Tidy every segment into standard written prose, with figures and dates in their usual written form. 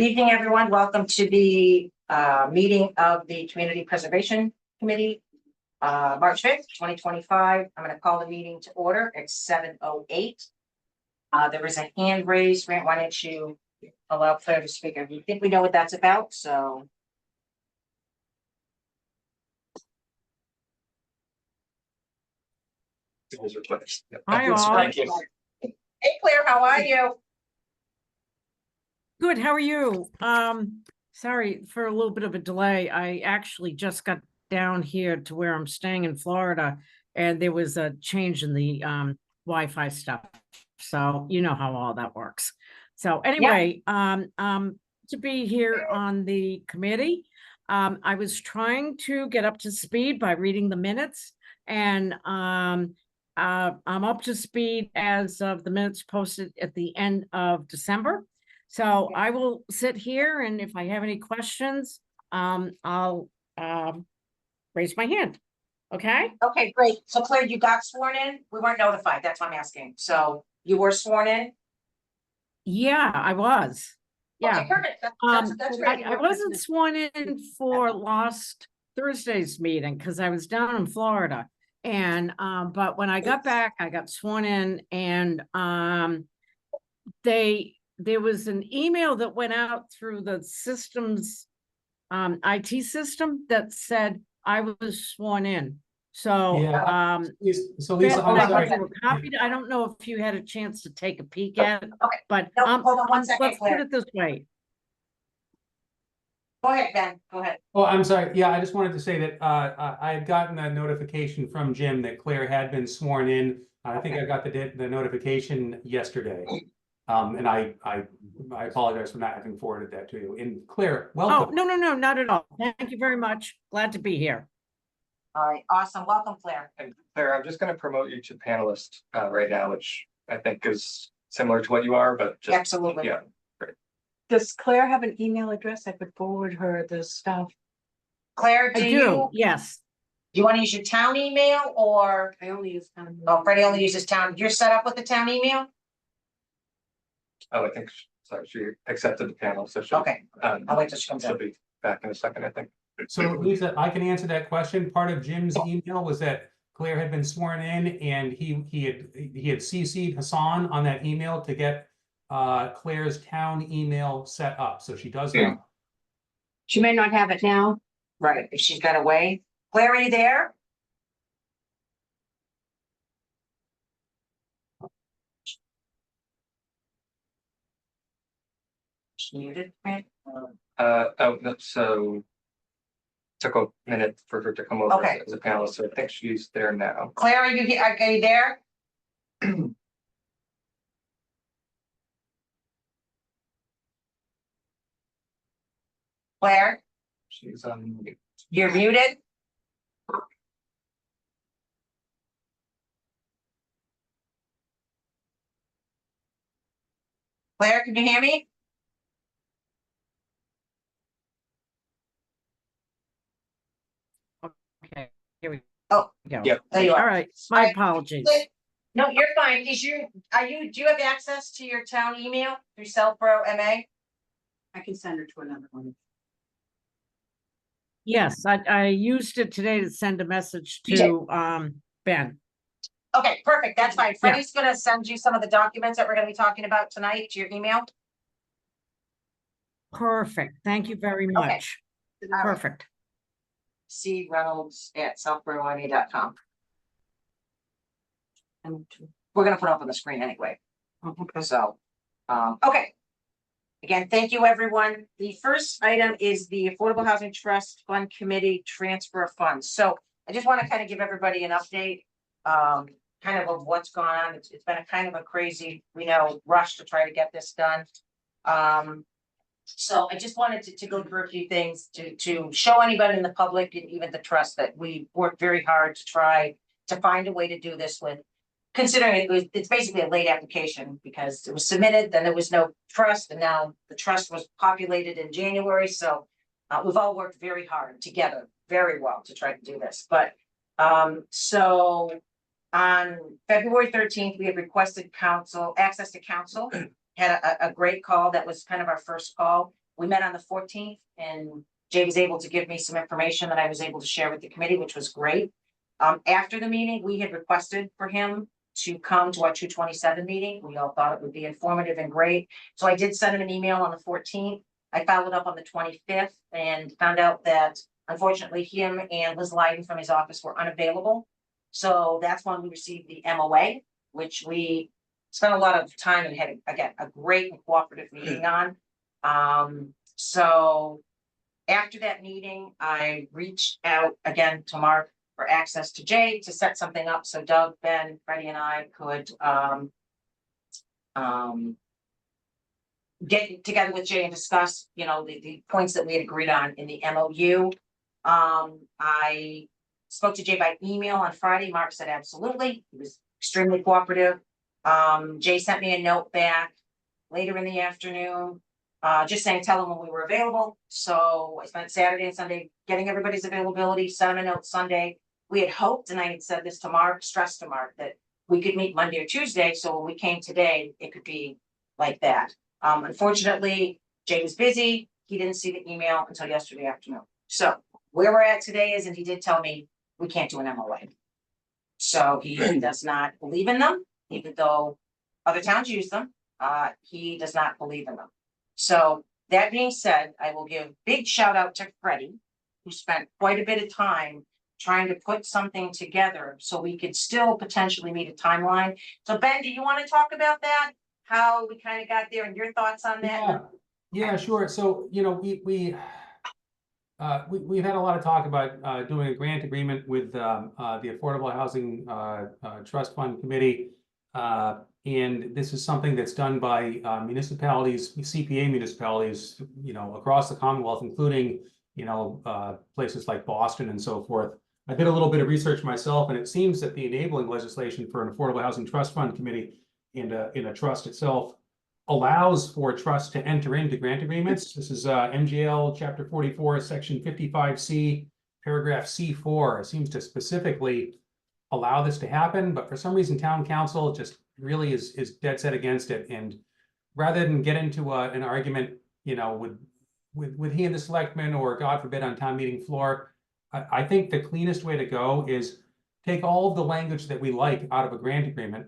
Evening, everyone. Welcome to the meeting of the Community Preservation Committee, March 5th, 2025. I'm going to call the meeting to order at 7:08. There is a hand raised. Grant, why don't you allow Claire to speak? I think we know what that's about, so. Hi, all. Thank you. Hey, Claire, how are you? Good, how are you? Sorry for a little bit of a delay. I actually just got down here to where I'm staying in Florida, and there was a change in the Wi-Fi stuff. So you know how all that works. So anyway, to be here on the committee, I was trying to get up to speed by reading the minutes, and I'm up to speed as of the minutes posted at the end of December. So I will sit here, and if I have any questions, I'll raise my hand. Okay? Okay, great. So Claire, you got sworn in? We weren't notified. That's why I'm asking. So you were sworn in? Yeah, I was. Yeah. Okay, perfect. That's great. I wasn't sworn in for last Thursday's meeting because I was down in Florida. And but when I got back, I got sworn in, and there was an email that went out through the system's IT system that said I was sworn in. So Yeah. So Lisa, Ben, I'm sorry. I don't know if you had a chance to take a peek at it, Okay. but No, hold on one second, let's Claire. put it this way. Go ahead, Ben. Go ahead. Oh, I'm sorry. Yeah, I just wanted to say that I had gotten a notification from Jim that Claire had been sworn in. I think I got the notification yesterday. And I apologize for not having forwarded that to you. And Claire, welcome. Oh, no, not at all. Thank you very much. Glad to be here. All right, awesome. Welcome, Claire. And Claire, I'm just going to promote you to panelist right now, which I think is similar to what you are, but just Absolutely. yeah. Does Claire have an email address? I could forward her the stuff. Claire, I do, yes. Do you want to use your town email or? I only use town. Oh, Freddie only uses town. You're set up with the town email? Oh, I think sorry, she accepted the panel, so she Okay, I'll wait till she comes she'll in. be back in a second, I think. So Lisa, I can answer that question. Part of Jim's email was that Claire had been sworn in, and he had CC'd Hassan on that email to get Claire's town email set up. So she does now. She may not have it now. Right, if she's got away. Claire, are you there? She muted, right? Oh, no, so took a minute for her to come over Okay. as a panelist, so I think she's there now. Claire, are you here? Are you there? Claire, She's on mute. you're muted? Claire, can you hear me? Okay, here we Oh, go. Yep. there you All are. right, my Alright. apologies. No, you're fine. Do you have access to your town email through Cellpro MA? I can send her to another one. Yes, I used it today to send a message You to Ben. Okay, perfect. That's fine. Freddie's gonna send you some of the documents that we're gonna be talking about tonight to your email. Perfect. Thank you very much. All right. Perfect. creynolds@southboroughma.com. And we're gonna put it up on the screen anyway. Okay. So, okay. Again, thank you, everyone. The first item is the Affordable Housing Trust Fund Committee transfer of funds. So I just want to kind of give everybody an update, kind of what's gone on. It's been a kind of a crazy, rush to try to get this done. So I just wanted to go through a few things to show anybody in the public and even the trust that we worked very hard to try to find a way to do this with. Considering it's basically a late application because it was submitted, then there was no trust, and now the trust was populated in January. So we've all worked very hard together, very well to try to do this. But so on February 13th, we had requested access to counsel, had a great call. That was kind of our first call. we met on the 14th and Jay was able to give me some information that I was able to share with the committee, which was great. After the meeting, we had requested for him to come to our 227 meeting. We all thought it would be informative and great. So I did send him an email on the 14th. I followed up on the 25th and found out that unfortunately him and Liz Lyden from his office were unavailable. So that's when we received the MOA, which we spent a lot of time and had, again, a great and cooperative meeting on. So after that meeting, I reached out again to Mark for access to Jay to set something up so Doug, Ben, Freddie and I could get together with Jay and discuss, you know, the points that we had agreed on in the MOU. I spoke to Jay by email on Friday. Mark said absolutely. He was extremely cooperative. Jay sent me a note back later in the afternoon, just saying, tell him when we were available. So I spent Saturday and Sunday getting everybody's availability, sent him a note Sunday. We had hoped, and I had said this to Mark, stressed to Mark, that we could meet Monday or Tuesday. So when we came today, it could be like that. Unfortunately, Jay was busy. He didn't see the email until yesterday afternoon. So where we're at today is, and he did tell me we can't do an MOA. So he does not believe in them, even though other towns use them. He does not believe in them. So that being said, I will give big shout out to Freddie, who spent quite a bit of time trying to put something together so we could still potentially meet a timeline. So Ben, do you want to talk about that? How we kind of got there and your thoughts on that? Yeah, sure. So, you know, we've had a lot of talk about doing a grant agreement with the Affordable Housing Trust Fund Committee. And this is something that's done by municipalities, CPA municipalities, you know, across the Commonwealth, including, you know, places like Boston and so forth. I did a little bit of research myself, and it seems that the enabling legislation for an Affordable Housing Trust Fund Committee in a trust itself allows for trusts to enter into grant agreements. This is MGL Chapter 44, Section 55C, paragraph C4. It seems to specifically allow this to happen, but for some reason, town council just really is dead set against it. And rather than get into an argument, you know, with he and the selectmen, or God forbid on town meeting floor, I think the cleanest way to go is take all of the language that we like out of a grant agreement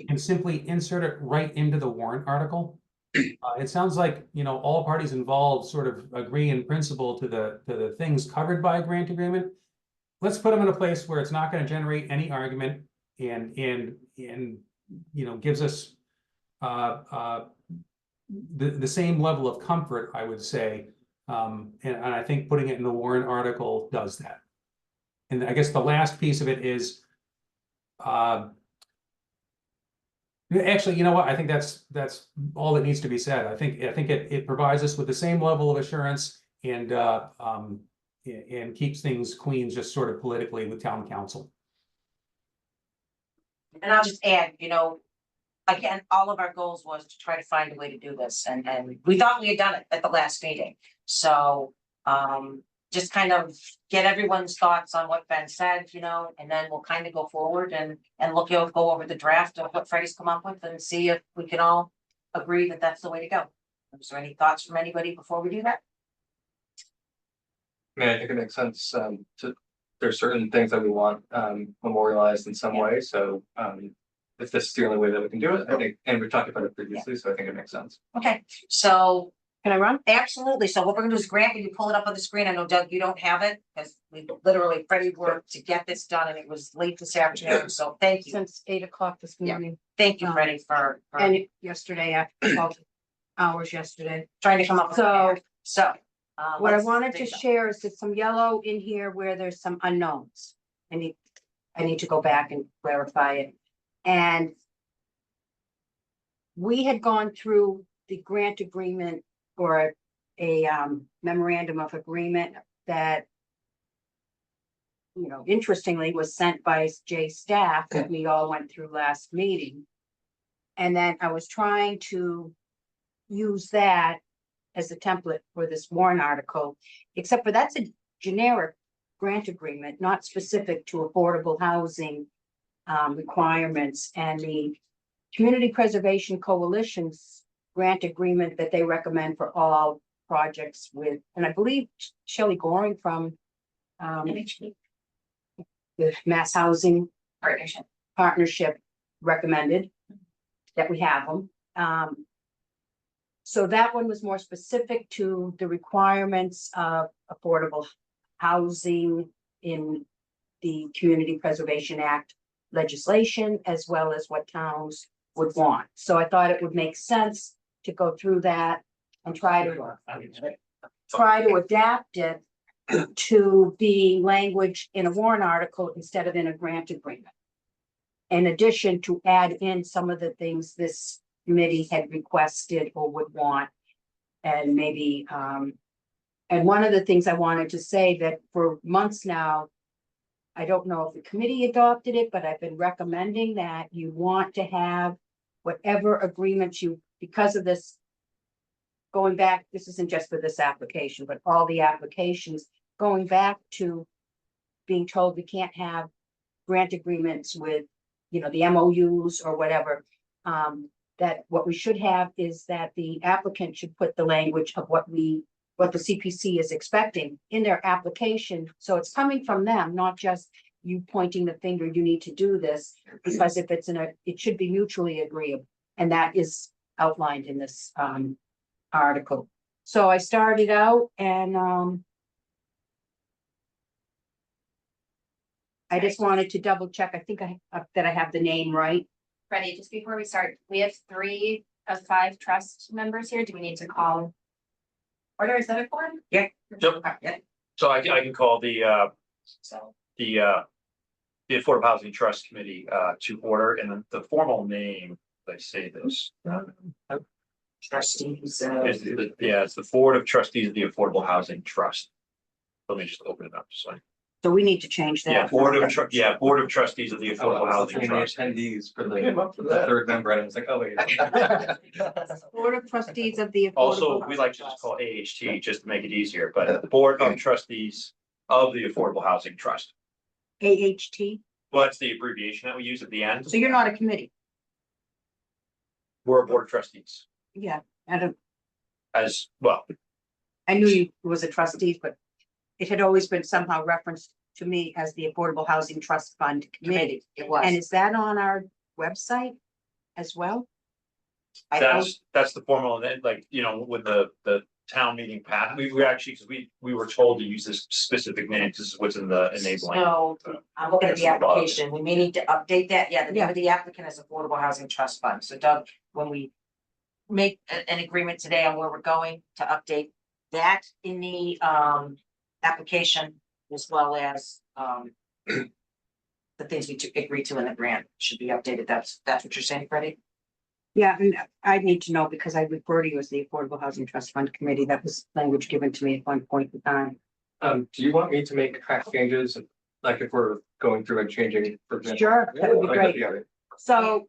and simply insert it right into the warrant article. It sounds like, you know, all parties involved sort of agree in principle to the things covered by a grant agreement. Let's put them in a place where it's not going to generate any argument and you know, gives us the same level of comfort, I would say. And I think putting it in the warrant article does that. And I guess the last piece of it is, actually, you know what? I think that's all that needs to be said. I think it provides us with the same level of assurance and keeps things clean, just sort of politically with town council. And I'll just add, you know, again, all of our goals was to try to find a way to do this, and we thought we had done it at the last meeting. So just kind of get everyone's thoughts on what Ben said, you know, and then we'll kind of go forward and go over the draft of what Freddie's come up with and see if we can all agree that that's the way to go. Is there any thoughts from anybody before we do that? I mean, I think it makes sense there's certain things that we want memorialized in some way. So if this is the only way that we can do it, I think, and we talked about it previously, so I think it makes sense. Okay, so Can I run? absolutely. So what we're gonna do is, Grant, will you pull it up on the screen? I know Doug, you don't have it, because we literally, Freddie worked to get this done and it was late this afternoon. So thank you. Since 8 o'clock this Yeah. morning, Thank you, Freddie, for and yesterday after 12 hours yesterday. trying to come up with. So what I let's wanted to dig up. share is there's some yellow in here where there's some unknowns. I need to go back and clarify it. And we had gone through the grant agreement or a memorandum of agreement that, you know, interestingly was sent by Jay's staff that we all went through last meeting. And then I was trying to use that as a template for this warrant article, except for that's a generic grant agreement, not specific to affordable housing requirements. And the Community Preservation Coalition's grant agreement that they recommend for all projects with, and I believe Shelley Goring from the Mass Housing Partnership recommended that we have them. So that one was more specific to the requirements of affordable housing in the Community Preservation Act legislation, as well as what towns would want. So I thought it would make sense to go through that and try to adapt it to be language in a warrant article instead of in a grant agreement. In addition, to add in some of the things this committee had requested or would want. And maybe, and one of the things I wanted to say that for months now, I don't know if the committee adopted it, but I've been recommending that you want to have whatever agreements you, because of this, going back, this isn't just for this application, but all the applications, going back to being told we can't have grant agreements with, you know, the MOUs or whatever. That what we should have is that the applicant should put the language of what the CPC is expecting in their application. So it's coming from them, not just you pointing the finger, you need to do this, because if it's it should be mutually agreeable. And that is outlined in this article. So I started out and I just wanted to double check. I think that I have the name right. Freddie, just before we start, we have 3 of 5 trust members here. Do we need to call? Order, is that a form? Yep. Yeah. So I can call the So, Affordable Housing Trust Committee to order, and then the formal name, I say this. Trustees. It's the Board of Trustees of the Affordable Housing Trust. Let me just open it up, so. So we need to change that. Yeah, Board of Trustees of the Affordable Housing Trust. Attendees for the third member, and I was like, oh, wait. Board of Trustees of the. Also, Affordable we like to Housing just call AHT just to make it easier, but Board of Trustees of the Affordable Housing Trust. Trust. AHT. Well, that's the abbreviation that we use at the end. So you're not a committee? We're a Board of Trustees Yeah, I don't, as well. I knew you was a trustee, but it had always been somehow referenced to me as the Affordable Housing Trust Fund Committee. It was. And is that on our website as well? That's the formal, like, you know, with the town meeting path, we actually, because we were told to use this specific name, this is what's in the enabling. So I'm looking at the application. We may need to update that. Yeah, the name Yeah. of the applicant is Affordable Housing Trust Fund. So Doug, when we make an agreement today on where we're going to update that in the application, as well as the things we agreed to in the grant should be updated. That's what you're saying, Freddie? Yeah, and I need to know because I refer to you as the Affordable Housing Trust Fund Committee. That was language given to me at one point in time. Do you want me to make track changes, like if we're going through and changing? For example? Sure, that would be Like, great. yeah, So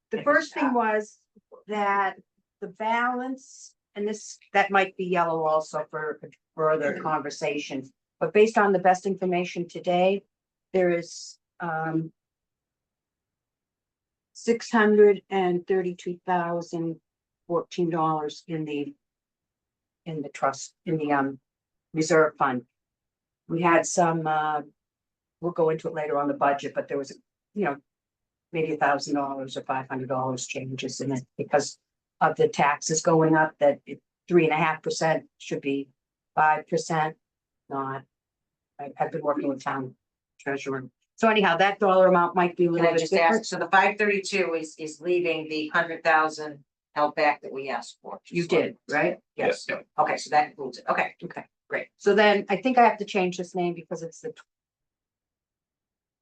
the first thing was that the balance, and that might be yellow also for further conversation. But based on the best information today, there is $632,014 in the trust, in the reserve fund. We had some we'll go into it later on the budget, but there was, you know, maybe $1,000 or $500 changes in it because of the taxes going up, that 3.5% should be 5%, not. I've been working with town treasurer. So anyhow, that dollar amount might be a Can little I bit just different. ask, so the 532 is leaving the 100,000 held back that we asked for? You did, right? Yes. Yeah. Okay, so that includes it. Okay. Okay, great. So then I think I have to change this name because it's I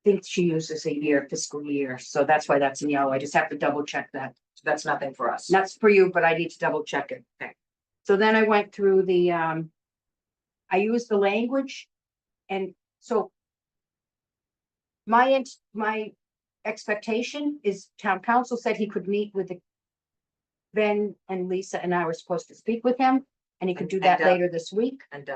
think she uses a year, fiscal year, so that's why that's in yellow. I just have to double check that. So that's nothing for us. That's for you, but I need to double check it. Okay. So then I went through I used the language. And so my expectation is town council said he could meet with Ben and Lisa, and I were supposed to speak with him, and he could do that And, later this week. And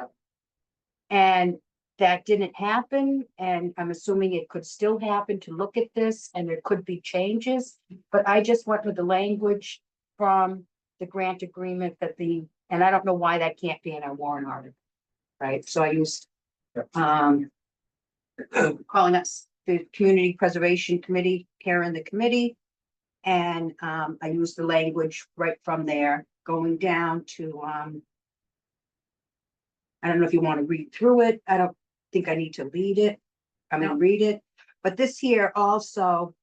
And that didn't happen, and I'm assuming it could still happen to look at this, and there could be changes. But I just went with the language from the grant agreement that the And I don't know why that can't be in our warrant article, right? So I used, Yep. calling us the Community Preservation Committee, Karen, the committee. And, I used the language right from there, going down to, I don't know if you want to read through it. I don't think I need to read it. Read it, but this here also.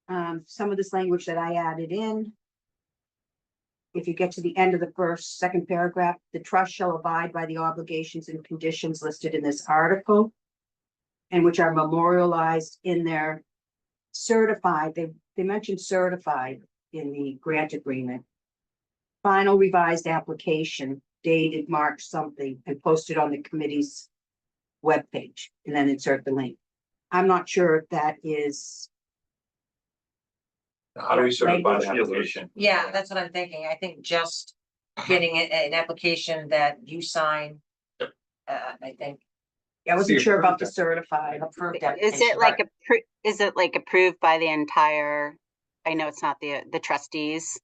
Some of this language that I added in. If you get to the end of the second paragraph, the trust shall abide by the obligations and conditions listed in this article. And which are memorialized in their certified, they mentioned certified in the grant agreement. Final revised application dated March something and posted on the committee's webpage, and then insert the link. I'm not sure if that is, How do we certify the Language. application? Yeah, that's what I'm thinking. I think just getting an application that you sign. Yep. I think I wasn't See, sure about the approved certified. approved Is application. it like is it like approved by the entire, I know it's not the trustees?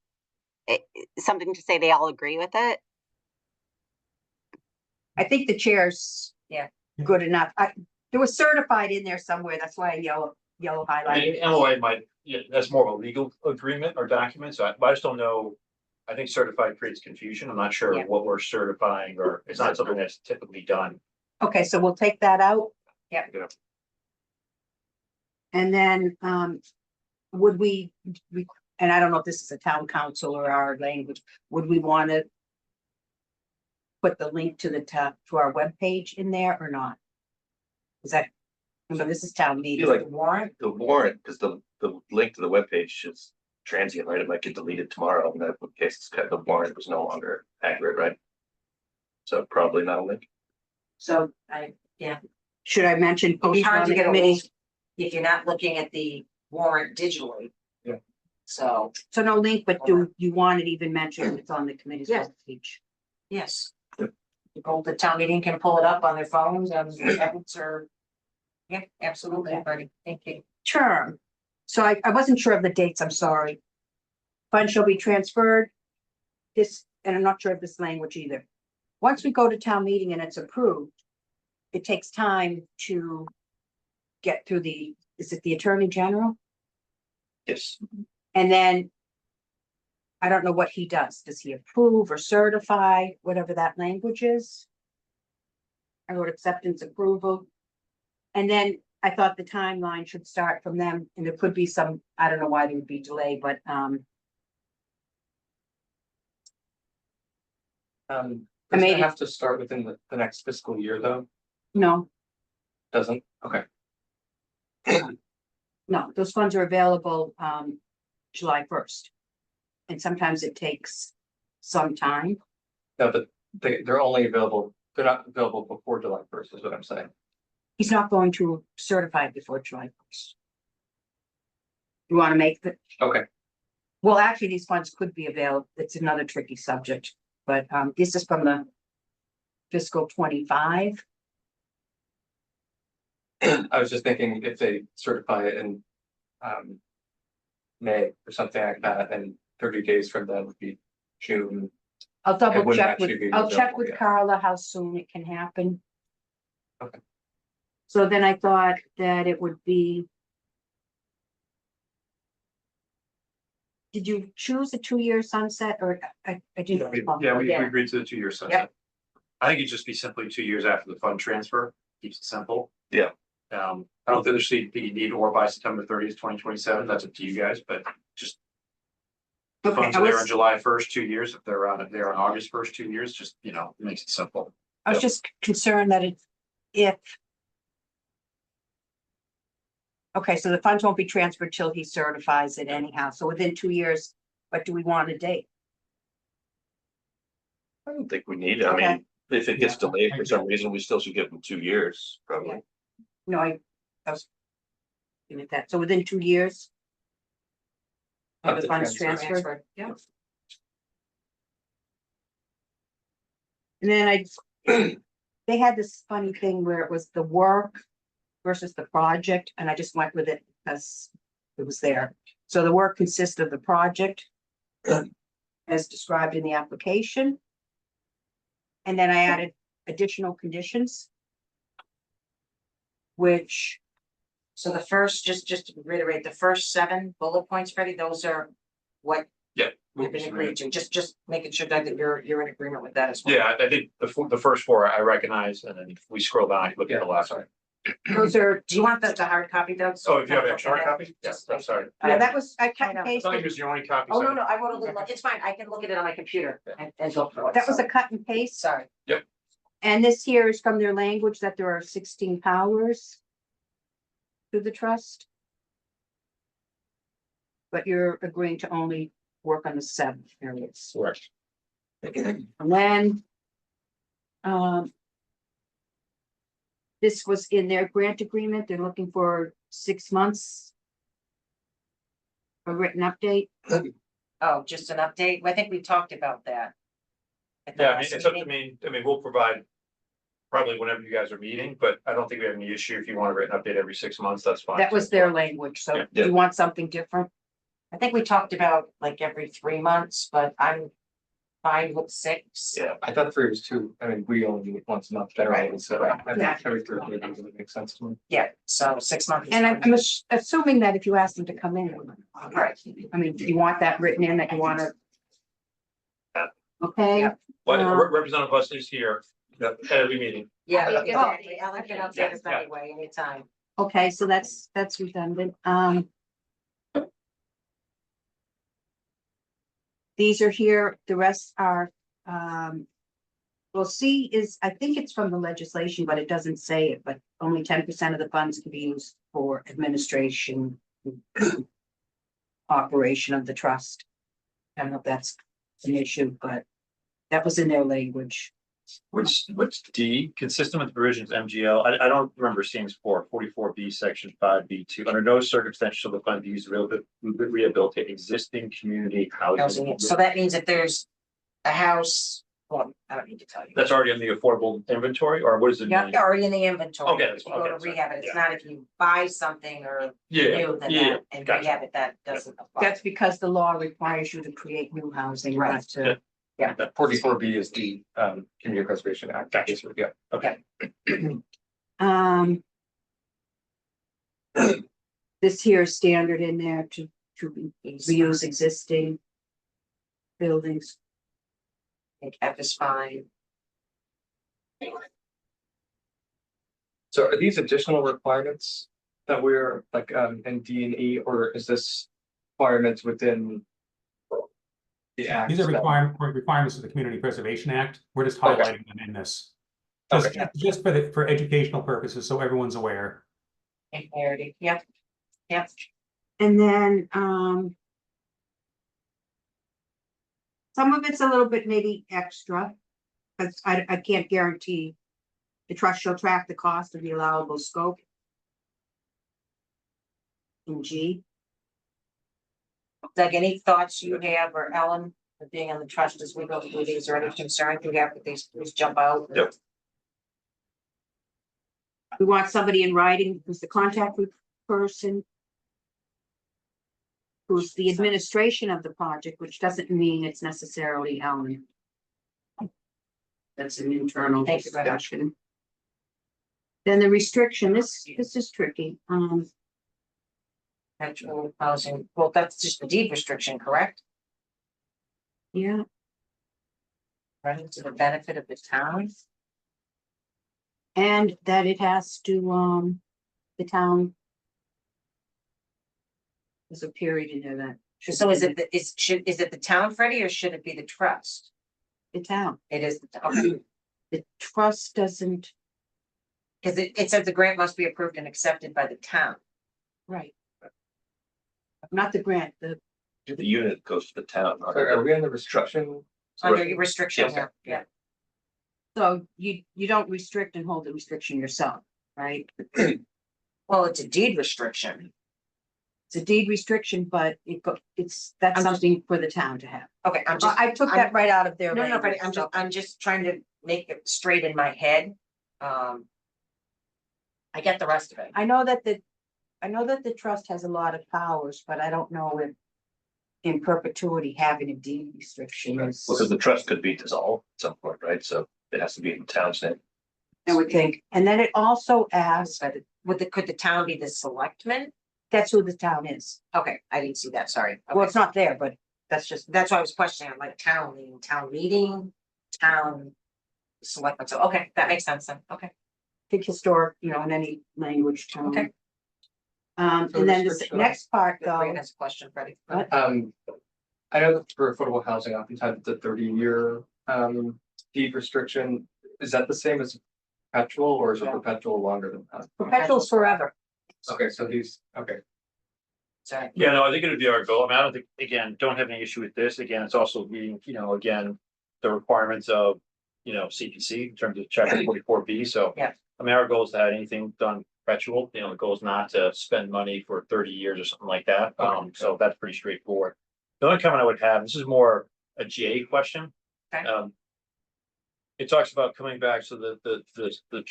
Something to say they all agree with it? I think the chair's. Yeah. Good enough. There was certified in there somewhere. That's why I yellow I mean, highlighted. MOA might, yeah, that's more of a legal agreement or document, so I just don't know. I think certified creates confusion. I'm not sure Yeah. what we're certifying, or it's not something that's typically done. Okay, so we'll take that out. Yeah. Yeah. And then, would we, and I don't know if this is a town council or our language, would we want to put the link to to our webpage in there or not? Is that, I mean, this is town meeting. like- Warrant, The warrant, because the link to the webpage is transient, right? It might get deleted tomorrow, in that case, it's kind of the warrant was no longer accurate, right? So probably not a link. so Should I mention? it'd be hard to get a committee? link if you're not looking at the warrant digitally. Yeah. So, So no link, but do you want it even mentioned? It's on the committee's Yeah. webpage. yes. The town meeting can pull it up on their phones and tablets or. Yeah, absolutely, buddy. Thank you. Term. So I wasn't sure of the dates, I'm sorry. Funds shall be transferred. This, and I'm not sure of this language either. Once we go to town meeting and it's approved, it takes time to get through is it the Attorney General? Yes. And then I don't know what he does. Does he approve or certify, whatever that language is? I wrote acceptance approval. And then I thought the timeline should start from them, and there could be some, I don't know why there would be delay, but, Does made it it- have to start within the next fiscal year, though? no, Doesn't? Okay. no, those funds are available, July 1st. And sometimes it takes some time. No, but they're only available, they're not available before July 1st, is what I'm saying. He's not going to certify it before July 1st. You want to make the, Okay. well, actually, these funds could be available. It's another tricky subject, but, this is from the fiscal 25. I was just thinking if they certify it in May or something like that, and 30 days from then would be June. I'll double wouldn't check actually with, be I'll check available with yet. Carla how soon it can happen. Okay. So then I thought that it would be. Did you choose a 2-year sunset or I didn't? Yeah, we Yeah. agreed to the 2-year sunset. I think it'd just be simply 2 years after the fund transfer, keeps it simple. Yeah. I don't think there's the need or by September 30th, 2027, that's up to you guys, but just. The Okay, funds I are there was- on July 1st, 2 years, if they're on August 1st, 2 years, just, it makes it simple. I was just concerned that if. Okay, so the funds won't be transferred till he certifies it anyhow, so within 2 years, what do we want a date? I don't think we need it. I Okay. mean, if it gets delayed for some reason, we still should give them 2 years, probably. No, I was. Looking at that, so within 2 years. Of the funds transferred. Yeah. And then they had this funny thing where it was the work versus the project, and I just went with it because it was there. So the work consists of the project. as described in the application. And then I added additional conditions. Which, So the first, just to reiterate, the first 7 bullet points, Freddie, those are what Yeah. have been agreed to, just making sure that you're in agreement with that as well. Yeah, I think the first 4 I recognize, and then if we scroll down, I can look at the last one. those are, Do you want the hard copy, Doug? Oh, if you have an extra hard copy? Yes, I'm sorry. yeah, that was, I cut I know. and I thought it pasted. was your only copy. Oh, no, so- no, I wrote a little, it's fine, I can look at it on my computer and go through it. That was so- a cut and paste. Sorry. And this here is from their language that there are 16 powers to the trust. But you're agreeing to only work on the 7 areas. Correct. And then, this was in their grant agreement. They're looking for 6 months. A written update. Oh, just an update, I think we talked about that. at the Yeah, I mean, last it's up to meeting. me. I mean, we'll provide probably whenever you guys are meeting, but I don't think we have any issue. If you want a written update every 6 months, that's fine. That was their language. So Yeah. do you want something different? I think we talked about like every 3 months, but I'm fine with 6. Yeah, I thought 3 was too, I mean, we only meet once a month generally, so I think Yeah. every 3 really makes sense to me. Yeah, so 6 months. is And fine. I'm assuming that if you ask them to come in. Right. I mean, do you want that written in that you want to? Yeah. Okay, Yeah. But Uh, Representative Bus is here at every meeting. Yeah, Yeah. exactly, Ellen can update us Yeah. anyway, anytime. okay, so that's redundant. These are here, the rest are, well, C is, I think it's from the legislation, but it doesn't say it, but only 10% of the funds can be used for administration. Operation of the trust. I don't know if that's an issue, but that was in their language. What's D, consistent with provisions MGL, I don't remember seeing this before, 44B, section 5B2, under no circumstance shall the fund be used to rehabilitate existing community housing. Housing, so that means if there's a house, well, I don't need to tell you. That's already in the affordable inventory, or what does it Yeah. mean? Already in the inventory. Okay, that's- If you go to okay, sorry. rehab it, it's Yeah. not if you buy something or Yeah, new than yeah, that, and gotcha. rehab it, that doesn't apply. That's because the law requires you to create new housing, Right. not to. That 44B is the Community Preservation Act. Gotcha. Yeah. Okay. Um. This here is standard in there to reuse existing buildings. I think F is fine. So are these additional requirements that we're like in D and E, or is this requirements within the act? These are that- requirements of the Community Preservation Act. We're just Okay. highlighting them in this. Just for educational purposes, so everyone's aware. And clarity, yep, yep. And then, some of it's a little bit maybe extra, because I can't guarantee the trust shall track the cost of the allowable scope. In G, Doug, any thoughts you have, or Ellen, for being on the trust as we go through these, or any concerns you have with these, please jump out. Yep. we want somebody in writing who's the contact person. Who's the administration of the project, which doesn't mean it's necessarily Ellen. That's an internal Thank you very much. discussion. Then the restriction, this is tricky, Actual housing, well, that's just the deed restriction, correct? yeah, Running to the benefit of the town. and that it has to, the town. There's a period in there that. should So is be it, is it the town, Freddie, or should it be the trust? The town, It is, okay, the trust doesn't, because it says the grant must be approved and accepted by the town. right. Not the grant, The unit goes to the town. not So Are the- we in the restriction? Under your restriction, Yes. yeah. so you don't restrict and hold the restriction yourself, right? Well, it's a deed restriction. It's a deed restriction, but that's I'm just- something for the town to have. Okay, I'm just, I took that right out of their. no, language, Freddie, so- I'm just trying to make it straight in my head. I get the rest of it. I know that the trust has a lot of powers, but I don't know if in perpetuity having a deed restriction is, Because the trust could be dissolved at some point, right? So it has to be in the town's name. I would think. And then it also asks, Could the town be the selectmen? that's who the town is. Okay, I didn't see that, sorry. Well, Okay. it's not there, but that's just, That's why I was questioning, I'm like, town, meaning town meeting, town. Selectmen, so, okay, that makes sense then, okay. think historic, you know, in any language town. Okay. So And then the restriction- next part Fran though, has a question, Freddie. What? I know that for affordable housing, oftentimes it's a 30-year deed restriction. Is that the same as perpetual or is it Yeah. perpetual longer than that? perpetual's forever. Okay, so these, okay. Sorry. Yeah, no, I think it would be our goal. I mean, I don't think, again, don't have any issue with this. Again, it's also meeting, again, the requirements of, CPC in terms of chapter 44B. So. Yeah. I mean, our goal is to have anything done perpetual, the goal is not to spend money for 30 years or something like that. So that's pretty straightforward. The only comment I would have, this is more a J question. Okay. It talks about coming back, so the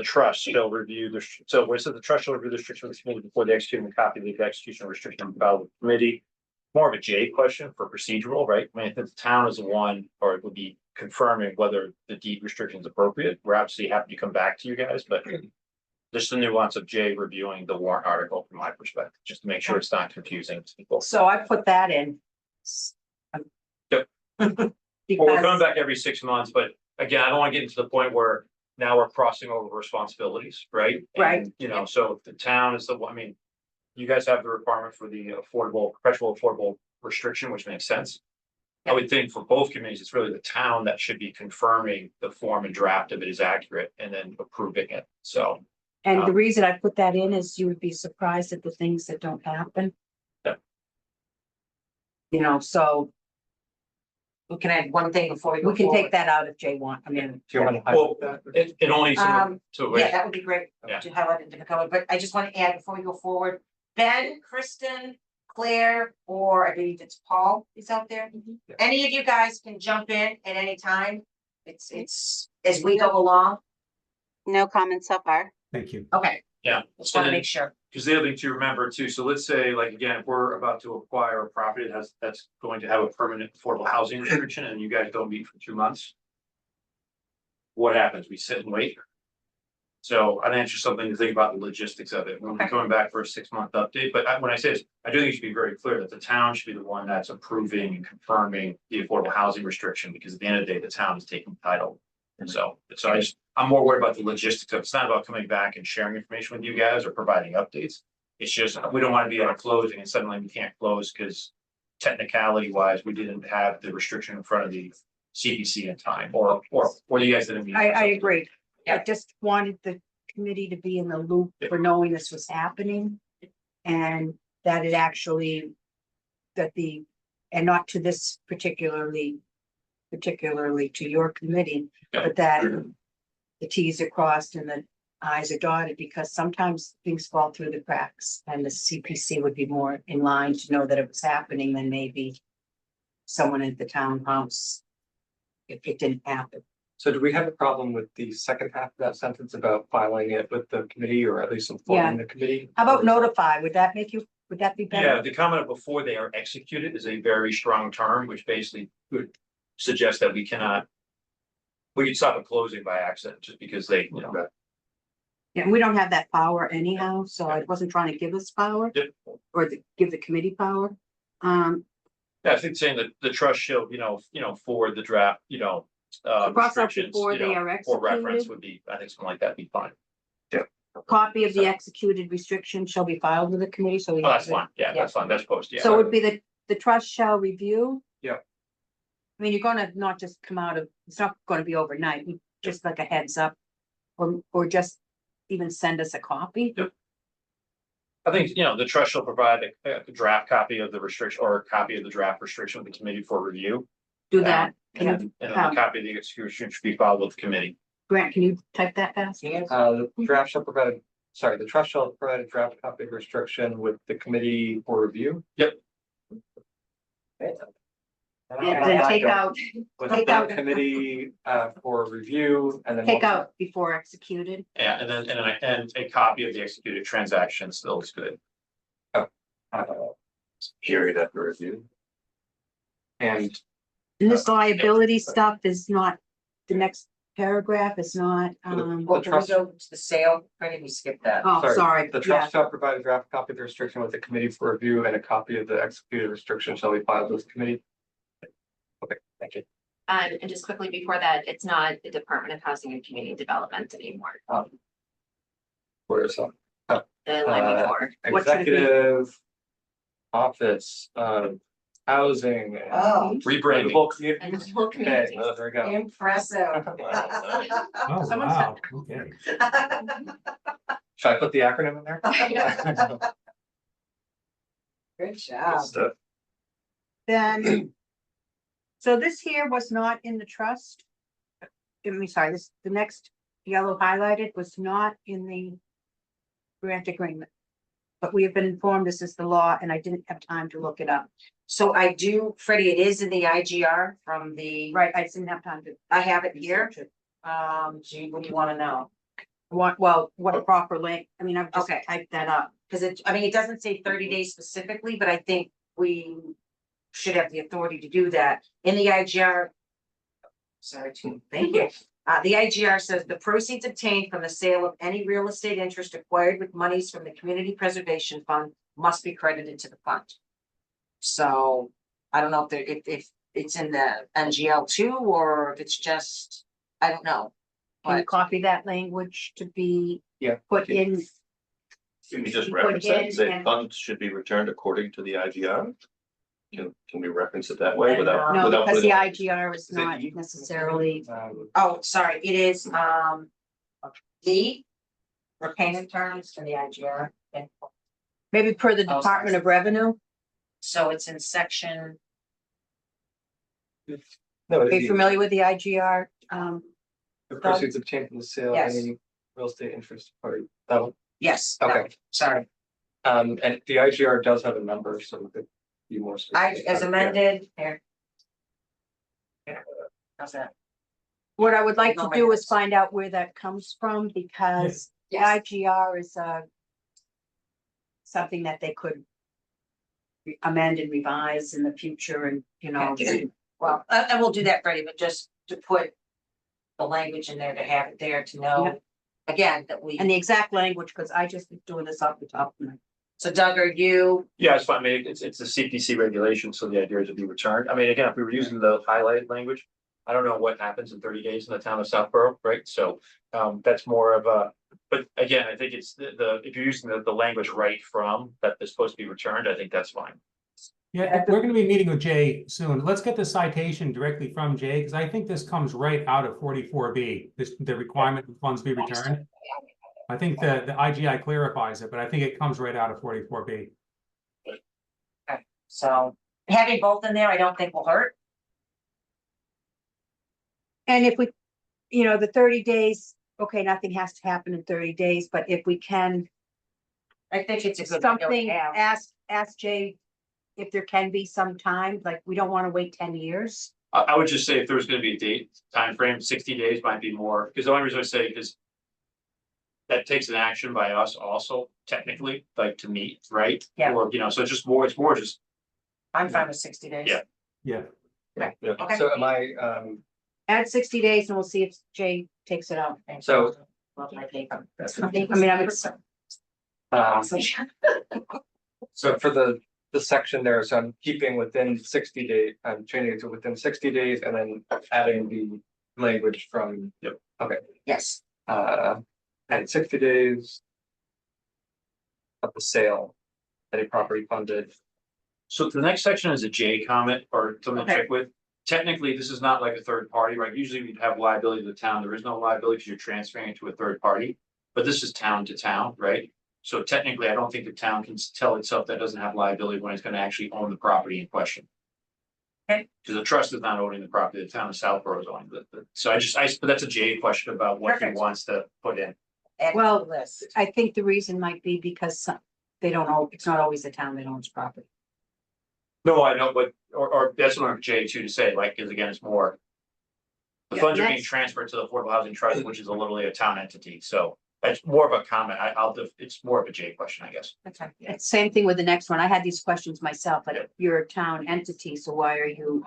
trust shall review so where it says the trust shall review the restriction of the committee before they execute a copy of the execution restriction filed with the committee. More of a J question for procedural, right? I mean, if the town is the one, or it would be confirming whether the deed restriction is appropriate, we're absolutely happy to come back to you guys, but there's the nuance of J reviewing the warrant article from my perspective, just to make sure it's not confusing to people. So I put that in. Yep. Well, we're Because, coming back every 6 months, but again, I don't want to get into the point where now we're crossing over responsibilities, right? Right. And, so if the town is the one, I mean, you guys have the requirement for the perpetual affordable restriction, which makes sense. I would think for both committees, it's really the town that should be confirming the form and draft of it is accurate and then approving it. So, and the reason I put that in is you would be surprised at the things that don't happen. Yeah. You know, so We can add one thing before we go we can forward. take that out if Jay want, I mean. Do you want to well, highlight that? it only Yeah, to that would be great Yeah. to highlight it to the code, but I just want to add before we go forward, Ben, Kristen, Claire, or I believe it's Paul is out there. Yeah. Any of you guys can jump in at any time. It's as we go along. No comments so far. Thank you. Okay, Yeah. just want to And then- make sure. Because the other thing to remember too, so let's say, like, again, if we're about to acquire a property that's going to have a permanent affordable housing restriction and you guys don't meet for 2 months. What happens? We sit and wait. So I think it's just something to think about the logistics of it. We'll be Okay. coming back for a 6-month update, but when I say this, I do think it should be very clear that the town should be the one that's approving and confirming the affordable housing restriction, because at the end of the day, the town is taking title. And so I'm more worried about the logistics of it. It's not about coming back and sharing information with you guys or providing updates. It's just, we don't want to be on a closing and suddenly we can't close because technicality wise, we didn't have the restriction in front of the CPC in time, or you guys didn't meet. I agree. I Yeah. just wanted the committee to be in the loop for knowing this was happening. And that it actually, and not to this particularly to your committee, Yeah. but that the Ts are crossed and the Is are dotted, because sometimes things fall through the cracks and the CPC would be more in line to know that it was happening than maybe someone at the townhouse if it didn't happen. So do we have a problem with the second half of that sentence about filing it with the committee or at least informing the committee? How about Or is that- notify? Would that be better? Yeah, the comment before they are executed is a very strong term, which basically would suggest that we could stop a closing by accident just because they, Yeah, and we don't have that power anyhow, so I wasn't trying to give us power Yep. or give the committee power. Yeah, I think saying that the trust shall, forward the draft, Cross out restrictions, before they are for reference executed. would be, I think something like that would be fine. A copy of the executed restriction shall be filed with the committee, so we. Oh, that's fine. Yeah, that's fine. That's posted. Yeah. So it would be the trust shall review? Yeah. I mean, you're gonna not just come out of, it's not gonna be overnight, just like a heads up. Or just even send us a copy. Yep. I think, the trust shall provide a draft copy of the restriction or a copy of the draft restriction with the committee for review. Do that. And then a copy of the execution should be filed with the committee. Grant, can you type that fast? The draft shall provide, the trust shall provide a draft copy of restriction with the committee for review. Yep. And then take out With Take the out- committee for review and then. Take out before executed. Yeah, and a copy of the executed transaction still is good. Period after review. And And this liability stuff is not, the next paragraph is not, Well, can we go to the sale? Freddie, we skipped that. oh, sorry, the yeah. trust shall provide a draft copy of the restriction with the committee for review, and a copy of the executed restriction shall be filed with the committee. Okay, thank you. And just quickly before that, it's not the Department of Housing and Community Development anymore, Where's that? the line before. What should it be? Executive office of housing. and Oh. Rebranding. The whole community. And the whole Okay, community. well, there we go. Impressive. Oh, Someone wow, okay. Should I put the acronym in there? Good Good job. stuff. Then, so this here was not in the trust. I mean, sorry, this, the next yellow highlighted was not in the grant agreement. But we have been informed this is the law and I didn't have time to look it up. So I do, Freddie, it is in the IGR from the, Right, I just didn't have time to. I have it here. research it. What do you wanna know? What a proper link, I mean, I've just Okay. typed that up. Cause it, I mean, it doesn't say 30 days specifically, but I think we should have the authority to do that in the IGR. Sorry, thank you. The IGR says the proceeds obtained from the sale of any real estate interest acquired with monies from the Community Preservation Fund must be credited to the fund. So I don't know if there, if it's in the NGL too, or if it's just, I don't know. Can you But copy that language to be Yeah. put in? Can we just Put reference in that, say and- funds should be returned according to the IGR? Can we reference it that way And, without? No, without because the putting- IGR is Is it not E? necessarily, oh, sorry, it is D. Repayment terms for the IGR. maybe per the Oh, Department sorry. of Revenue. So it's in section, No, Are you familiar with the IGR? the proceeds obtained from the sale of Yes. any real estate interest party. That one. yes. Okay. Sorry, And the IGR does have a number, so we could be more. I, specific. as amended, here. Yeah, how's that? What I would like to No, do is yes. find out where that comes from, because the Yes. IGR is something that they could amend and revise in the future and, you know. Well, and we'll do that, Freddie, but just to put the language in there, to have it there, to know, again, that we, And the exact language, because I just been doing this off the top of my. so Doug, are you, Yeah, it's fine. I mean, it's the CPC regulation, so the idea is to be returned. I mean, again, if we were using the highlighted language, I don't know what happens in 30 days in the town of Southborough, right? So that's more of a, but again, I think it's if you're using the language right from that is supposed to be returned, I think that's fine. Yeah, we're gonna be meeting with Jay soon. Let's get the citation directly from Jay, because I think this comes right out of 44B, the requirement that funds be returned. I think the IGI clarifies it, but I think it comes right out of 44B. so having both in there, I don't think will hurt. And if we, you know, the 30 days, okay, nothing has to happen in 30 days, but if we can, I think it's a good. idea to something, have. ask Jay if there can be some time, like, we don't want to wait 10 years. I would just say if there's gonna be a date, time frame, 60 days might be more, because the only reason I say, because that takes an action by us also, technically, like to meet, right? Yeah. Or, you know, so it's more just, I'm fine with 60 days. Yeah. Yeah, Okay. So am I, Add 60 days and we'll see if Jay takes it out. Thank So- you. Love my paper. I mean, I'm so for the section there, so I'm keeping within 60 days, I'm changing it to within 60 days and then adding the language from. Yep. Okay, Yes, and 60 days. Of the sale, any property funded. so the next section is a J comment or something to Okay. check with. Technically, this is not like a third party, right? Usually we'd have liability to the town. There is no liability because you're transferring it to a third party. But this is town to town, right? So technically, I don't think the town can tell itself that it doesn't have liability when it's gonna actually own the property in question. Okay. Because the trust is not owning the property, the town of Southborough is owning so but that's a J question about what he Perfect. wants to put in. add to Well, the list. I think the reason might be because they don't know, it's not always the town that owns property. No, I know, but, or that's what I'm J two to say, like, because again, it's more. The Yeah, funds are being next. transferred to the Affordable Housing Trust, which is literally a town entity, so It's more of a comment. It's more of a J question, I guess. That's fine. It's same thing with the next one. I had these questions myself, Yeah. but you're a town entity, so why are you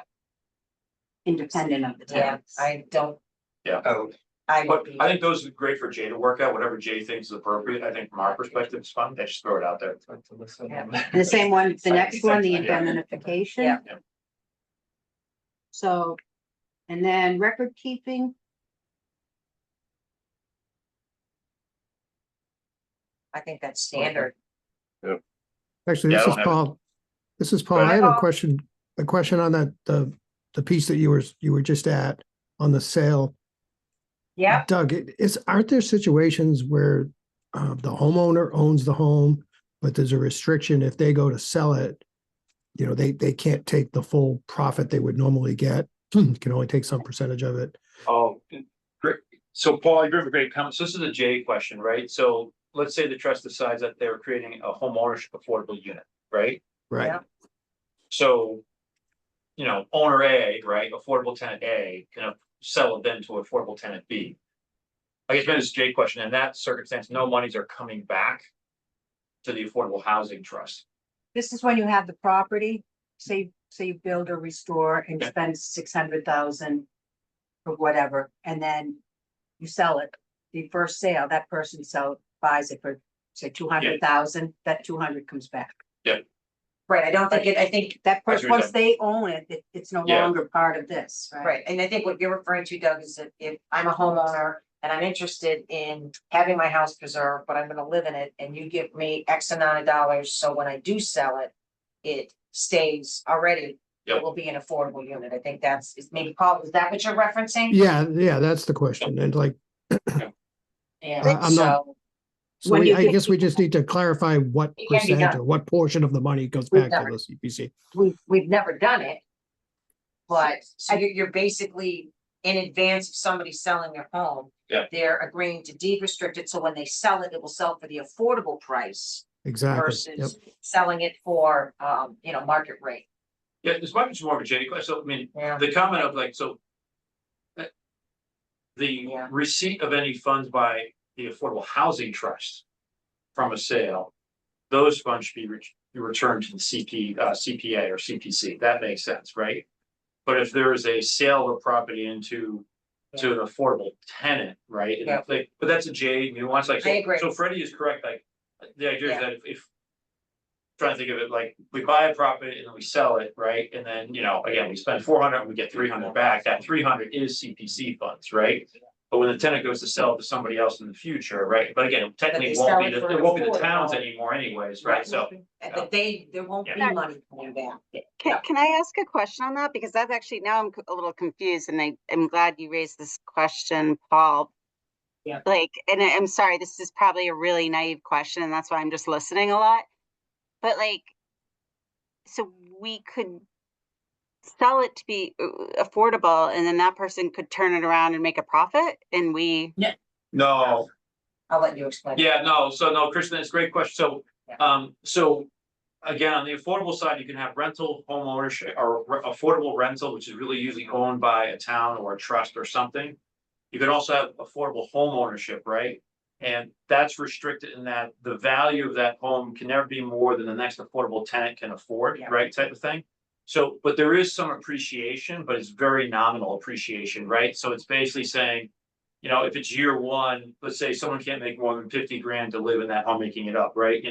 independent of the Yeah, town? I don't, Oh, I But would be. I think those are great for Jay to work out, whatever Jay thinks is appropriate. I think from our perspective, it's fun. I just throw it out there. to listen. Yeah. And the same one, the next one, the Yeah. indemnification. Yeah. Yeah. So, and then record keeping, I think that's standard. Actually, Yeah, I this don't is have it. Paul. This is Paul. Go I ahead, have Paul. a question on that, the piece that you were just at on the sale. Yeah, Doug, aren't there situations where the homeowner owns the home, but there's a restriction if they go to sell it, you know, they can't take the full profit they would normally get, can only take some percentage of it. Oh, great. So Paul, you bring up a great comment. So this is a J question, right? So let's say the trust decides that they're creating a home ownership affordable unit, right? Right. Yeah. So, you know, owner A, right, affordable tenant A can sell it then to affordable tenant B. I guess maybe it's a J question. In that circumstance, no monies are coming back to the Affordable Housing Trust. this is when you have the property, say you build or restore and Okay. spend 600,000 or whatever, and then you sell it. The first sale, that person buys it for, say, 200,000, that 200 comes back. right, I don't think it, I think, That I see person, what you're once they own it, it's no Yeah. longer part of this, right? right, and I think what you're referring to, Doug, is that if I'm a homeowner and I'm interested in having my house preserved, but I'm gonna live in it, and you give me X amount of dollars, so when I do sell it, it stays already, it Yep. will be an affordable unit. I think is maybe Paul, is that what you're referencing? Yeah, that's the question. And like, Yeah, I'm not- so, so When you I get guess we people- just need to clarify what It can be percent done. or what portion of the money goes We've back to never- the CPC. we've never done it. But, so you're basically, in advance of somebody selling their home. Yeah. They're agreeing to deed restrict it, so when they sell it, it will sell for the affordable price Exactly. Yep. versus selling it for, market rate. Yeah, this might be more of a J question. So, I mean, Yeah. the comment of like, so. The Yeah. receipt of any funds by the Affordable Housing Trust from a sale, those funds should be returned to the CPA or CPC. That makes sense, right? But if there is a sale of property to an affordable tenant, right? And Yeah. but that's a J nuance, like, I agree. so Freddie is correct, like, the idea is Yeah. that if. Trying to think of it like, we buy a property and then we sell it, right? And then, again, we spend 400 and we get 300 back. That 300 is CPC funds, right? But when the tenant goes to sell it to somebody else in the future, right? But again, technically, they it won't sell be, it for it won't be the affordable. towns anymore anyways, right? So, And that there won't be Yeah. money coming back. Can I ask a question on that? Because that's actually, now I'm a little confused and I'm glad you raised this question, Paul. Yeah. Like, and I'm sorry, this is probably a really naive question and that's why I'm just listening a lot. But like, so we could sell it to be affordable and then that person could turn it around and make a profit and we, no, I'll let you explain. yeah, no, Kristen, it's a great question. So, Yeah. so. Again, on the affordable side, you can have rental, home ownership, or affordable rental, which is really usually owned by a town or a trust or something. You can also have affordable home ownership, right? And that's restricted in that the value of that home can never be more than the next affordable tenant can afford, Yeah. right, type of thing. So, but there is some appreciation, but it's very nominal appreciation, right? So it's basically saying, if it's year one, let's say someone can't make more than 50 grand to live in that home, making it up, right,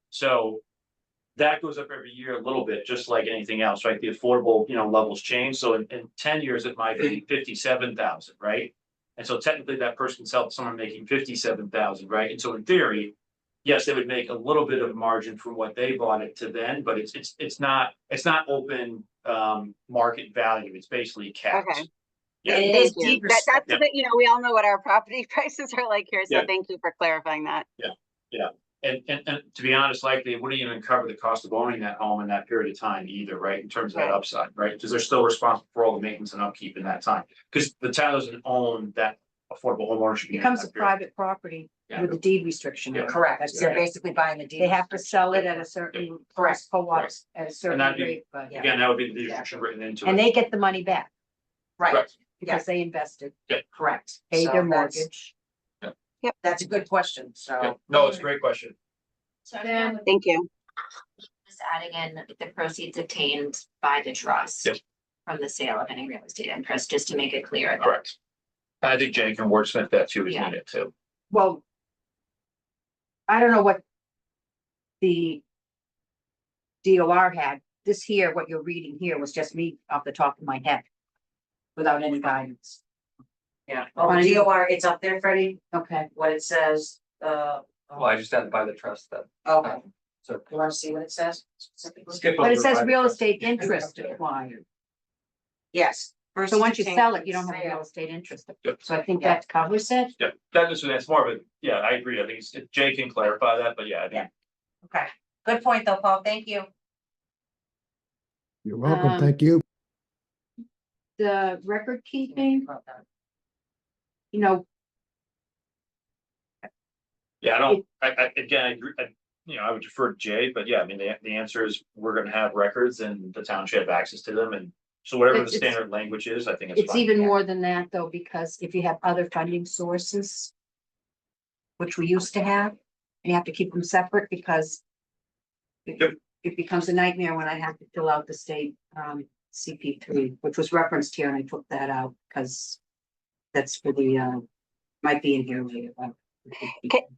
So that goes up every year a little bit, just like anything else, right? The affordable, levels change. So in 10 years, it might be 57,000, right? And so technically that person can sell to someone making 57,000, right? And so in theory, yes, they would make a little bit of margin from what they bought it to then, but it's not open market value. It's basically capped. Okay. Yeah. And it is thank you. deed That's restricted. the bit, we all know what our property prices are like here. So Yeah. thank you for clarifying that. And to be honest, likely it wouldn't even cover the cost of owning that home in that period of time either, right? In terms of that Right. upside, right? Because they're still responsible for all the maintenance and upkeep in that time. Because the town doesn't own that affordable home ownership. unit in Becomes that a period. private property Yeah. with a deed restriction. Yeah. Correct, That's they're it. basically buying the deed. They have to sell it at a certain price, co-ops at a certain that'd be- rate, but, Yeah. Again, that would be the deed restriction written into it. and they get the money back Right, Correct. because they invested, correct. paid So their that's- mortgage. That's a good question, Yeah. so. No, it's a great question. So then, Thank you. just adding in the proceeds obtained by the trust. Yes. From the sale of any real estate interest, just to make it clear. that- Correct. I think Jay can wordsmith that too, as Yeah. needed too. Well, I don't know what the DOR had. This here, what you're reading here was just me off the top of my head, without any guidance. Yeah, oh, DOR, it's up there, Freddie, Okay. what it says, Well, I just had to buy the trust that. okay, So you wanna see what it says specifically? skip. But it over says by the real trust. estate interest acquired. Yes. So once you Proceeds sell obtained it, you don't from have a the real sale. estate interest. Yep. So I think Yeah. that covers it. Yeah, that's more of a, yeah, I agree. I think it's, Jay can clarify that, but yeah, I think. Okay, good point though, Paul, thank you. You're welcome. Um, Thank you. The record keeping, you know, Yeah, I don't, again, I agree, I would defer to Jay, but yeah, I mean, the answer is we're gonna have records and the town should have access to them, and so whatever the It's- standard language is, I think it's it's fine. even more than that though, because if you have other funding sources, which we used to have, and you have to keep them separate because Yep. it becomes a nightmare when I have to fill out the state CP3, which was referenced here, and I took that out because that's for the might be in here later. but-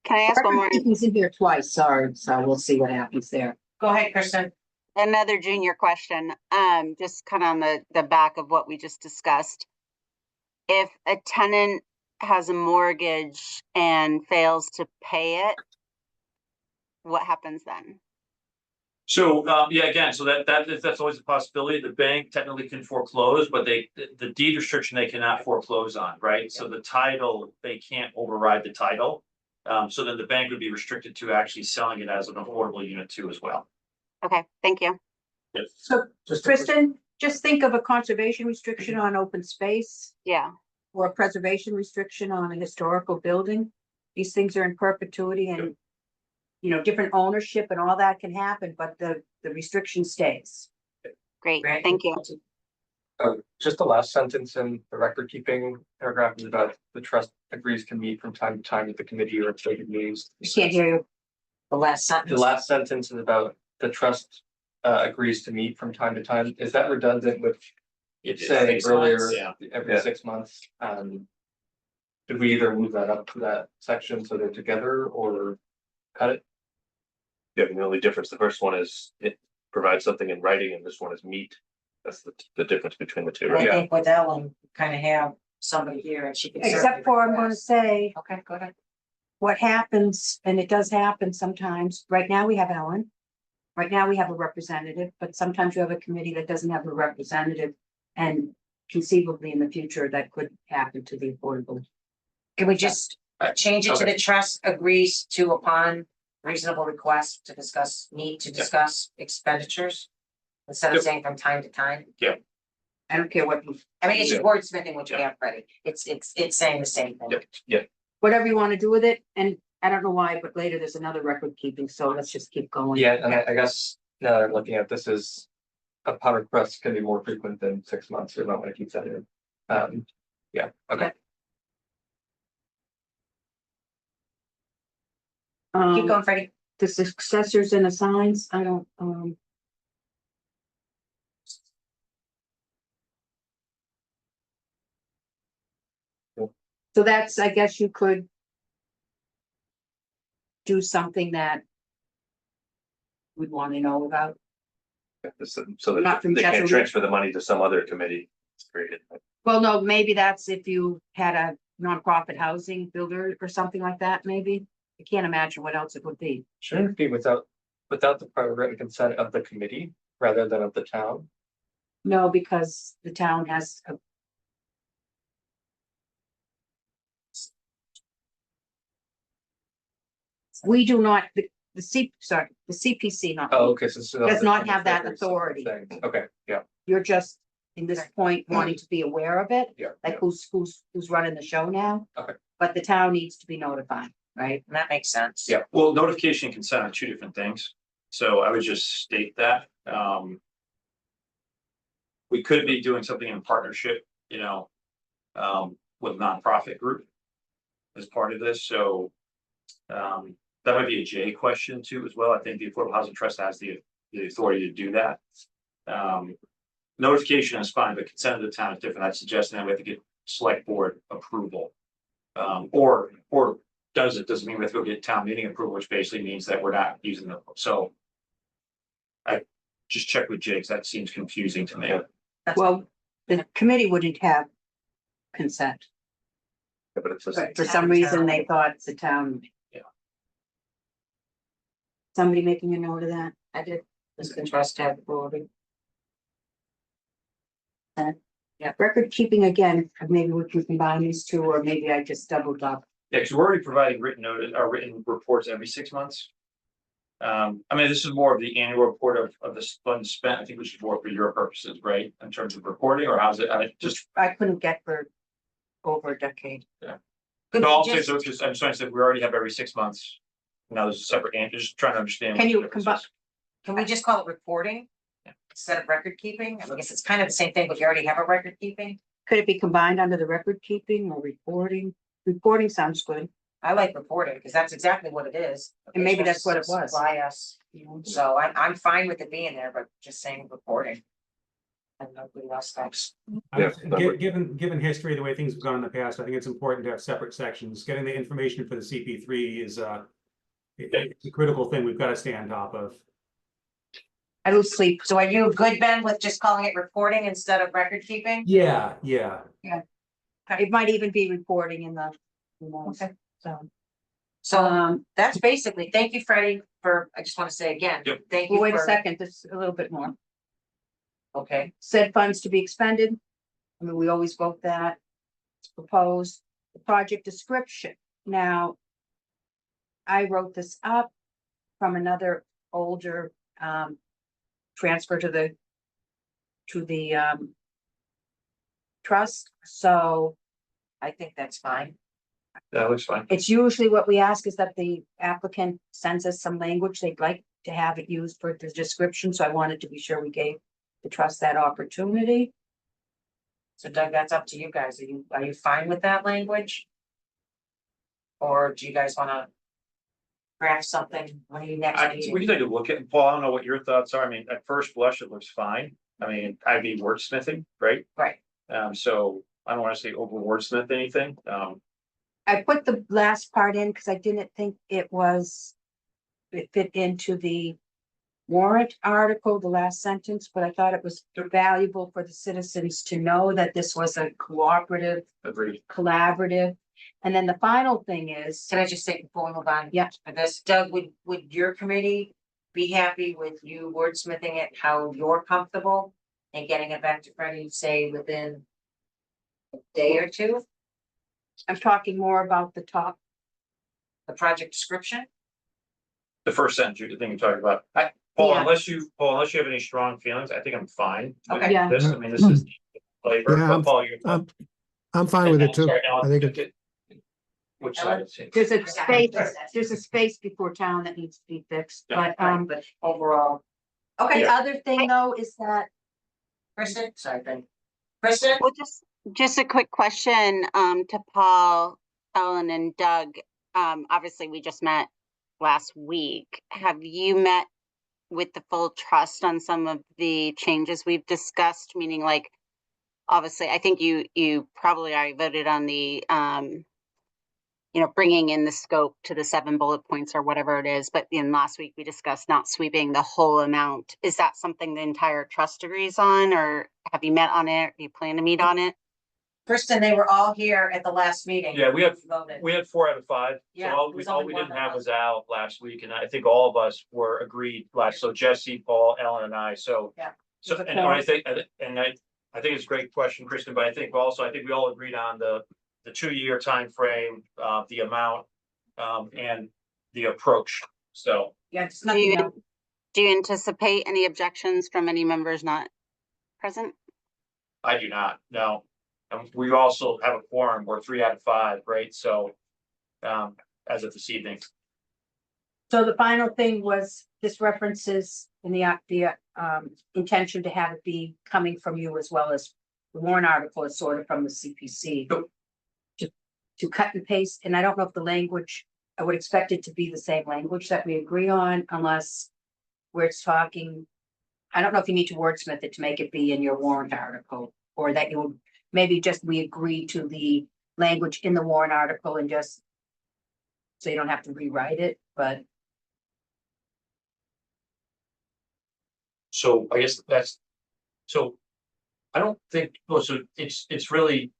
Can I ask one more? He's in here twice, sorry, so we'll see what happens there. Go ahead, Kristen. Another junior question, just kind of on the back of what we just discussed. If a tenant has a mortgage and fails to pay it, what happens then? So, yeah, again, so that's always a possibility. The bank technically can foreclose, but the deed restriction, they cannot foreclose on, right? So the title, they can't override the title. So then the bank would be restricted to actually selling it as an affordable unit too as well. Okay, thank you. So Just a quick- Kristen, just think of a conservation restriction on open space Yeah, or a preservation restriction on a historical building. These things are in perpetuity and, you know, different ownership and all that can happen, but the restriction stays. great, Right. thank you. Just the last sentence in the record keeping paragraph is about the trust agrees to meet from time to time with the committee or executive meetings. I can't hear you. The last The sentence. last sentence is about the trust agrees to meet from time to time. Is that redundant with saying 6 earlier, months. Yeah. every Yeah. 6 months? Did we either move that up to that section so they're together or cut it? Yeah, the only difference, the first one is it provides something in writing and this one is meat. That's the difference between the two, I right? think with Ellen, kind of have somebody here and she can. Except for, I'm gonna say, Okay, go ahead. what happens, and it does happen sometimes, right now we have Ellen. Right now we have a representative, but sometimes you have a committee that doesn't have a representative. And conceivably in the future, that could happen to the affordable. Can we just change it to the trust agrees to upon reasonable request to discuss, need to discuss expenditures? Instead of Yep. saying from time to time, I don't care what, I mean, it's just Yeah. wordsmithing what you Yeah. have ready, it's saying the same thing. Yep. whatever you want to do with it, and I don't know why, but later there's another record keeping, so let's just keep going. Yeah, and I guess now that I'm looking at this is upon request can be more frequent than 6 months. So you might want to keep that in. Yeah, okay. Keep going, Freddie. The successors and assigns, I don't, so that's, I guess you could do something that we'd want to know about. So Not that from they can't Chesapeake. transfer the money to some other committee. It's created. Well, no, maybe that's if you had a nonprofit housing builder or something like that, maybe. I can't imagine what else it would be. Shouldn't it be without the prior written consent of the committee rather than of the town? No, because the town has a. We do not, the CPC not, Oh, okay, so. Does not have that authority. Okay, yeah, you're just in this point wanting to be aware of it, yeah. like who's running the show now. Okay. But the town needs to be notified, right? And that makes sense. Yeah. Well, notification and consent are two different things. So I would just state that, we could be doing something in partnership, with a nonprofit group. as part of this, so. That might be a J question too as well. I think the Affordable Housing Trust has the authority to do that. Notification is fine, but consent of the town is different. I'd suggest that we have to get select board approval. Or doesn't mean we have to go get town meeting approval, which basically means that we're not using the, so. I just check with Jake, that seems confusing to me. That's- Well, the committee wouldn't have consent. Yeah, but it's just, But for some reason, they thought the town. Yeah. Somebody making a note of that? I did, this contrast tab authority. Record keeping again, maybe we can combine these two, or maybe I just doubled up. Yeah, because we're already providing written notice, or written reports every 6 months. I mean, this is more of the annual report of the funds spent. I think we should more for your purposes, right? In terms of reporting, or how's it, I just. I couldn't get for over a decade. Could No, we I'll say, just- so just, I'm trying to say, we already have every 6 months. Now there's a separate, and just trying to understand. Can what you the difference combine? is. Can we just call it reporting? Yeah. Instead of record keeping? I guess it's kind of the same thing, but you already have a record keeping. Could it be combined under the record keeping or reporting? Reporting sounds good. I like reporting, because that's exactly what it is. And maybe that's what it was. Supply us, so I'm fine with it being there, but just saying reporting. And nobody else thinks. Yeah, Given history, the way things have gone in the past, I think it's important to have separate sections. Getting the information for the CP3 is it's a critical thing we've got to stay on top of. I lose sleep. So are you good, Ben, with just calling it reporting instead of record keeping? Yeah. It might even be reporting in the. Okay. So, So that's basically, thank you, Freddie, I just want to say again, Yep. thank you well, wait a for- second, there's a little bit more. Okay, Said funds to be expended. I mean, we always vote that. It's proposed, the project description. Now. I wrote this up from another older, transfer to the. Trust, so I think that's fine. That looks fine. it's usually what we ask is that the applicant sends us some language they'd like to have it used for the description, so I wanted to be sure we gave the trust that opportunity. So Doug, that's up to you guys. Are you fine with that language? Or do you guys wanna draft something when you next We meeting? can take a look at, Paul, I don't know what your thoughts are. I mean, at first blush, it looks fine. I mean, I'd be wordsmithing, right? Right, So I don't want to say over wordsmith anything. I put the last part in because I didn't think it fit into the warrant article, the last sentence, but I thought it was valuable for the citizens to know that this was a cooperative, Agreed. collaborative. And then the final thing is, can I just say before we move on? Yeah. For this, Doug, would your committee be happy with you wordsmithing it how you're comfortable? And getting it back to Freddie, say within a day or two, I'm talking more about the top. the project description? The first sentence, the thing you're talking about. Paul, Yeah. unless you have any strong feelings, I think I'm fine. with Okay. Yeah. This, I mean, this is. flavor, Yeah, but Paul, you. I'm fine with it too. Sorry, I Alan, think it, which side? There's a space, there's a space before town that needs to be fixed, Yeah. but, But overall. the Okay, other thing though is that Kristen, sorry, Ben. Kristen? Well, just a quick question, to Paul, Ellen and Doug. Obviously, we just met last week. Have you met with the full trust on some of the changes we've discussed? Meaning like, obviously, I think you probably already voted on the, bringing in the scope to the 7 bullet points or whatever it is. But in last week, we discussed not sweeping the whole amount. Is that something the entire trust agrees on, or have you met on it? Do you plan to meet on it? Kristen, they were all here at the last meeting. Yeah, we have Voted. 4 out of 5. So Yeah, all it was all only we one didn't of have us. was Al last week, and I think all of us were agreed last, so Jesse, Paul, Ellen and I, so. Yeah. So, There's a and I think, I think it's a great question, Kristen, but I think we all agreed on the 2-year timeframe, the amount, and the approach, so. Yeah, it's Do nothing you, else. do you anticipate any objections from any members not present? I do not, no. We also have a quorum, we're 3 out of 5, right, so, as of this evening. So the final thing was this references in the intention to have it be coming from you as well as the warrant article is sort of from the CPC. Yep. to cut and paste, and I don't know if the language, I would expect it to be the same language that we agree on unless where it's talking. I don't know if you need to wordsmith it to make it be in your warrant article, or that you maybe just we agree to the language in the warrant article and just so you don't have to rewrite it, but So I guess that's, so I don't think, well, so it's really.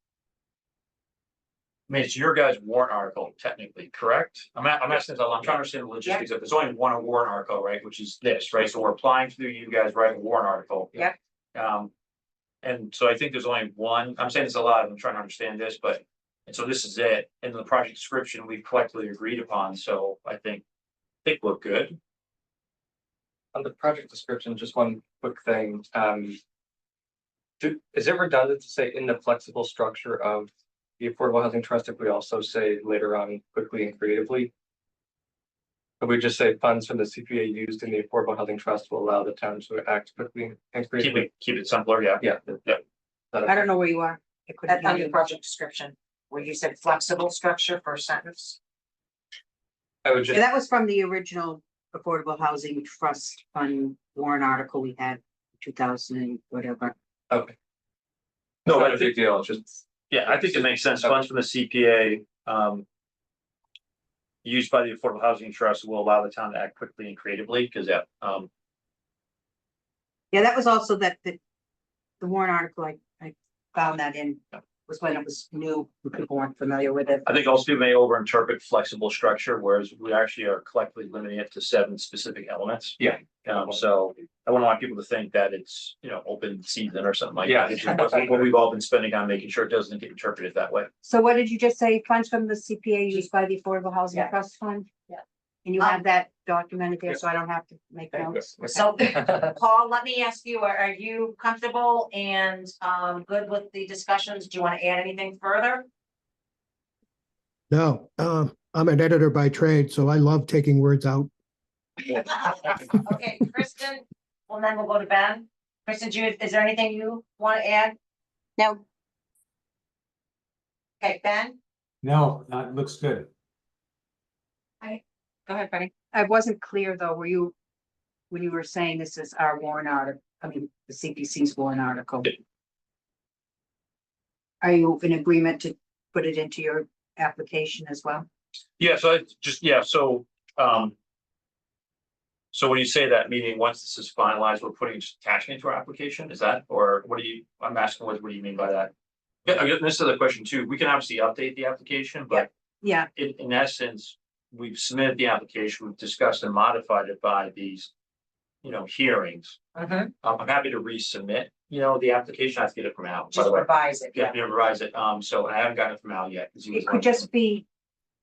I mean, it's your guys' warrant article technically, correct? I'm asking, I'm trying to understand the logistics of, there's only one warrant article, right, which is this, right? So we're applying through you guys writing a warrant article. Yep. And so I think there's only one, I'm saying this a lot, I'm trying to understand this, but, and so this is it, and the project description we've collectively agreed upon, so I think we're good. On the project description, just one quick thing, is it redundant to say in the flexible structure of the Affordable Housing Trust if we also say later on quickly and creatively? But we just say funds from the CPA used in the Affordable Housing Trust will allow the town to act quickly and creatively. Keep it simpler, yeah. Yeah. I don't know where you are. I couldn't That's on hear your you. project description, where you said flexible structure for a sentence. I would Yeah, just, that was from the original Affordable Housing Trust Fund warrant article we had, 2000 and whatever. okay. No, Not but a I big think, deal, it's just, yeah, I think it makes sense, funds from the CPA, used by the Affordable Housing Trust will allow the town to act quickly and creatively, because that, Yeah, that was also the warrant article, I found that in, was when it was new, people weren't familiar with it. I think also people may overinterpret flexible structure, whereas we actually are collectively limiting it to 7 specific elements. Yeah. So I wouldn't want people to think that it's, open season or something like Yeah. that. It's just what we've all been spending on making sure it doesn't get interpreted that way. So what did you just say, funds from the CPA used by the Affordable Housing Yeah. Trust Fund? Yeah. And you have that documented there, so I don't have to make Thank you. notes? So, Paul, let me ask you, are you comfortable and good with the discussions? Do you want to add anything further? No, I'm an editor by trade, so I love taking words out. Okay, Kristen, well, then we'll go to Ben. Kristen, is there anything you want to add? No, Okay, Ben, No, that looks good. go ahead, Betty. I wasn't clear though, when you were saying this is our warrant article, I mean, the CPC's warrant article. Are you in agreement to put it into your application as well? Yeah, so so when you say that, meaning once this is finalized, we're attaching it to our application, is that, or what do you, I'm asking, what do you mean by that? Yeah, I guess this is the question too, we can obviously update the application, but Yeah, in essence, we've submitted the application, we've discussed and modified it by these, hearings. Mhm. I'm happy to resubmit, the application, I have to get it from Al, by Just the way. revise it, yeah. Yeah, revise it, so I haven't gotten it from Al yet. 'cause he was it could like- just be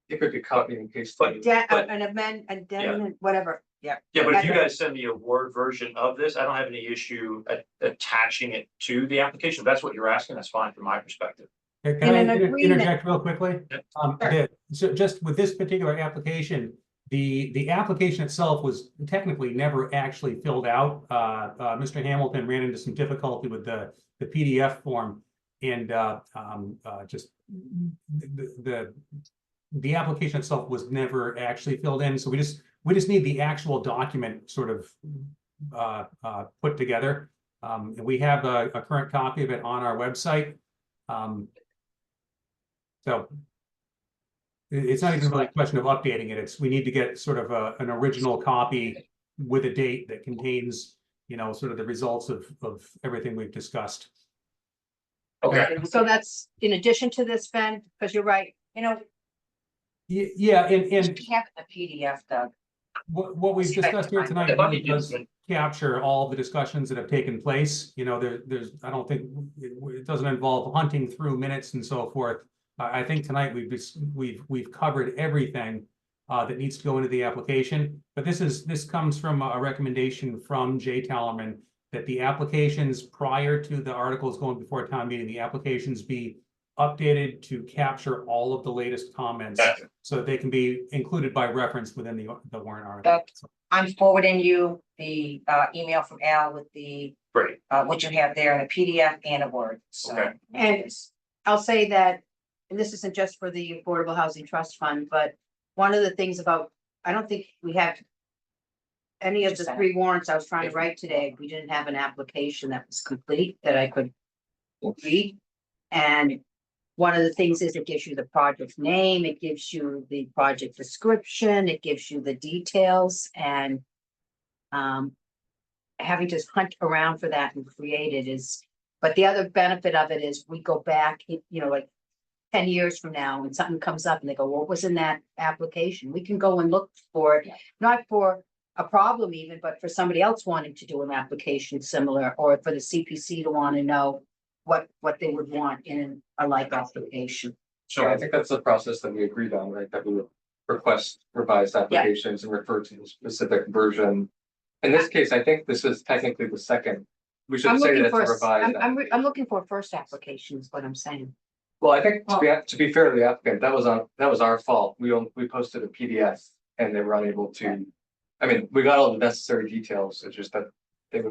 it could be copy and paste. But- an amendment, whatever. Yeah, but if you Okay. guys send me a Word version of this, I don't have any issue attaching it to the application. If that's what you're asking, that's fine from my perspective. Can In I an agreement. interject real quickly? So just with this particular application, the application itself was technically never actually filled out. Mr. Hamilton ran into some difficulty with the PDF form, and just the application itself was never actually filled in. So we just need the actual document sort of put together. And we have a current copy of it on our website. So it's not even really a question of updating it. We need to get sort of an original copy with a date that contains, sort of the results of everything we've discussed. Okay. So that's in addition to this, Ben, because you're right, Yeah, and You have the PDF, Doug. what we've discussed here tonight really does capture all the discussions that have taken place. There's, I don't think, it doesn't involve hunting through minutes and so forth. I think tonight we've covered everything that needs to go into the application. But this comes from a recommendation from Jay Tallerman that the applications prior to the articles going before town meeting, the applications be updated to capture all of the latest comments Gotcha. so that they can be included by reference within the warrant article. I'm forwarding you the email from Al with the Great. what you have there in a PDF and a Word, so. Okay. And I'll say that and this isn't just for the Affordable Housing Trust Fund, but one of the things about, I don't think we have any of the Just three warrants I was trying to write today, we didn't have an application that was complete that I could read. And one of the things is it gives you the project name, it gives you the project description, it gives you the details and having to hunt around for that and create it is, but the other benefit of it is we go back, like 10 years from now, when something comes up and they go, what was in that application? We can go and look for it, not for a problem even, but for somebody else wanting to do an application similar, or for the CPC to want to know what they would want in a like application. Sure, I think that's the process that we agreed on, right? That we would request revised applications and refer to the specific version. In this case, I think this is technically the second. We should I'm say looking that for, it's a revised. I'm looking for a first application is what I'm saying. Well, I think to be fair to the applicant, that was our fault. We posted a PDF and they were unable to. I mean, we got all the necessary details. It's just that it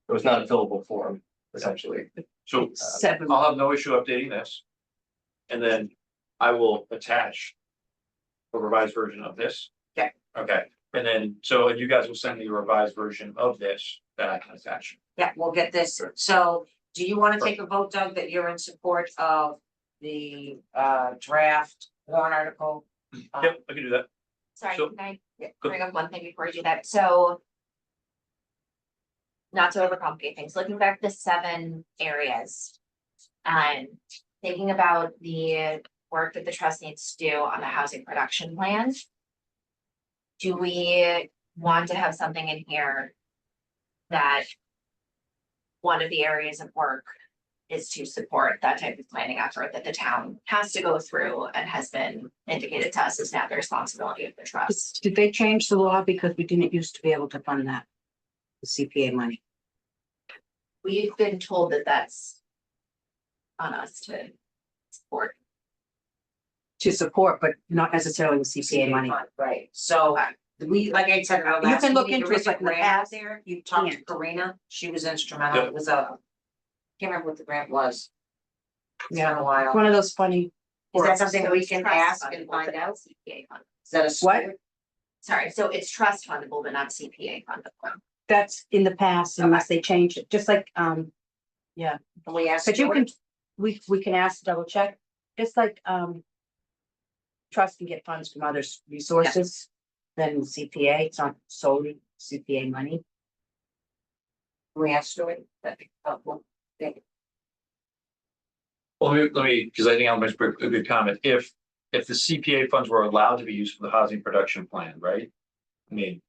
was not a fillable form, essentially. So Seven. I'll have no issue updating this. And then I will attach a revised version of this. Okay. Okay, and then, so you guys will send me a revised version of this that I can attach. Yeah, we'll get this. So do you want to take a vote, Doug, that you're in support of the draft warrant article? Yep, I can do that. Sorry, So- can I Yeah. bring up one thing before you do that? So. Not to overcomplicate things, looking back at the 7 areas. And thinking about the work that the trust needs to do on the housing production plan. Do we want to have something in here? That. One of the areas of work is to support that type of planning effort that the town has to go through and has been indicated to us is now the responsibility of the trust. Did they change the law because we didn't used to be able to fund that? The CPA money. We've been told that that's on us to support. To support, but not necessarily with CPA money. Right, so we, like I said, our You last can look meeting, into there it, was a but in the grant past, there, you talked to can't. Karina, she was instrumental, Yep. it was a. Can't remember what the grant was. It's been a while, One of those funny. is that something So we it's can trust ask fundable, and but find not out? CPA fund. Is that a? What? Sorry, so it's trust fundable, but not CPA fundable. That's in the past unless they change it, just like, Can we ask? but you Stuart? can, we can ask to double check, just like, trust can get funds from other resources than CPA, it's not solely CPA money. Can we ask Stuart? That'd be helpful. Thank you. Well, let me, because I think I'll make a good comment. If the CPA funds were allowed to be used for the housing production plan, right? I mean,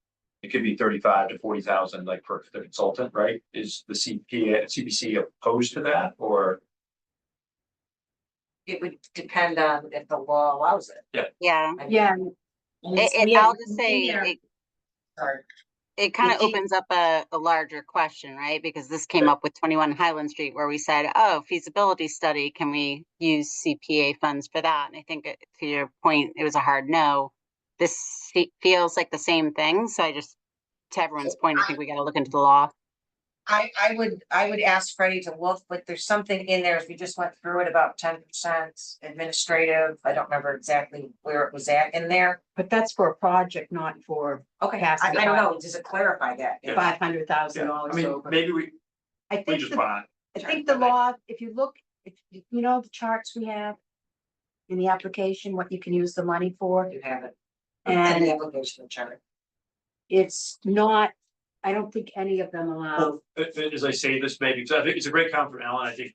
it could be 35 to 40,000, like for the consultant, right? Is the CPC opposed to that, or? It would depend on if the law allows it. Yeah, I mean, Yeah, I'll just say, Sorry. it kind of If you- opens up a larger question, right? Because this came up with 21 Highland Street where we said, oh, feasibility study, can we use CPA funds for that? And I think to your point, it was a hard no. This feels like the same thing. So I just, to everyone's point, I think we got to look into the law. I would ask Freddie to look, but there's something in there, as we just went through it, about 10% administrative, I don't remember exactly where it was at in there. but that's for a project, not for Okay, Passing I don't it. know, does it clarify that? Yeah. $500,000 I mean, over. maybe we I think just the- want I think the law, if you look, if you know the charts we have. In the application, what you can use the money for, You have it. And the and application chart. it's not, I don't think any of them allow. Well, as I say this, maybe, because I think it's a great comment from Alan, I think.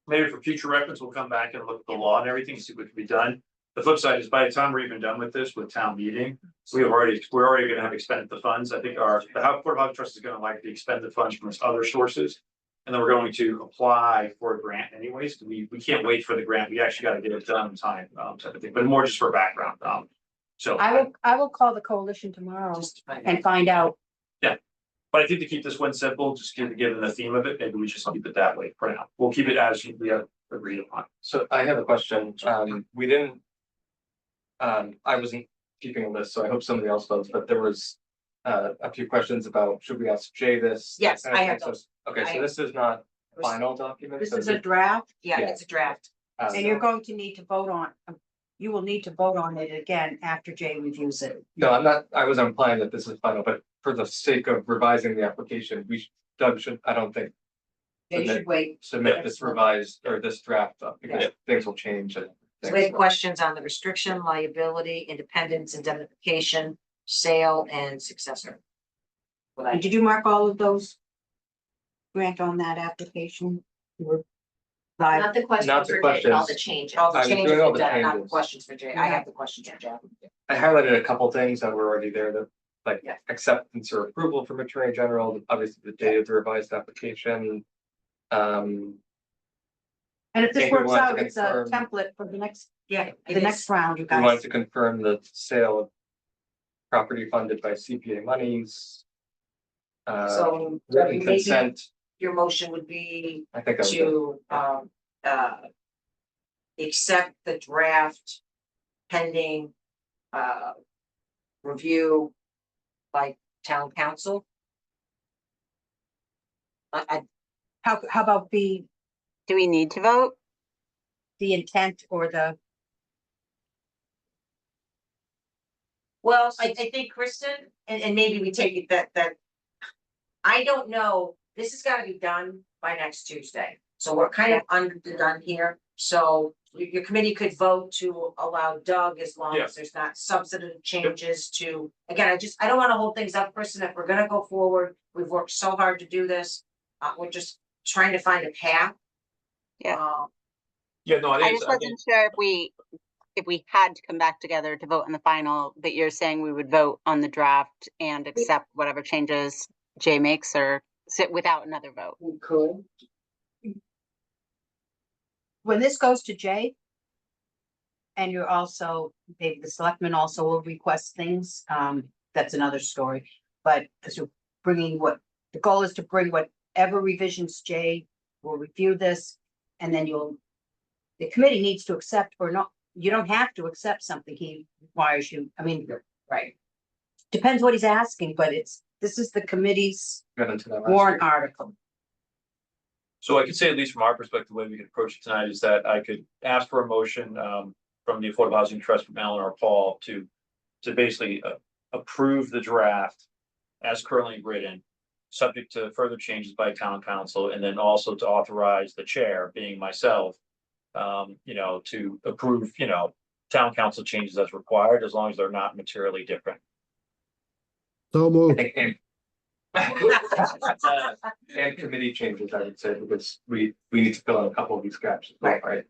Maybe for future reference, we'll come back and look at the law and everything, see what can be done. The flip side is by the time we're even done with this, with town meeting, we're already gonna have expended the funds. I think the Port Housing Trust is gonna likely expend the funds from its other sources. And then we're going to apply for a grant anyways. We can't wait for the grant. We actually gotta get it done in time, type of thing, but more just for background. So. I will call the coalition tomorrow Just to find out. and find out. But I think to keep this one simple, just given the theme of it, maybe we just keep it that way for now. We'll keep it as we have agreed upon. So I have a question. We didn't. I wasn't keeping a list, so I hope somebody else does, but there was a few questions about, should we ask Jay this? Yes, That kind of I have thing. So- Okay, I so have- this is not final document. This so is a draft. Yeah, Yeah. it's a draft. And you're going to need to vote on, you will need to vote on it again after Jay reviews it. No, I was implying that this is final, but for the sake of revising the application, Doug should, I don't think, Yeah, you should wait. submit this revised or this draft up because Yeah. things will change and. So we have questions on the restriction, liability, independence, indemnification, sale, and successor. What I And did you mark all of those? Grant on that application? Or live? Not the question Not the for Jay, but all the questions. changes. all the I was changes doing all are the done, not the changes. questions for Jay. I have the questions for Jay. I highlighted a couple things that were already there that, like, Yeah. acceptance or approval from Attorney General, obviously the date of the revised application. And if this think we works want to out, it's a confirm- template for the next, Yeah. the next round, you We wanted guys. to confirm the sale of property funded by CPA monies. So Written maybe consent, your motion would be I think that was it. to accept the draft pending review by town council. I How about the Do we need to vote? intent or the, well, I think Kristen, and maybe we take it that. I don't know, this has gotta be done by next Tuesday, so we're kind of underdone here, so. Your committee could vote to allow Doug as long as there's not substantive changes to, again, I don't wanna hold things up, Kristen, if we're gonna go forward, we've worked so hard to do this. We're just trying to find a path. Yeah. Yeah, no, I just wasn't sure if we had to come back together to vote on the final, but you're saying we would vote on the draft and accept whatever changes Jay makes or sit without another vote. We could. when this goes to Jay. And you're also, maybe the selectmen also will request things, that's another story, but as you're bringing the goal is to bring whatever revisions Jay will review this. And then the committee needs to accept or not, you don't have to accept something he requires you, I mean, Right. depends what he's asking, but this is the committee's Got into that last warrant week. article. So I could say, at least from our perspective, the way we could approach it tonight is that I could ask for a motion from the Affordable Housing Trust from Alan or Paul to basically approve the draft as currently written, subject to further changes by town council, and then also to authorize the chair, being myself, to approve, town council changes as required, as long as they're not materially different. So I moved. think, and committee changes, I would say, because we need to fill in a couple of these gaps, right?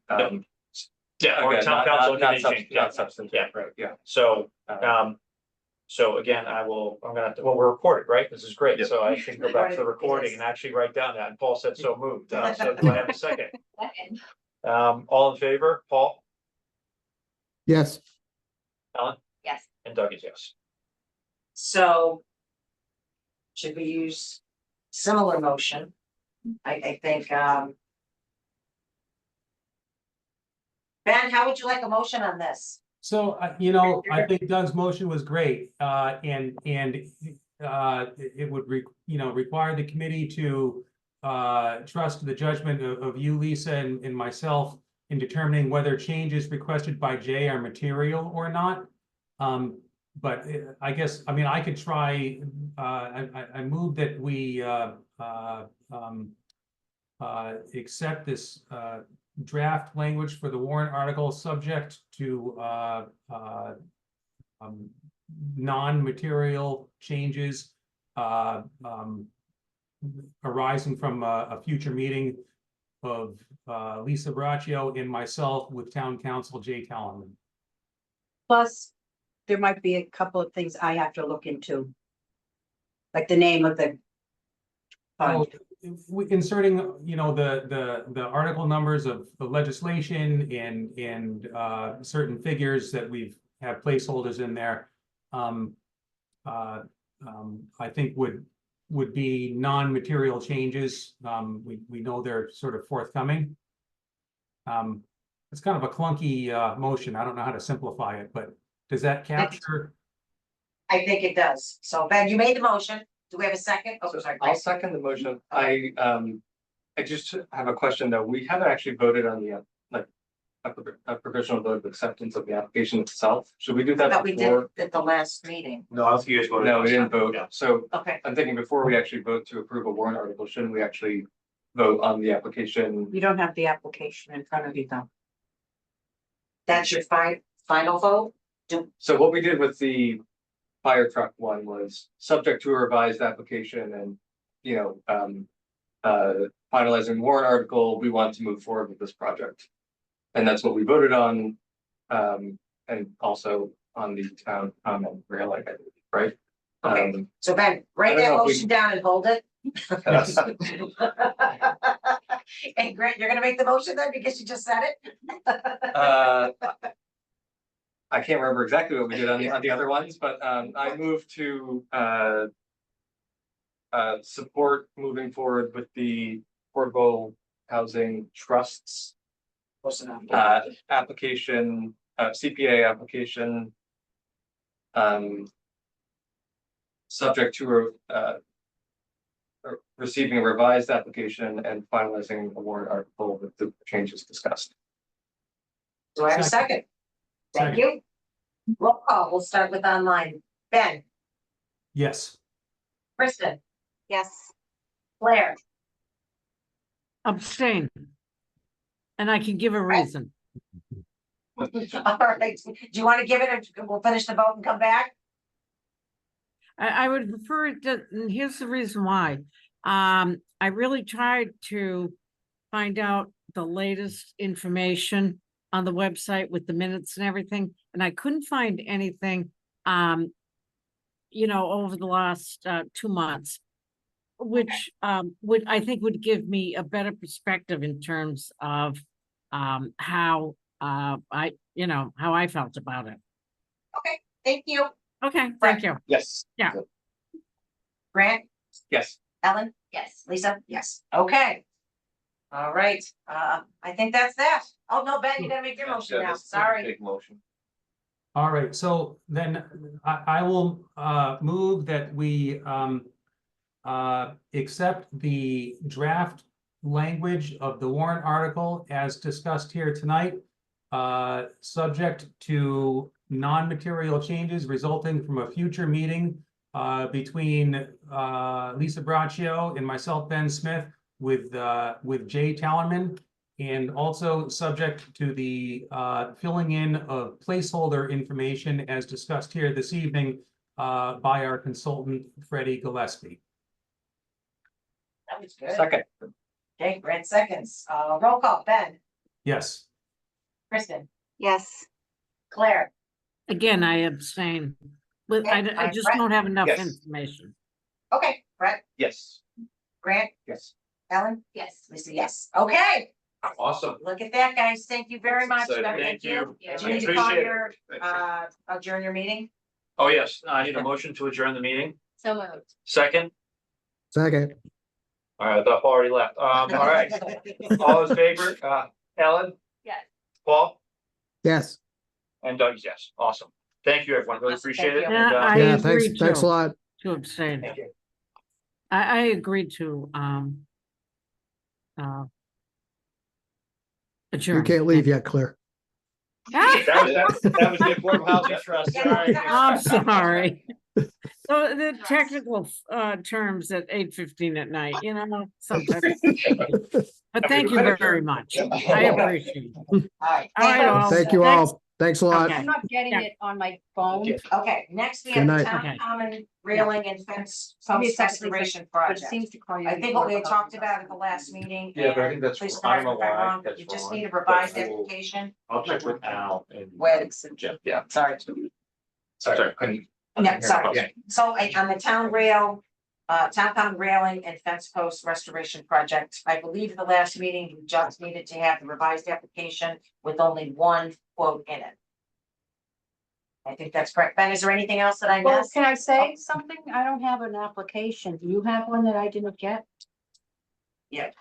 Yeah, or Again, town not- council not- not committee sub- change, not substantive, Yeah. right, yeah. So, Uh, so again, I'm gonna have to, well, we're recorded, right? This is great. Yep. So I can go back to the recording and actually write down that. And Paul said so moved. So do I have a second? Second. All in favor? Paul, Yes, Ellen, Yes. and Doug is yes. So. Should we use similar motion? I think, Ben, how would you like a motion on this? So, I think Doug's motion was great, and it would require the committee to trust the judgment of you, Lisa, and myself in determining whether changes requested by Jay are material or not. But I guess, I could try, I move that we accept this draft language for the warrant article, subject to non-material changes arising from a future meeting of Lisa Braccio and myself with town council Jay Talman. Plus, there might be a couple of things I have to look into. Like the name of the fund. Inserting, the article numbers of the legislation and certain figures that have placeholders in there. I think would be non-material changes. We know they're sort of forthcoming. It's kind of a clunky motion. I don't know how to simplify it, but does that capture? I think it does. So Ben, you made the motion. Do we have a second? Oh, sorry. I'll second the motion. I just have a question though. We haven't actually voted on the, a provisional vote of acceptance of the application itself. Should we do that That we before? did at the last meeting. No, I don't think you guys voted. No, we last didn't time. vote. Yeah. So Okay, I'm thinking before we actually vote to approve a warrant article, shouldn't we actually vote on the application? You don't have the application in front of you though. that's your final vote? So what we did with the fire truck one was subject to a revised application and, you know, finalizing warrant article, we want to move forward with this project. And that's what we voted on, and also on the town comment railing, I believe, right? Okay. So Ben, write I don't that know if we- motion down and hold it. And Grant, you're gonna make the motion then because you just said it? I can't remember exactly what we did on the other ones, but I moved to support moving forward with the affordable housing trusts application, CPA application. Subject to receiving a revised application and finalizing a warrant article with the changes discussed. Do I have a second? Thank you. Roll call, we'll start with online. Ben, Yes. Kristen, Yes. Claire, Abstain. And I can give a reason. all right, do you want to give it, or we'll finish the vote and come back? I would prefer it to, and here's the reason why. I really tried to find out the latest information on the website with the minutes and everything, and I couldn't find anything, you know, over the last 2 months, which would, I think, would give me a better perspective in terms of how I, you know, how I felt about it. Okay, thank you. Okay, thank you. Yes. Yeah. Grant, Yes. Ellen, Yes. Lisa, yes, okay. All right, I think that's that. Oh, no, Ben, you gotta make your motion now, sorry. Big motion. All right, so then I will move that we accept the draft language of the warrant article as discussed here tonight, subject to non-material changes resulting from a future meeting between Lisa Braccio and myself, Ben Smith, with Jay Tallerman, and also subject to the filling in of placeholder information as discussed here this evening by our consultant, Freddie Gillespie. That was good. Second. Okay, Grant seconds, roll call, Ben, Yes. Kristen, Yes. Claire, Again, I abstain. But I Okay, just Brett? don't have enough Yes. information. okay, Brett, Yes. Grant, Yes. Ellen, Yes. Lisa, yes, okay, Awesome. look at that, guys, thank you very much. Exciting. Ben, Thank you. Do you need to call Appreciate it. your, adjourn your meeting? Oh, yes, I need a motion to adjourn the meeting. So moved. Second, Second, all right, I thought Paul already left. All right, all in favor, Ellen, Yes. Paul, yes. and Doug, yes, awesome. Thank you, everyone, really Awesome, appreciate it. thank you. and, Yeah, I Yeah, agree thanks a too. lot. To abstain. Thank you. I agreed to You adjourn. can't leave yet, Claire. Ah, That was the Affordable Housing Trust, sorry. I'm sorry. So the technical terms at 8:15 at night, you know, sometimes. But thank you very much. I appreciate it. All right. All right, all. Thank you all. Thanks a lot. Okay. I'm not getting Yeah. it on my phone, Okay, next we Good have the night. town Okay. common railing and fence Give me a post second, Lisa, restoration but it project. seems to call you. I think what we had talked about at the last meeting. Yeah, but I and think that's- please I don't correct me know if I'm why wrong, that's You just wrong, need a but revised I will- application. I'll check with Al and. With- Jim. Yeah. Sorry. Sorry. Yeah, sorry. So on the town rail, town common railing and fence post restoration project, I believe the last meeting, we just needed to have the revised application with only one quote in it. I think that's correct. Ben, is there anything else that I Well, missed? can I say something? I don't have an application. Do you have one that I didn't get? Yeah.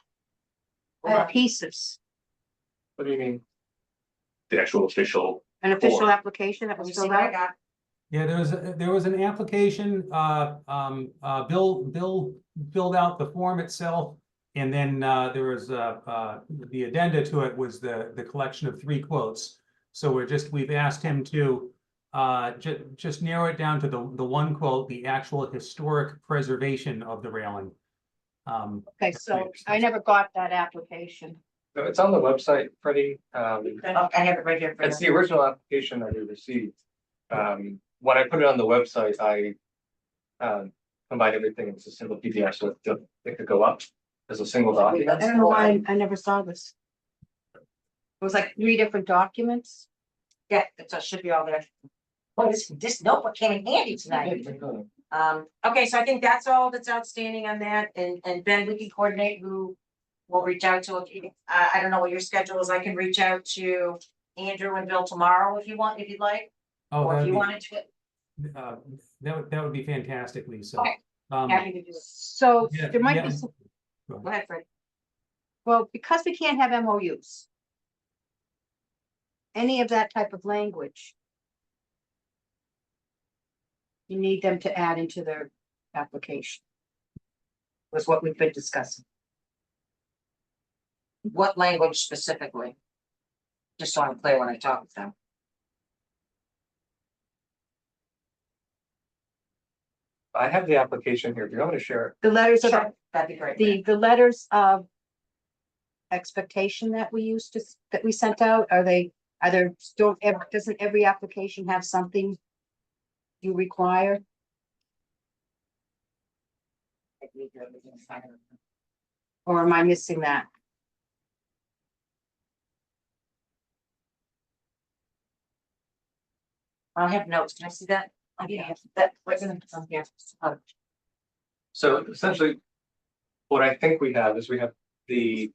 I have pieces, What do you mean? The actual official. an official Form. application that Let me was see filled what I out. got. Yeah, there was an application, Bill filled out the form itself, And then there was the addenda to it was the collection of 3 quotes. So we've asked him to just narrow it down to the one quote, the actual historic preservation of the railing. Okay, so I never got that application. So it's on the website, Freddie. I have it right here. for It's you. the original application that we received. When I put it on the website, I combined everything into a single PDF, so it could go up as a single I document. don't know why I never saw this. It was like 3 different documents. Yeah, it should be all there. Well, this notebook came in handy tonight. Okay, so I think that's all that's outstanding on that, and Ben, we can coordinate who we'll reach out to. If you, I don't know what your schedule is, I can reach out to Andrew and Bill tomorrow if you want, if you'd like, Oh, or if that'd you be, wanted to, that would be fantastic, Lisa. Okay. happy to do it. So Yeah, there might yeah. be some, Go ahead, Fred. well, because we can't have MOUs. Any of that type of language. You need them to add into their application. Was what we've been discussing. What language specifically? Just so I'm clear when I talk with them. I have the application here. Do you want me to share it? The letters of, Sure, that'd be great. the letters of expectation that we used to, that we sent out, are they, doesn't every application have something you require? Or am I missing that? I have notes, can I see that? Yeah, that wasn't on here. So essentially, what I think we have is we have the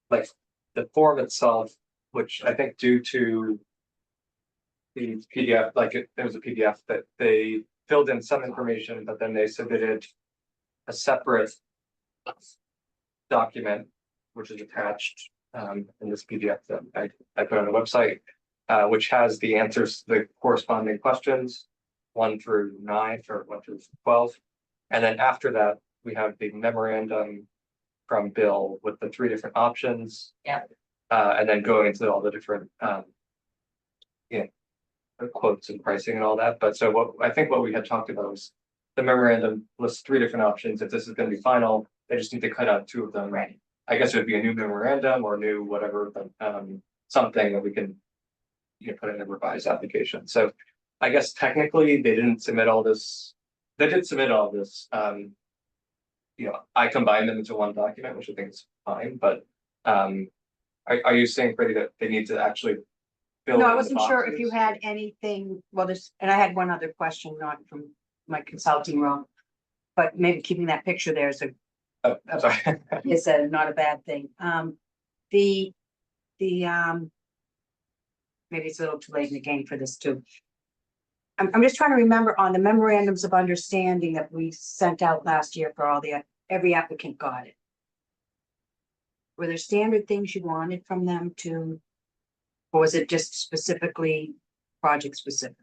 like the form itself, which I think due to the PDF, like it was a PDF that they filled in some information, but then they submitted a separate document, which is attached in this PDF that I put on the website, which has the answers to the corresponding questions, 1 through 9 or 1 through 12. And then after that, we have the memorandum from Bill with the 3 different options. Yeah. And then going into all the different quotes and pricing and all that. But so what we had talked about was the memorandum lists 3 different options. If this is going to be final, they just need to cut out 2 of them. Right. I guess it would be a new memorandum or new whatever, but something that we can put in a revised application. So I guess technically they didn't submit all this. They did submit all this. I combined them into one document, which I think is fine, but are you saying, Freddie, that they need to actually fill No, in I the wasn't sure if you boxes? had anything, well, and I had one other question, not from my consulting role. But maybe keeping that picture there is Oh, I'm sorry. not a bad thing. Maybe it's a little too late in the game for this too. I'm just trying to remember on the memorandums of understanding that we sent out last year for every applicant got it. Were there standard things you wanted from them to, or was it just specifically project specific?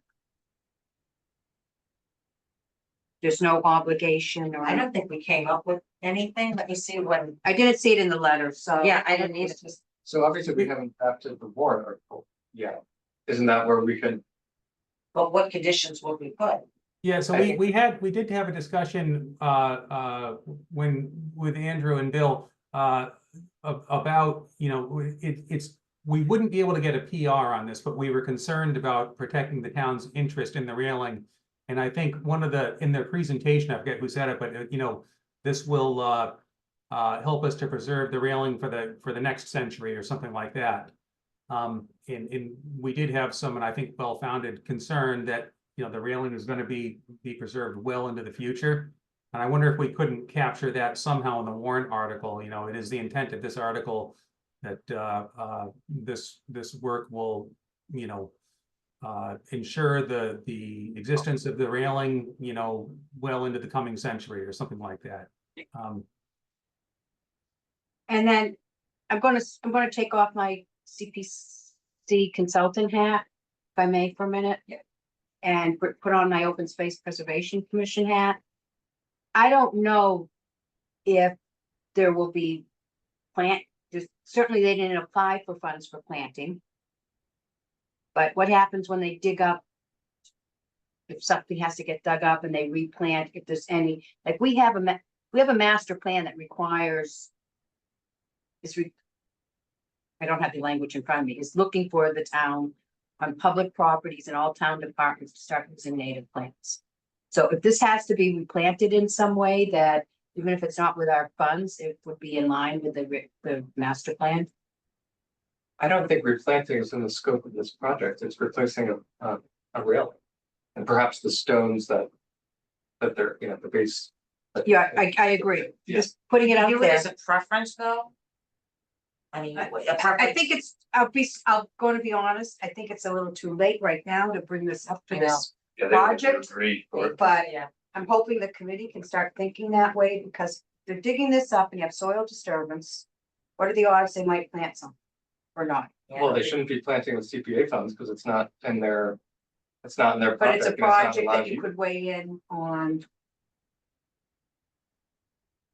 There's no obligation or. I don't think we came up with anything. Let me see when, I didn't see it in the letter, so. yeah, I didn't either. So obviously we haven't drafted the warrant article yet. Isn't that where we could? But what conditions would we put? Yeah, so I we did have a discussion with Andrew and Bill about, we wouldn't be able to get a PR on this, but we were concerned about protecting the town's interest in the railing. And I think in their presentation, I forget who said it, but this will help us to preserve the railing for the next century or something like that. And we did have some, and I think well-founded concern that the railing is going to be preserved well into the future. And I wonder if we couldn't capture that somehow in the warrant article. It is the intent of this article that this work will ensure the existence of the railing well into the coming century or something like that. And then I'm gonna take off my CPC consultant hat, if I may, for a minute. Yeah. And put on my Open Space Preservation Commission hat. I don't know if there will be certainly they didn't apply for funds for planting. But what happens when they dig up? If something has to get dug up and they replant, if there's any, like we have a master plan that requires. I don't have the language in front of me, is looking for the town on public properties and all town departments to start using native plants. So if this has to be replanted in some way, that even if it's not with our funds, it would be in line with the master plan. I don't think replanting is in the scope of this project. It's replacing a railing. And perhaps the stones that they're, the base. Yeah, I agree. Yeah. Just putting it out Do it there. as a preference, though? I mean, a I preference, think it's, I'm going to be honest, I think it's a little too late right now to bring this up to I know. this. Yeah, they would Project, agree, or But yeah, I'm hoping the committee can start thinking that way, because they're digging this up and you have soil disturbance. What are the odds they might plant some or not? Well, they shouldn't be planting with CPA funds because it's not in their But project. it's a and not project allowed that you to- could weigh in on.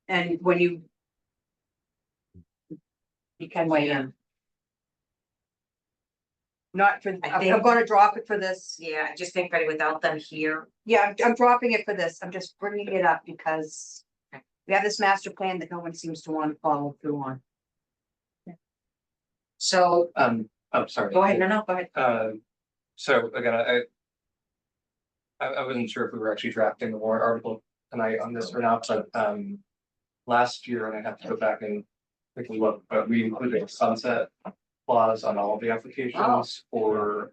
And when you can weigh in. Not for, I I'm think- gonna drop it for this. yeah, I just think that without them here, Yeah, I'm dropping it for this. I'm just bringing it up because we have this master plan that no one seems to want to follow through on. so, I'm sorry. go ahead, no, go ahead. So again, I wasn't sure if we were actually drafting the warrant article tonight on this or not, but last year, and I have to go back and take a look, but we included a sunset clause on all of the applications for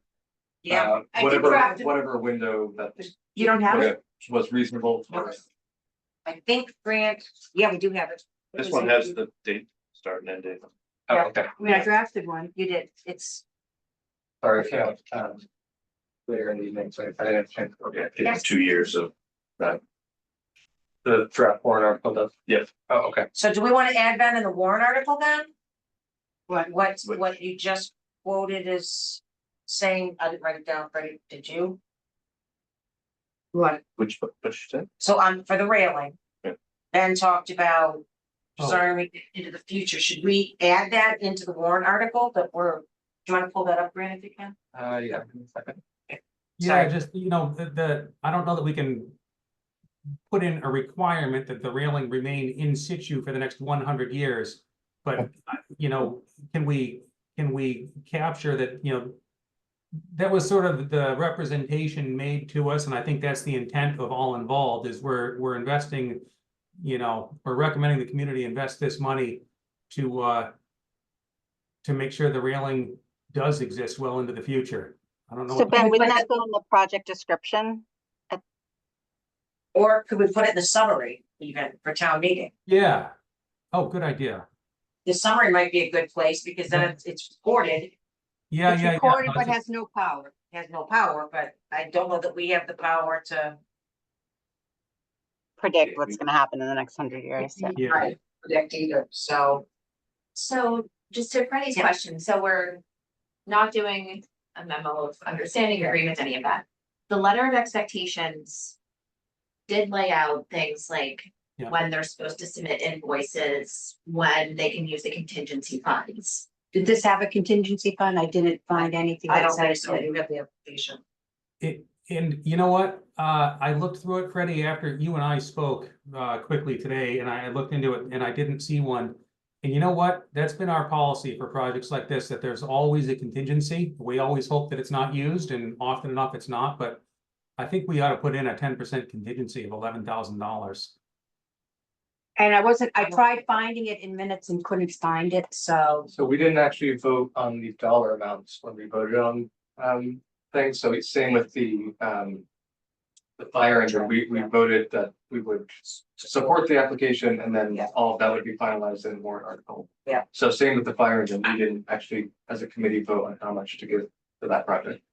Yeah, I did whatever, draft it. whatever window that You don't have it? was reasonable for. I think Grant, yeah, we do have it. this one has the date, start and end date. Oh, Yeah. okay, I mean, I drafted one. You did, it's, sorry, yeah, later in the evening, so I didn't have a chance to look at it. Yeah, it's 2 years of that. The draft warrant article does. Yes. Oh, okay. so do we want to add that in the warrant article then? What? What you just quoted is saying, I didn't write it down, Freddie, did you? What? Which you said? So for the railing. Yeah. Ben talked about, Oh. sorry, into the future, should we add that into the warrant article do you want to pull that up, Grant, if you can? Yeah, give me a second. Yeah, Sorry. just, I don't know that we can put in a requirement that the railing remain in situ for the next 100 years. But, can we capture that, that was sort of the representation made to us, and I think that's the intent of all involved, is we're investing, we're recommending the community invest this money to make sure the railing does exist well into the future. I don't know. So what- Ben, wouldn't that go in the project description? Or could we put it in the summary even for town meeting? Yeah. Oh, good idea. The summary might be a good place because then it's recorded, Yeah, It's yeah, recorded, yeah. but has no power. it has no power, but I don't know that we have the power to. Predict what's gonna happen in the next 100 years. Yeah. Yeah. Right, predict either, so. So just to Freddie's question, so we're not doing a memo of understanding agreements, any of that. The letter of expectations did lay out things like Yeah. when they're supposed to submit invoices, when they can use the contingency funds. Did this have a contingency fund? I didn't find anything. I that don't think said so, that. you have the application. And you know what? I looked through it, Freddie, after you and I spoke quickly today, and I looked into it and I didn't see one. And you know what? That's been our policy for projects like this, that there's always a contingency. We always hope that it's not used, and often enough it's not, but I think we ought to put in a 10% contingency of $11,000. And I tried finding it in minutes and couldn't find it, so. So we didn't actually vote on the dollar amounts when we voted on things, so it's same with the fire engine, we voted that we would support the application and then Yeah. all of that would be finalized in the warrant article. Yeah. So same with the fire engine, we didn't actually, as a committee, vote on how much to give to that project.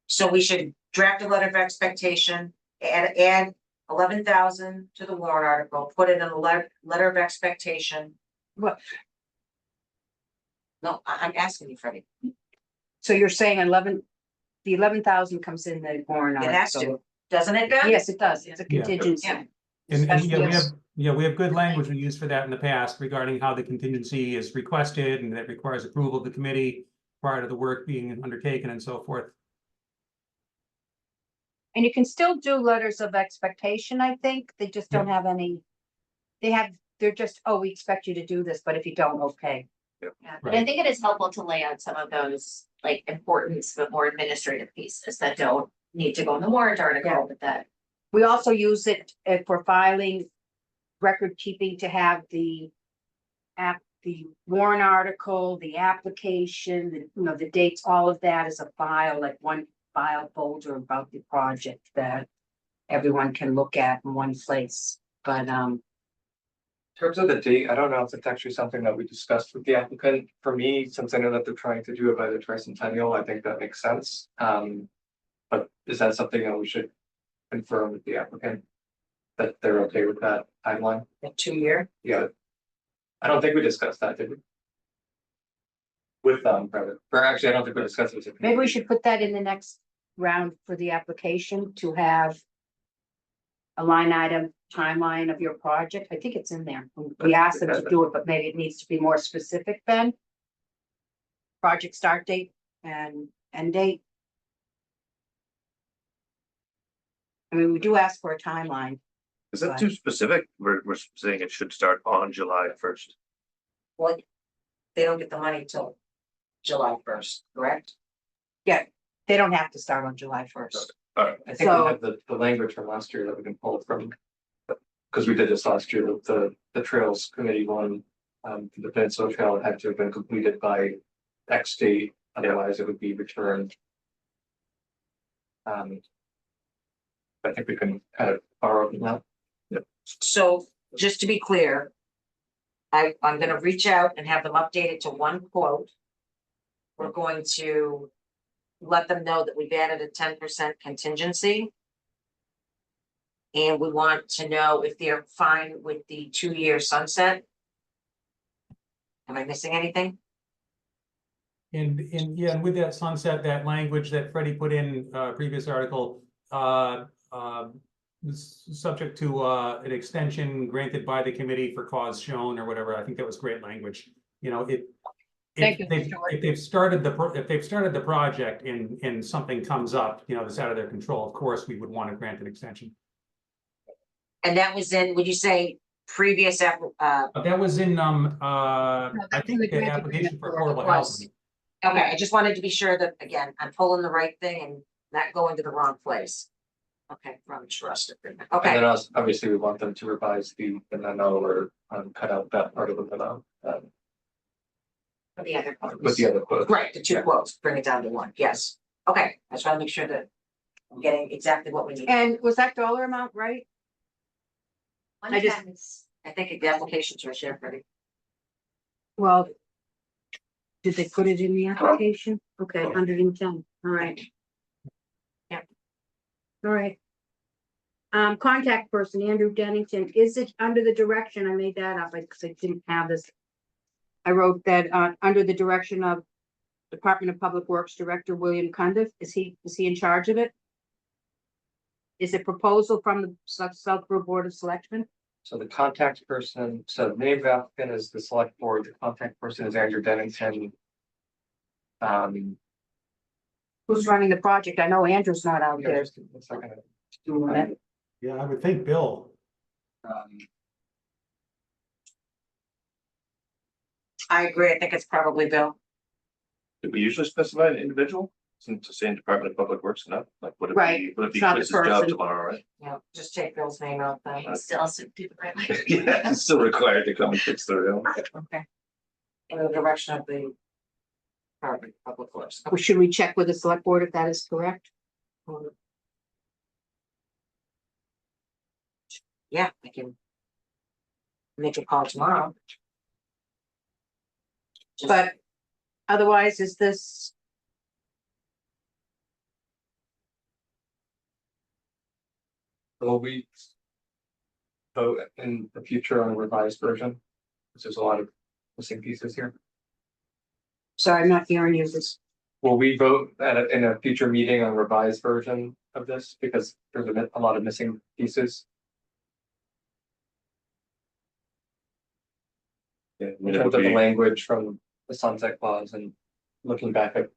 So we should draft a letter of expectation, add 11,000 to the warrant article, put it in a letter of expectation. What? No, I'm asking you, Freddie. So you're saying the 11,000 comes in the warrant It has article? to, doesn't it, Ben? Yes, it does. It's a Yeah. contingency. Yeah. And Yes. we have good language we used for that in the past regarding how the contingency is requested and that requires approval of the committee prior to the work being undertaken and so forth. And you can still do letters of expectation, I think. They just don't have any. They're just, oh, we expect you to do this, but if you don't, okay. Yeah, but Right. I think it is helpful to lay out some of those like importance, but more administrative pieces that don't need to go in the warrant article, but that. We also use it for filing, record keeping to have the warrant article, the application, the dates, all of that is a file, like one file folder about the project that everyone can look at in one place. But, In terms of the date, I don't know if it's actually something that we discussed with the applicant. For me, since I know that they're trying to do it by the tricentennial, I think that makes sense. But is that something that we should confirm with the applicant? That they're okay with that timeline? A 2-year. Yeah. I don't think we discussed that, did we? With private, or actually, I don't think we discussed it. with the maybe we committee. should put that in the next round for the application to have a line item timeline of your project. I think it's in there. We asked them to do it, but maybe it needs to be more specific then. Project start date and end date. I mean, we do ask for a timeline. Is that too specific? We're saying it should start on July 1st. Well, they don't get the money till July 1st, correct? Yeah, they don't have to start on July 1st. I think we So- have the language from last year that we can pull from. Because we did this last year, the Trails Committee one, the Peninsula Trail had to have been completed by X date, otherwise it would be returned. I think we can kind of borrow from that. So just to be clear, I'm gonna reach out and have them update it to one quote. We're going to let them know that we've added a 10% contingency. And we want to know if they're fine with the 2-year sunset. Am I missing anything? And yeah, and with that sunset, that language that Freddie put in previous article, subject to an extension granted by the committee for cause shown or whatever. I think that was great language. You know, Thank you, if Mr. Ward. if they've started the project and something comes up, you know, that's out of their control, of course, we would want to grant an extension. And that was in, would you say, previous, That was in I that's think the the grant application agreement for for affordable was. housing. okay, I just wanted to be sure that, again, I'm pulling the right thing and not going to the wrong place. Okay, from trust agreement, And okay. then also, obviously, we want them to revise the memo or cut out that part of the memo For the other with quotes. the other quotes. Right, the two Yeah. quotes, bring it down to one, yes. Okay, I just want to make sure that I'm getting exactly what we need. And was that dollar amount right? I just- 110. I think the applications are shared, Freddie. Well, did they put it in the application? Okay, 110, all right. Yep. All right. Contact person, Andrew Dennington, is it under the direction, I made that up, because I didn't have this. I wrote that, under the direction of Department of Public Works Director William Cundiff, is he in charge of it? Is it proposal from the Southborough Board of Selectmen? So the contact person, so the name of the applicant is the select board, the contact person is Andrew Dennington. Who's running the project? I know Andrew's not out there Just a second. doing it. Yeah, I would think Bill. I agree, I think it's probably Bill. Did we usually specify an individual? Since it's saying Department of Public Works enough, like would it Right, be, would it be it's not a Chris's job person. tomorrow, right? Yeah, just take Bill's name out then. He still has to do the right way. Yeah, it's still required to come and fix the real. Okay. In the direction of the Department of Public Works. Or should we check with the select board if that is correct? Yeah, I can make a call tomorrow. Just- But otherwise, is this, Will we vote in the future on a revised version? Because there's a lot of missing pieces here. sorry, I'm not hearing you, this, Will we vote in a future meeting on revised version of this? Because there's a lot of missing pieces. I in mean, it terms would of the be, language from the sunset clause and looking back at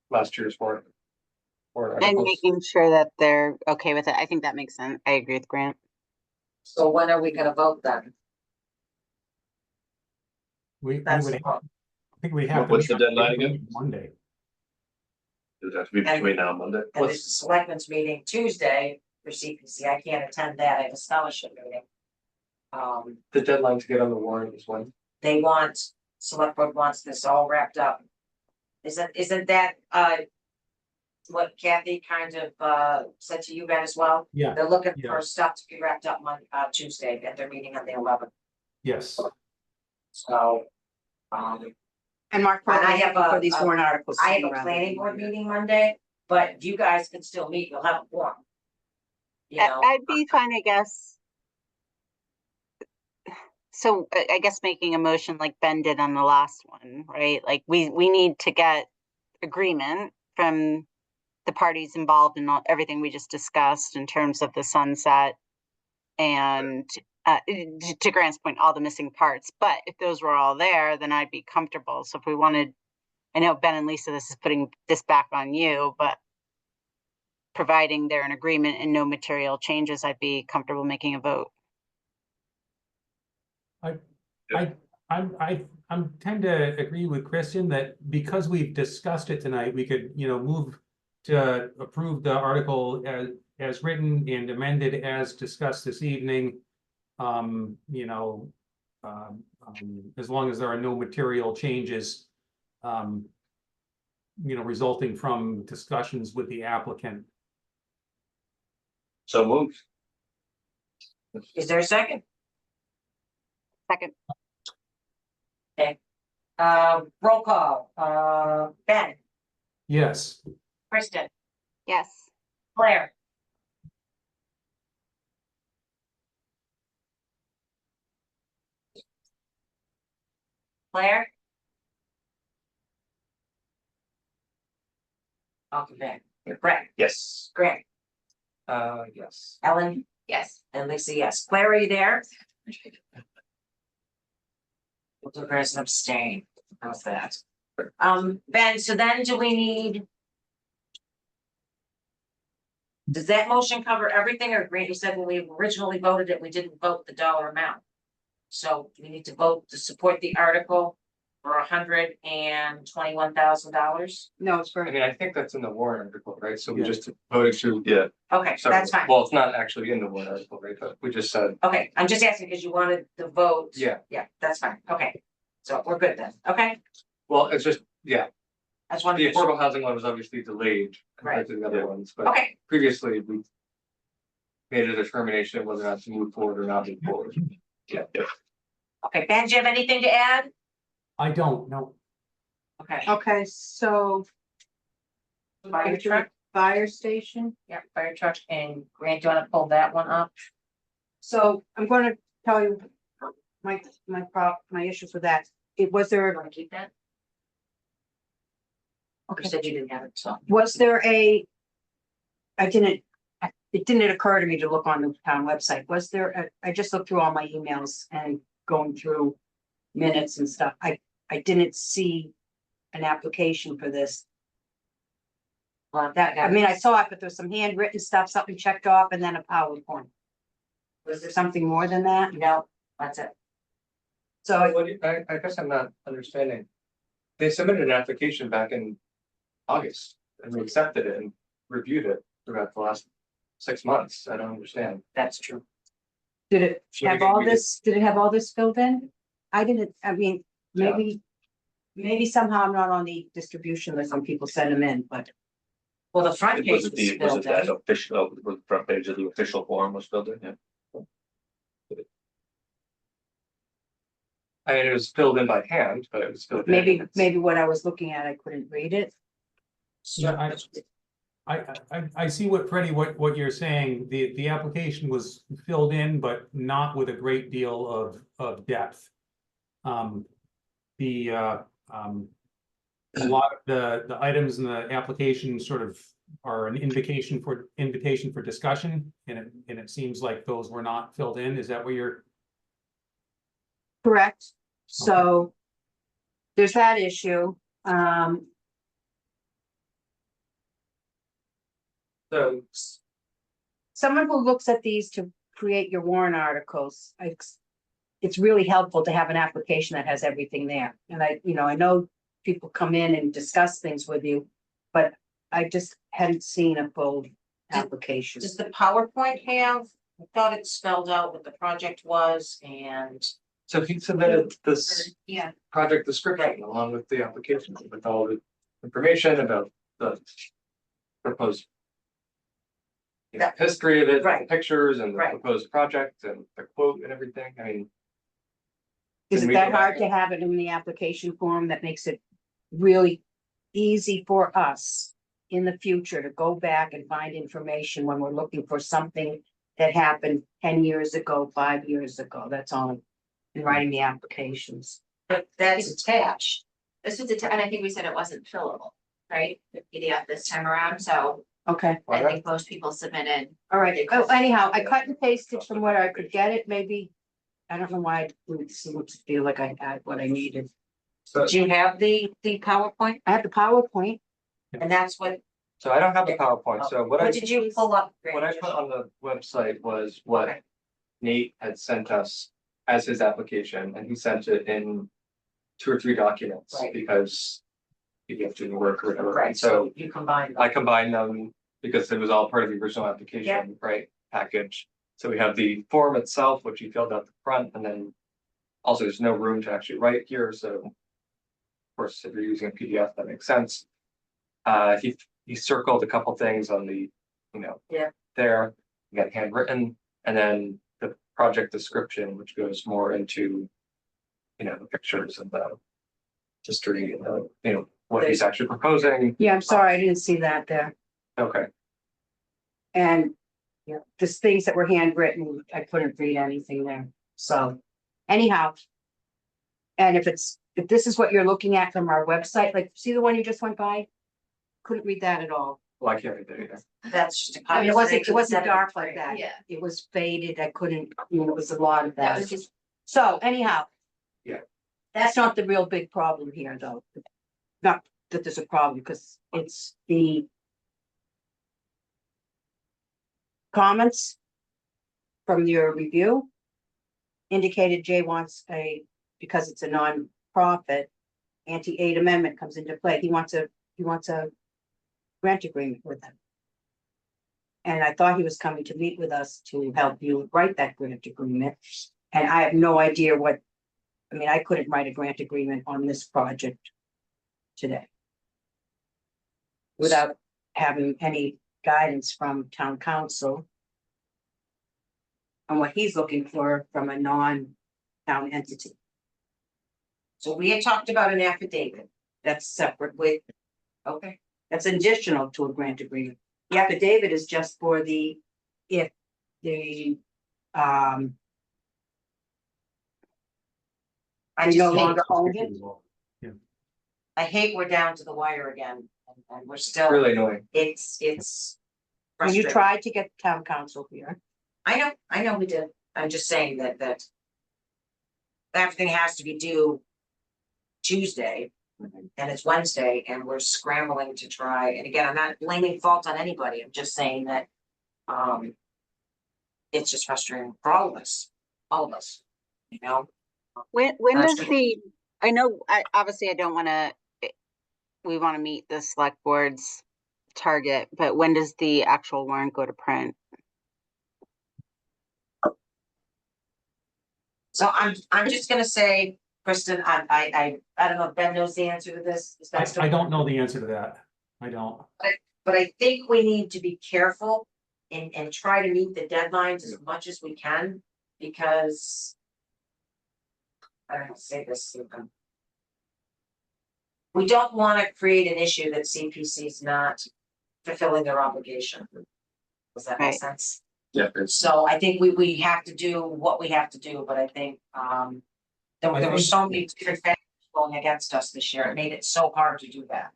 last year's warrant. And articles. making sure that they're okay with it. I think that makes sense. I agree with Grant. So when are we gonna vote then? We That's would, the I think we have. to What's the meet on deadline again? Monday. it would have to be between now and Monday. And there's a selectmen's meeting Tuesday for CPC. I can't attend that. I have a scholarship meeting. The deadline to get on the warrant is when? They want, select board wants this all wrapped up. Isn't that, what Kathy kind of, said to you, Ben, as well? Yeah, They're looking Yeah. for stuff to be wrapped up on, Tuesday at their meeting on the 11th. yes. So, And Mark, And I have for a- these warrant articles. I have sooner a rather planning than board later. meeting Monday, but you guys can still meet. You'll have a forum. You know, I'd be fine, I guess. So I guess making a motion like Ben did on the last one, right? Like we need to get agreement from the parties involved in everything we just discussed in terms of the sunset and to Grant's point, all the missing parts. But if those were all there, then I'd be comfortable. So if we wanted, I know Ben and Lisa, this is putting this back on you, but providing they're in agreement and no material changes, I'd be comfortable making a vote. I tend to agree with Christian that because we've discussed it tonight, we could, move to approve the article as written and amended as discussed this evening. As long as there are no material changes, resulting from discussions with the applicant. So moved. is there a second? Second, Roll call, Ben, Yes. Kristen, yes. Claire. Claire? Okay, Ben, Brett, Yes. Grant, Yes. Ellen, Yes. and Lisa, yes. Claire, are you there? We'll do Chris and abstain. How's that? Ben, so then do we need? Does that motion cover everything, or Grant, you said when we originally voted it, we didn't vote the dollar amount? So we need to vote to support the article for $121,000. No, it's for, I mean, I think that's in the warrant article, right? So we Yeah. just voted to. Yeah. Okay, several- that's fine. Well, it's not actually in the warrant article, right? But we just said, Okay, I'm just asking because you wanted the vote. Yeah. Yeah, that's fine. Okay. So we're good then. Okay, well, it's just, yeah, I just wanted the to. make sure. affordable housing one was obviously delayed compared to the Yeah. other ones, but Okay, previously we made a determination whether or not to move forward or not move forward. Yeah. okay. Ben, do you have anything to add? I don't know. Okay. okay, so. Fire truck? Fire station. Yeah, fire truck, and Grant, do you wanna pull that one up? So I'm gonna tell you my issues with that. It was You there, wanna keep that? Okay, you said you didn't have it, so. was there a? It didn't occur to me to look on the town website. Was there, I just looked through all my emails and going through minutes and stuff. I didn't see an application for this. Well, I mean, I saw it, but there's some handwritten stuff, something checked off, and then a PowerPoint. Was there something more than that? No, that's it. So, What do you- I guess I'm not understanding. They submitted an application back in August and we accepted it and reviewed it throughout the last 6 months. I don't understand. That's true. did it Should we have get- all we this, did it have all this filled in? I didn't, I mean, maybe somehow I'm not on the distribution list, some people send them in, but Well, the front It page was is the, was filled it that in. official, the front page of the official form was filled in, yeah. I mean, it was filled in by hand, but it was filled in. maybe what I was looking at, I couldn't read it. Yeah, I see what you're saying. The application was filled in, but not with a great deal of depth. A lot of the items in the application sort of are an invitation for discussion, and it seems like those were not filled in. Is that what you're? Correct. So there's that issue. So Someone who looks at these to create your warrant articles, it's really helpful to have an application that has everything there. And I know people come in and discuss things with you, but I just hadn't seen a full application. Does the PowerPoint have, I thought it spelled out what the project was and. so he submitted this Yeah, project description along with the application with all the information about the proposed. History of it, Right. pictures and the Right. proposed project and the quote and everything. I mean, Is Can it we that go back hard to and- have it in the application form that makes it really easy for us in the future to go back and find information when we're looking for something that happened 10 years ago, 5 years ago? That's all in writing the applications. But that's attached. this was, and I think we said it wasn't fillable, right? The PDF this time around, so Okay, I think most people submitted. all right. Oh, anyhow, I cut and pasted from where I could get it, maybe. I don't know why it seemed to feel like I had what I needed. so, Do you have the PowerPoint? I have the PowerPoint. And that's what, so I don't have the PowerPoint. So what what did you pull up? what I put on the website was what Okay. Nate had sent us as his application, and he sent it in 2 or 3 documents Right. because PDF didn't work or whatever. Right, And so you combined. I combined them because it was all part of the original application, right, package. So we have the form itself, which you filled out the front, and then also there's no room to actually write here, so of course, if you're using a PDF, that makes sense. He circled a couple things on the, Yeah. there, you got handwritten, and then the project description, which goes more into, the pictures and the history, and what he's actually proposing. Yeah, I'm sorry, I didn't see that there. Okay, And, there's things that were handwritten, I couldn't read anything there, so anyhow. And if this is what you're looking at from our website, like, see the one you just went by? Couldn't read that at all. well, I can't read that either. That's just a. I mean, it wasn't dark like Right, that. yeah. It was faded, I couldn't, it was a lot of That that. was just, So anyhow. Yeah. That's not the real big problem here, though. Not that there's a problem, because it's the comments from your review indicated Jay wants because it's a non-profit, anti-aid amendment comes into play. He wants a grant agreement with them. And I thought he was coming to meet with us to help you write that grant agreement. And I have no idea I couldn't write a grant agreement on this project today without having any guidance from town council on what he's looking for from a non-town entity. So we had talked about an affidavit. That's separate with, Okay. that's additional to a grant agreement. The affidavit is just for if the, I they just no hate, longer own it. I hate we're down to the wire again, and we're still, Really annoying. it's When you frustrating. tried to get town council here, I know we did. I'm just saying that everything has to be due Tuesday, and it's Wednesday, and we're scrambling to try. And again, I'm not blaming fault on anybody. I'm just saying that it's just frustrating for all of us, When That's does good. I know, obviously I don't wanna, we wanna meet the select board's target, but when does the actual warrant go to print? So I'm just gonna say, Kristen, I don't know if Ben knows the answer to this. Is that still- I don't know the answer to that. I don't. But I think we need to be careful and try to meet the deadlines as much as we can, because. I don't know how to say this. We don't wanna create an issue that CPC is not fulfilling their obligation. Does that make Right. sense? Yeah. So I think we have to do what we have to do, but I think, there were so many different factors going against us this year. It made it so hard to do that.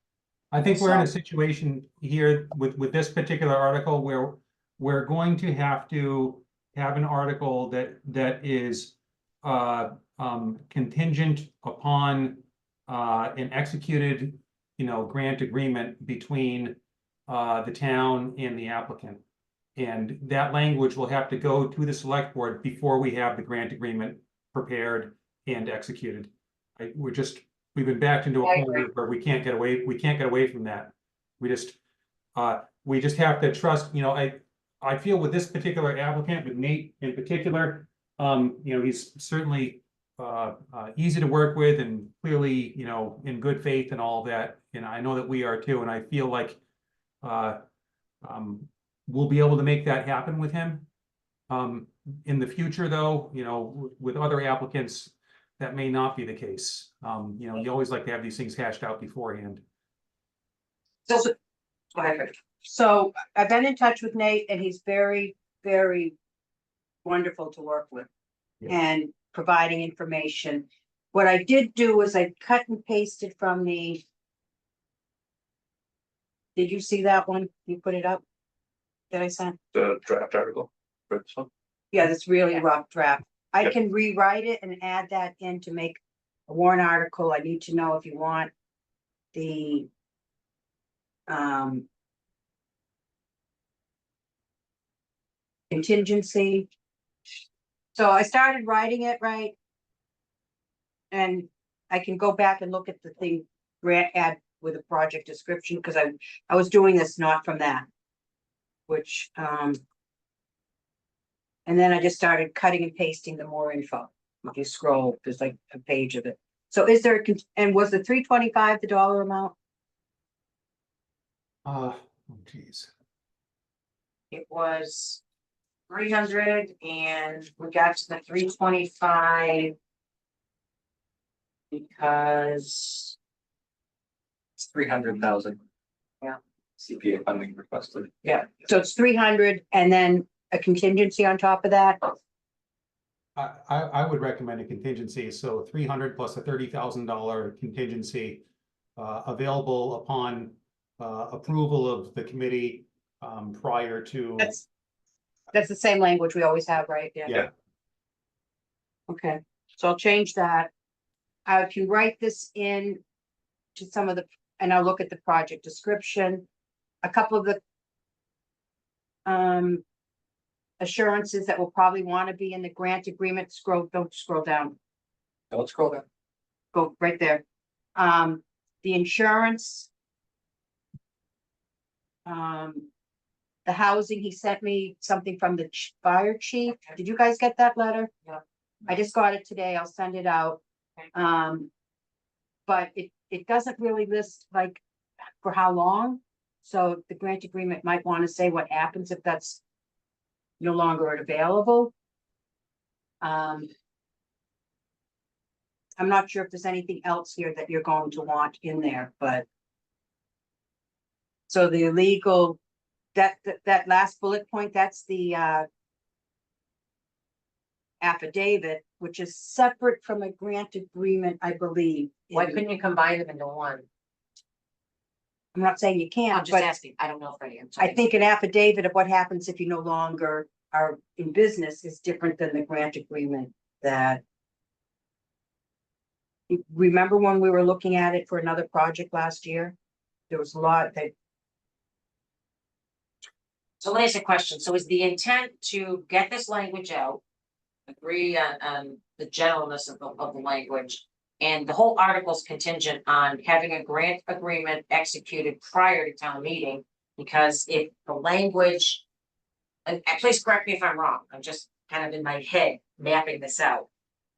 I think we're in a So- situation here with this particular article where we're going to have an article that is contingent upon an executed, grant agreement between the town and the applicant. And that language will have to go to the select board before we have the grant agreement prepared and executed. We've been backed into I a agree. corner where we can't get away from that. We just have to trust, I feel with this particular applicant, with Nate in particular, he's certainly easy to work with and clearly, in good faith and all that. And I know that we are too, and I feel like we'll be able to make that happen with him. In the future, though, with other applicants, that may not be the case. You always like to have these things hashed out beforehand. So, go ahead, Rich. So I've been in touch with Nate and he's very, very wonderful to work with. Yeah. And providing information. What I did do was I cut and pasted from the. Did you see that one? You put it up? That I sent? The draft article for this one. Yeah, this really rough draft. I can rewrite it and add that in to make a warrant article. I need to know if you want the. Contingency. So I started writing it right. And I can go back and look at the thing, grant ad with a project description, because I was doing this not from that. Which, and then I just started cutting and pasting the more info. If you scroll, there's like a page of it. So is there, and was the $325 the dollar amount? Oh, geez. It was 300 and we got to the 325. Because It's 300,000. Yeah. CPA funding requested. So it's 300 and then a contingency on top of that? I would recommend a contingency, so 300 plus a $30,000 contingency available upon approval of the committee prior to. That's the same language we always have, right? Yeah. Okay, so I'll change that. I can write this in to some of the, and I'll look at the project description. A couple of the assurances that will probably want to be in the grant agreement. Don't scroll down, Don't scroll down. go right there. The insurance. The housing, he sent me something from the fire chief. Did you guys get that letter? Yeah. I just got it today. I'll send it out. But it doesn't really list like for how long. So the grant agreement might want to say what happens if that's no longer available. I'm not sure if there's anything else here that you're going to want in there, but. So the illegal, that last bullet point, that's the affidavit, which is separate from a grant agreement, I believe. why couldn't you combine them into one? I'm not saying you I'm can't, just but asking. I don't know, Freddie. I think an affidavit of what happens if you no longer are in business is different than the grant agreement that. Remember when we were looking at it for another project last year? There was a lot that, So let me ask you a question. So is the intent to get this language out? Agree on the generalness of the language. And the whole article's contingent on having a grant agreement executed prior to town meeting. Because if the language, and please correct me if I'm wrong, I'm just kind of in my head mapping this out.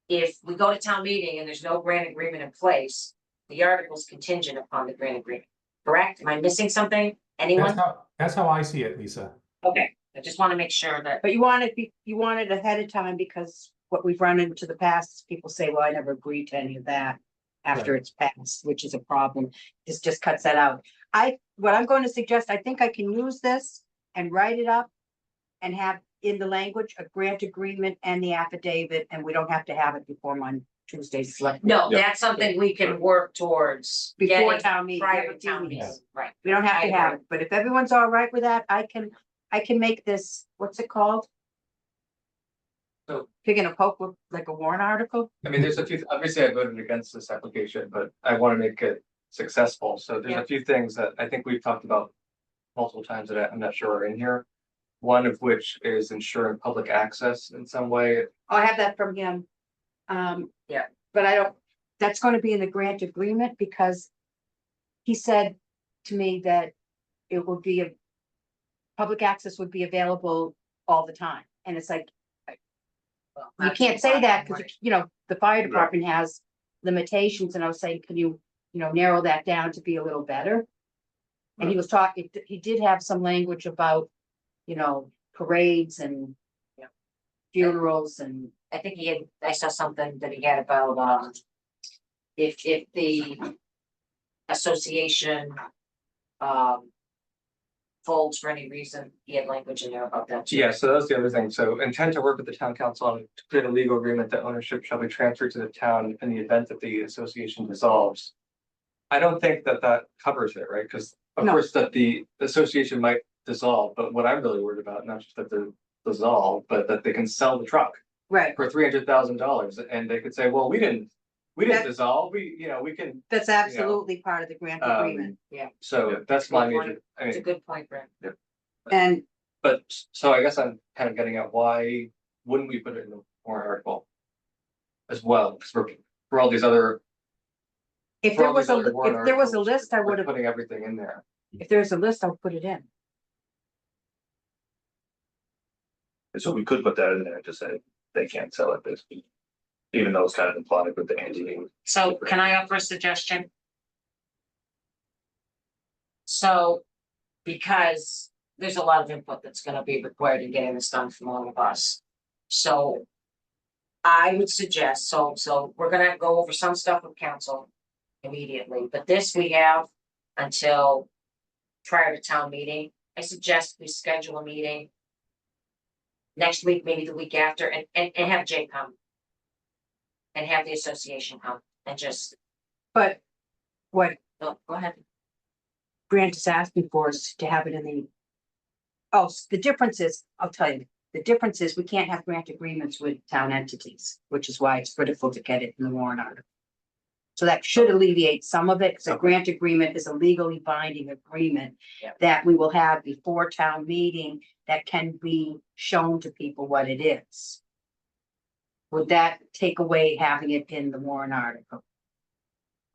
If we go to town meeting and there's no grant agreement in place, the article's contingent upon the grant agreement. Correct? Am I missing something? Anyone? That's how I see it, Lisa. Okay, I just want to make sure that. but you want it ahead of time because what we've run into the past, is people say, well, I never agreed to any of that. After it's passed, which is a problem. This just cuts that out. What I'm going to suggest, I think I can use this and write it up. And have in the language, a grant agreement and the affidavit, and we don't have to have it before Tuesday's select. No, Yeah. that's something we can work towards. Before getting town meeting, Prior never to town do meeting, this. right. We don't have I to have agree. it, but if everyone's all right with that, I can make this, what's it called? picking a poke with like a warrant article? I mean, there's a few, obviously I voted against this application, but I want to make it successful. So there's a few things that I think we've talked about multiple times that I'm not sure are in here. One of which is ensuring public access in some way. Oh, I have that from him. Yeah. But I don't, that's gonna be in the grant agreement because he said to me that it will be public access would be available all the time. And it's like, you can't say that because, you know, the fire department has limitations and I was saying, can you narrow that down to be a little better? And he was talking, he did have some language about, parades and funerals and I think I saw something that he had about, if the association, folds for any reason, he had language in there about that too. Yeah, so that's the other thing. So intend to work with the town council on to create a legal agreement that ownership shall be transferred to the town in the event that the association dissolves. I don't think that that covers it, right? Because of No. course that the association might dissolve, but what I'm really worried about, not just that they're dissolved, but that they can sell the truck right. for $300,000 and they could say, well, we didn't That- dissolve, we can, That's absolutely part of the grant agreement. Yeah, so that's my Good point. major, I it's a mean, good point, Brent. And but so I guess I'm kind of getting at why wouldn't we put it in the warrant article? As well, because for all these other. if for there all was these a, other warrant if there was a articles, list, I we're would have, putting everything in there. if there's a list, I'll put it in. And so we could put that in there to say they can't sell it this, even though it's kind of implied with the anti. So can I offer a suggestion? So, because there's a lot of input that's gonna be required in getting this done from all of us. So I would suggest, so we're gonna go over some stuff with council immediately, but this we have until prior to town meeting. I suggest we schedule a meeting next week, maybe the week after, and have Jay come. And have the association come and just, But what go ahead. Grant is asking for is to have it in the. Oh, the difference is, I'll tell you, the difference is we can't have grant agreements with town entities, which is why it's critical to get it in the warrant article. So that should alleviate some of it, because a Okay. grant agreement is a legally binding agreement Yeah. that we will have before town meeting that can be shown to people what it is. Would that take away having it in the warrant article?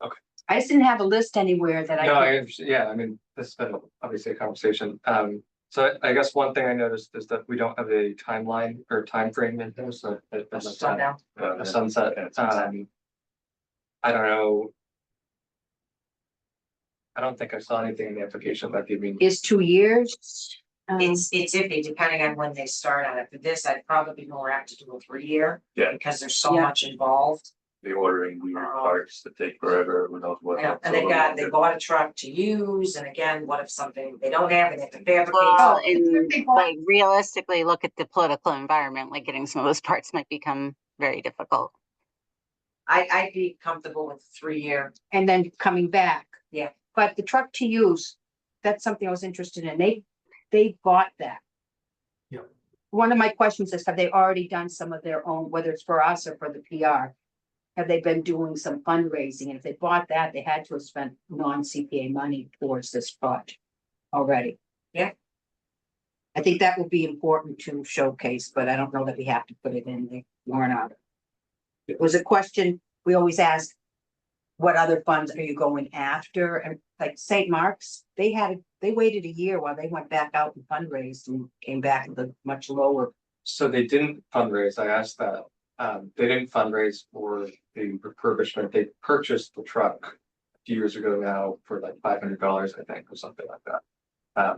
Okay. I just didn't have a list anywhere that No, I I, understand, yeah, I mean, this has been obviously a conversation, so I guess one thing I noticed is that we don't have a timeline or time frame in there, so. Sundown. A sunset, I don't know. I don't think I saw anything in the application that gave me. is 2 years. It's iffy depending on when they start on it. For this, I'd probably be more apt to do a 3-year. Yeah. Because there's so Yeah. much involved. The ordering weird parts that take forever, who knows what. And they bought a truck to use, and again, what if something they don't have, and they have to fabricate. Well, So, and like realistically, look at the political environment, like getting some of those parts might become very difficult. I'd be comfortable with 3-year. And then coming back. Yeah. But the truck to use, that's something I was interested in. They bought that. Yep. One of my questions is, have they already done some of their own, whether it's for us or for the PR? Have they been doing some fundraising? And if they bought that, they had to have spent non-CPA money towards this project already. Yeah. I think that would be important to showcase, but I don't know that we have to put it in the warrant article. It was a question we always ask, what other funds are you going after? And like St. Mark's, they waited a year while they went back out and fundraised and came back with a much lower. So they didn't fundraise, I asked that, they didn't fundraise for the refurbishment, they purchased the truck. A few years ago now for like $500, I think, or something like that.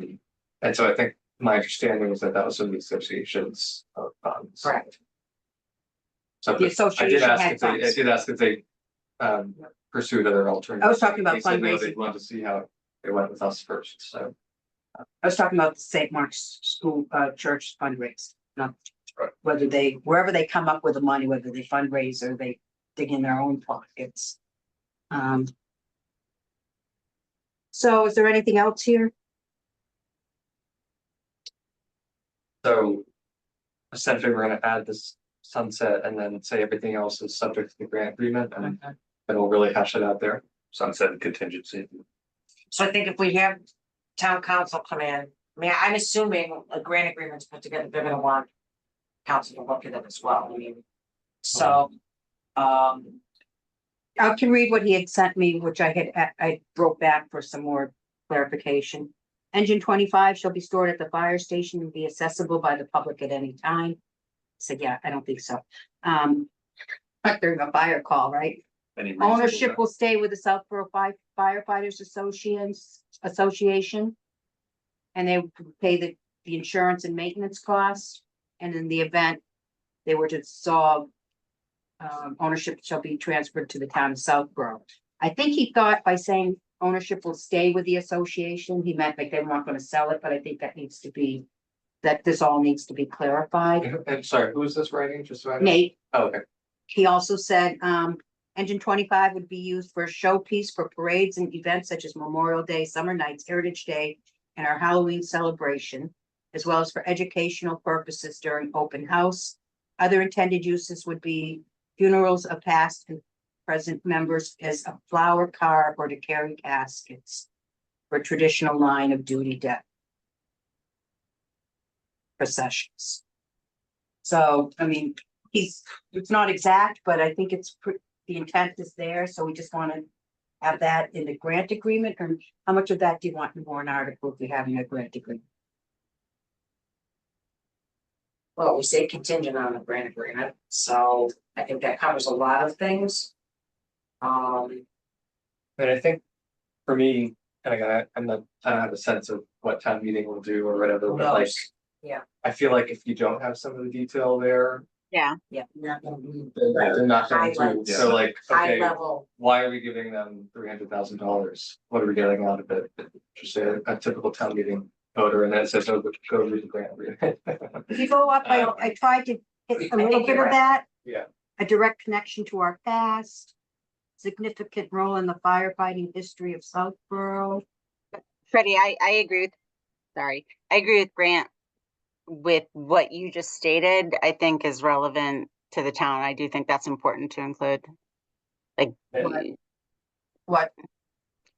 And so I think my understanding was that was from the association's funds. Correct. So The I association did ask had if they, I funds. did ask if they pursued other alternatives. I was talking about They said no, fundraising. They'd want to see how it went with us first, so. I was talking about the St. Mark's School, church fundraise, not Right. whether wherever they come up with the money, whether they fundraise or they dig in their own pockets. So is there anything else here? So essentially, we're gonna add this sunset and then say everything else is subject to the grant agreement and then we'll really hash it out there. Sunset and contingency. So I think if we have town council come in, I mean, I'm assuming a grant agreement's put together, they're gonna want council to look at it as well, I mean. So, I can read what he had sent me, which I wrote back for some more clarification. Engine 25 shall be stored at the fire station and be accessible by the public at any time. So, yeah, I don't think so. But during a fire call, right? Any reasonable- Ownership will stay with the Southborough Firefighters Association. And they pay the insurance and maintenance costs, and in the event they were to dissolve, ownership shall be transferred to the town of Southborough. I think he thought by saying ownership will stay with the association, he meant like they weren't gonna sell it, but I think that needs to be, that this all needs to be clarified. I'm sorry, who is this writing? Just so I know. Nate, Oh, okay. he also said, engine 25 would be used for a showpiece for parades and events such as Memorial Day, Summer Nights, Heritage Day, and our Halloween celebration, as well as for educational purposes during open house. Other intended uses would be funerals of past and present members as a flower car or to carry caskets for traditional line of duty death processions. So, I mean, it's not exact, but I think the intent is there, so we just want to have that in the grant agreement, or how much of that do you want in the warrant article if we're having a grant agreement? well, we say contingent on a grant agreement, so I think that covers a lot of things. And I think for me, and again, I don't have a sense of what town meeting will do or whatever, Who but like. knows? Yeah. I feel like if you don't have some of the detail there, Yeah, Yeah, not gonna be then they're not going to, Highlights. so like, high okay, level, why are we giving them $300,000? What are we getting out of it? Just a typical town meeting voter, and then it says, oh, go read the grant agreement. If you go up, I tried to hit a little think bit you're of right. that. Yeah. A direct connection to our past. Significant role in the firefighting history of Southborough. Freddie, I agree with, sorry, I agree with Grant with what you just stated, I think is relevant to the town. I do think that's important to include. Like, What?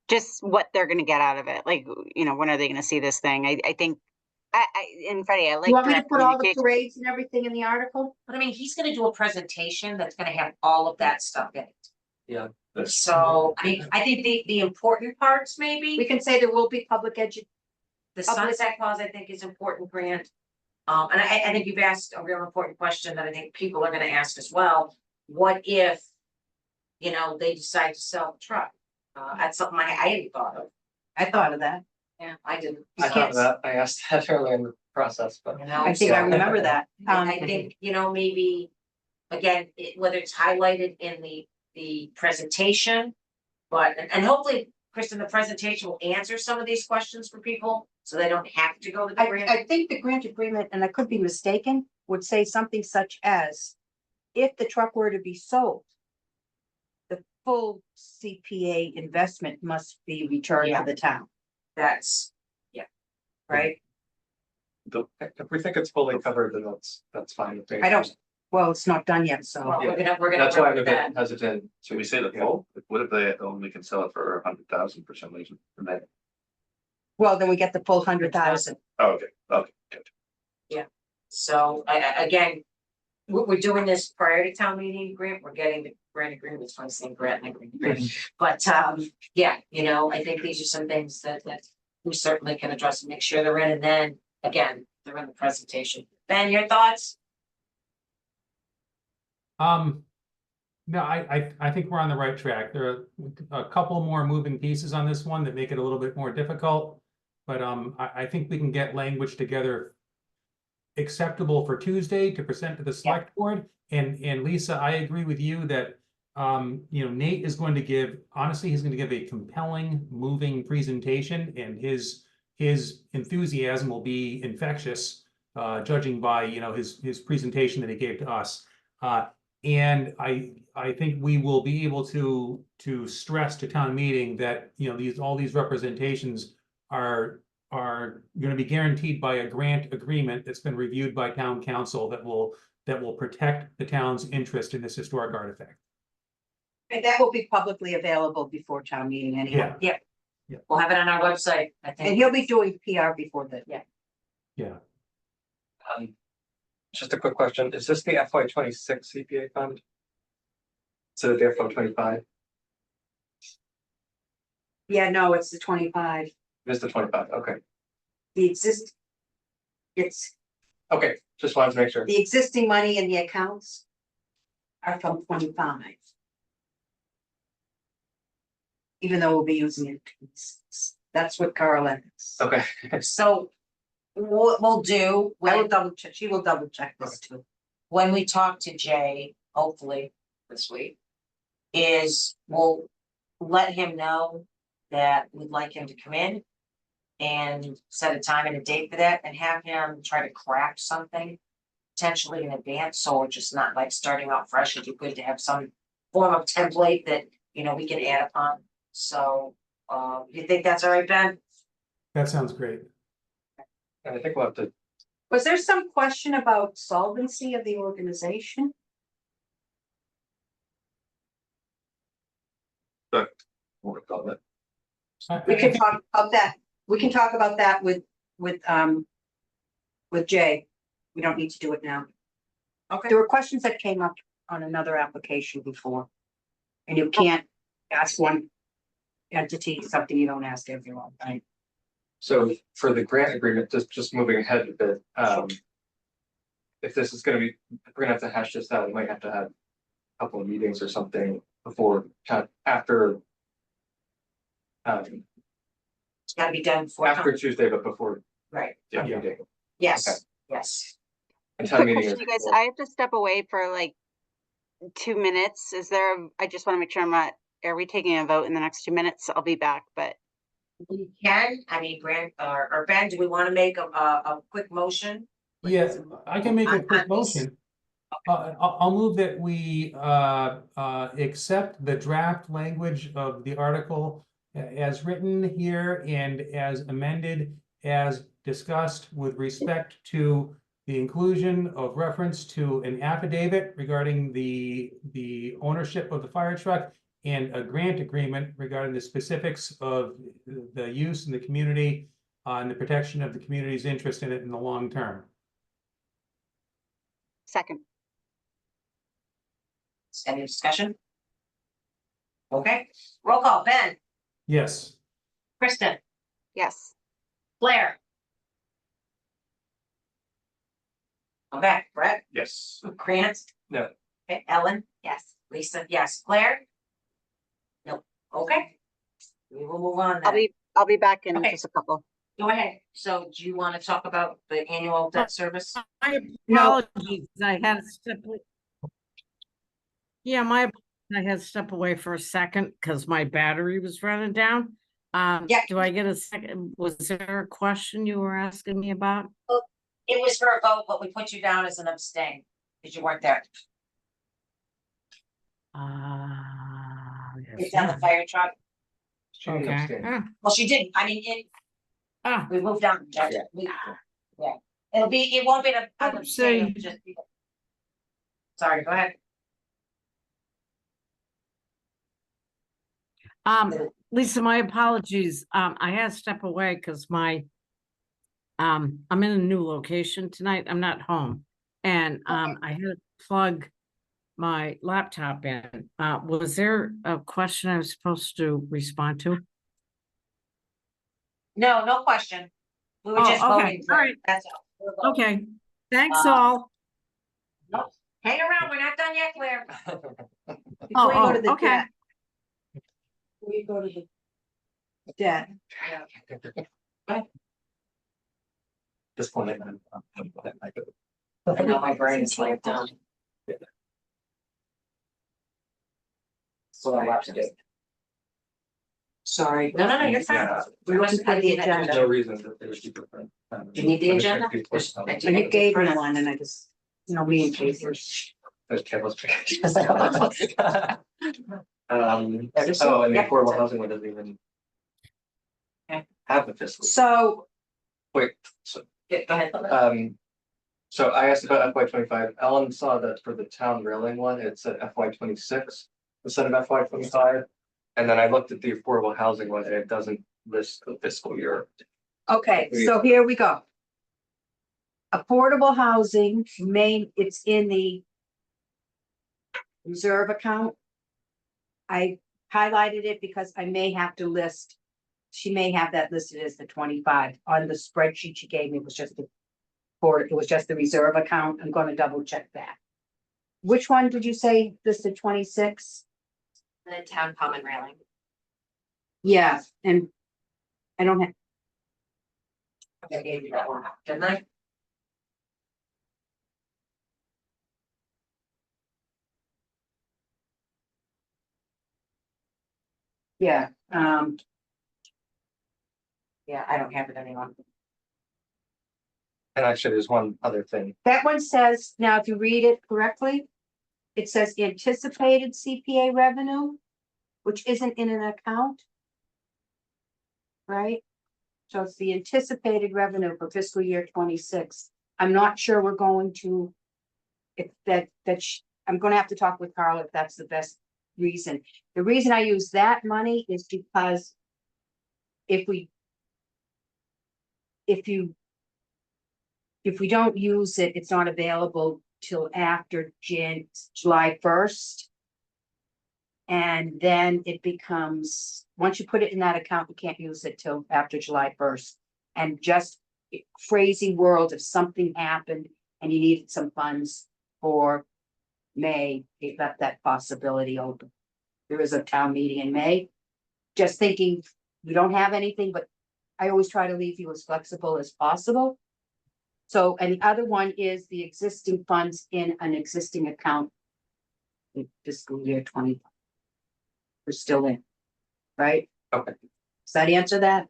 just what they're gonna get out of it. Like, when are they gonna see this thing? I think, and Freddie, I like. You want me to direct put all the communication. parades and everything in the article? but I mean, he's gonna do a presentation that's gonna have all of that stuff in it. Yeah. So, I think the important parts We maybe, can say there will be public the sunset clause, I think is important, Grant. And I think you've asked a real important question that I think people are gonna ask as well. What if, they decide to sell the truck? That's something I hadn't thought of. I thought of that. Yeah, I didn't. I thought that, I asked that earlier in the process, but. I think I remember that. I think, maybe, again, whether it's highlighted in the presentation. But, and hopefully, Kristen, the presentation will answer some of these questions for people, so they don't have to go to the grant. I think the grant agreement, and I could be mistaken, would say something such as, if the truck were to be sold, the full CPA investment must be returned to the town, That's, right? If we think it's fully covered, then that's fine with me. I don't, well, it's not done yet, so. well, we're gonna That's why I'm work a with bit that. hesitant. Should we say the full? What if they only can sell it for 100,000 for some reason? And then- Well, then we get the full 100,000. Oh, okay, good. So, again, we're doing this prior to town meeting grant, we're getting the grant agreement, it's funny saying grant and agreement. But, yeah, I think these are some things that we certainly can address and make sure they're in, and then, again, they're in the presentation. Ben, your thoughts? No, I think we're on the right track. There are a couple more moving pieces on this one that make it a little bit more difficult. But I think we can get language together acceptable for Tuesday to present to the select board. And Lisa, I agree with you that Nate is going to give, honestly, he's going to give a compelling, moving presentation, and his enthusiasm will be infectious, judging by his presentation that he gave to us. And I think we will be able to stress to town meeting that all these representations are going to be guaranteed by a grant agreement that's been reviewed by town council that will that will protect the town's interest in this historic artifact. And that will be publicly available before town meeting anyway. Yeah, We'll have it on our website, I And think. he'll be doing PR before that. yeah. Just a quick question, is this the FY 26 CPA fund? So the FY 25, Yeah, no, it's the 25, this is the 25, okay, the it's okay, just wanted to make sure. the existing money in the accounts are from 25. Even though we'll be using it, that's what Carl is. Okay, So what we'll do, I will when, double check, she will double check this too. when we talk to Jay, hopefully this week, is we'll let him know that we'd like him to come in and set a time and a date for that and have him try to craft something potentially in advance, so we're just not like starting out fresh. It'd be good to have some form of template that, you know, we can add upon. So, you think that's all right, Ben? That sounds great. and I think we'll have to, Was there some question about solvency of the organization? we'll call it. We can talk about that. We can talk about that with Jay. We don't need to do it now. Okay. There were questions that came up on another application before. And you can't ask one entity something you don't ask everyone, right? So for the grant agreement, just moving ahead a bit, if this is gonna be, we're gonna have to hash this out, we might have to have a couple of meetings or something before, after. It's gotta be done before. After Tuesday, but before Right, the Yeah. meeting. Okay. yes, yes. And town Quick meeting question, is. you guys, I have to step away for like 2 minutes. Is there, I just want to make sure I'm not, are we taking a vote in the next 2 minutes? I'll be back, but We can, I mean, Grant, or Ben, do we wanna make a quick motion? Yeah, I can make a On quick this. motion. I'll move that we accept the draft language of the article as written here and as amended, as discussed with respect to the inclusion of reference to an affidavit regarding the ownership of the fire truck and a grant agreement regarding the specifics of the use in the community and the protection of the community's interest in it in the long term. second, Any discussion? Okay, roll call, Ben, Yes. Kristen, yes. Blair. Okay, Brett, Yes. Grant? No. Okay, Ellen, Yes. Lisa, yes, Claire? No, okay. We will move on I'll then. I'll be back in Okay. just a couple. Go ahead. So do you want to talk about the annual debt service? My No. apologies, I had to step. Yeah, I had to step away for a second because my battery was running down. Yeah. Do I get a second? Was there a question you were asking me about? It was for a vote, but we put you down as an abstain because you weren't there. It's on the fire truck. She didn't Okay. abstain. Ah, Well, she didn't. I mean, ah, we moved on. Yeah, it won't be an abstain. Oopsie. it'll just be- Sorry, go ahead. Lisa, my apologies. I had to step away because I'm in a new location tonight. I'm not home. And, I had to plug my laptop in. Was there a question I was supposed to respond to? No, no question. We were Oh, just okay. voting. for All it. right. That's all. We're voting. Okay, thanks Uh, all. Hang around, we're not done yet, Claire. Before we go to the okay. debt. Before we go to the debt, This point, I know my brain is like, So I watched it. Sorry. No, you're fine. Yeah. We wasn't on the there's agenda. no reason that they would keep it. You need the agenda? and you gave me one and I just, nobody in case. There's careless. And the Yep. affordable housing one doesn't even. Okay. Have a fiscal. So Wait, so, Yeah, go ahead. So I asked about FY 25. Ellen saw that for the town railing one, it said FY 26 instead of FY 25. And then I looked at the affordable housing one and it doesn't list the fiscal year. Okay, so here we go. Affordable housing it's in the reserve account. I highlighted it because I may have to list, she may have that listed as the 25 on the spreadsheet she gave me. It was just the reserve account. I'm gonna double check that. Which one did you say listed 26? The town common railing. Yeah, and I don't have, I gave you that one, didn't I? yeah, Yeah, I don't have it anymore. And actually, there's one other thing. that one says, now if you read it correctly, it says anticipated CPA revenue, which isn't in an account. Right? So it's the anticipated revenue for fiscal year 26. I'm not sure we're going to. If I'm gonna have to talk with Carl if that's the best reason. The reason I use that money is because if we don't use it, it's not available till after July 1st. And then it becomes, once you put it in that account, you can't use it till after July 1st. And just crazy world, if something happened and you needed some funds for May, it left that possibility open. There is a town meeting in May. Just thinking, we don't have anything, but I always try to leave you as flexible as possible. So, and the other one is the existing funds in an existing account in fiscal year 20. We're still in, right? Okay, Does that answer that?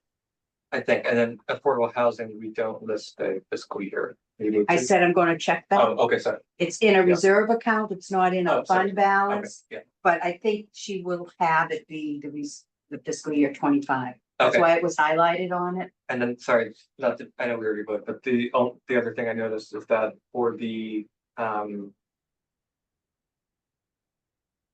I think, and then affordable housing, we don't list a fiscal year. You need I to? said I'm gonna check that. Oh, okay, sorry. It's in a reserve account, it's not in Oh, a sorry. fund balance, Okay, but I think she will have it be the fiscal year 25. That's Okay. why it was highlighted on it. And then, sorry, not to, I know we already voted, but the other thing I noticed is that for the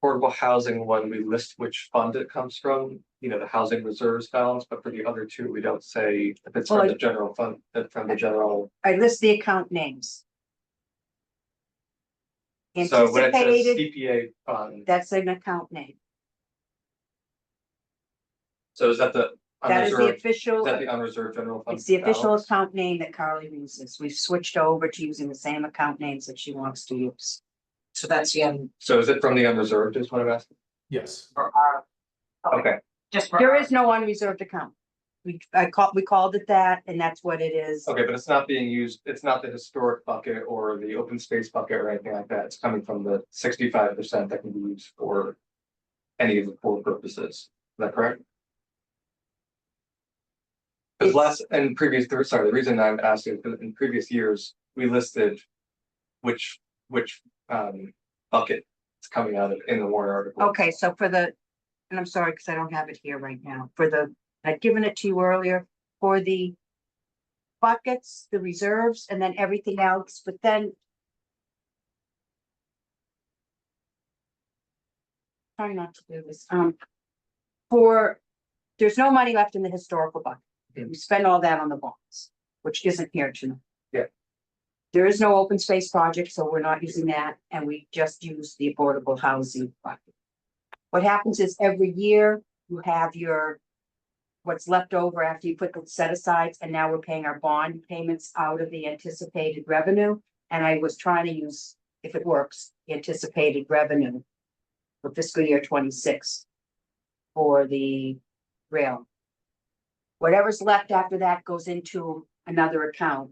affordable housing one, we list which fund it comes from, the housing reserves balance, but for the other two, we don't say if it's from Well, the general fund, from the general. I list the account names. So when it says Anticipated, CPA fund, that's an account name. so is that the That is the unreserved, is official, that the unreserved general fund? it's the official balance? account name that Carly uses. We've switched over to using the same account names that she wants to use. So that's the, So is it from the unreserved is what I'm asking? Yes. for our. Okay, Just for. There our- is no unreserved account. We called it that, and that's what it is. okay, but it's not being used, it's not the historic bucket or the open space bucket or anything like that. It's coming from the 65% that can be used for any of the four purposes. Is that correct? Because last, and previous, sorry, the reason I'm asking, because in previous years, we listed which bucket it's coming out of in the warrant article. Okay, so and I'm sorry, because I don't have it here right now, I'd given it to you earlier, for the buckets, the reserves, and then everything else, but then trying not to do this, there's no money left in the historical bucket. We spend all that on the bonds, which isn't here tonight. Yeah. There is no open space project, so we're not using that, and we just use the affordable housing bucket. What happens is every year you have what's left over after you put the set asides, and now we're paying our bond payments out of the anticipated revenue. And I was trying to use, if it works, anticipated revenue for fiscal year 26 for the rail. Whatever's left after that goes into another account,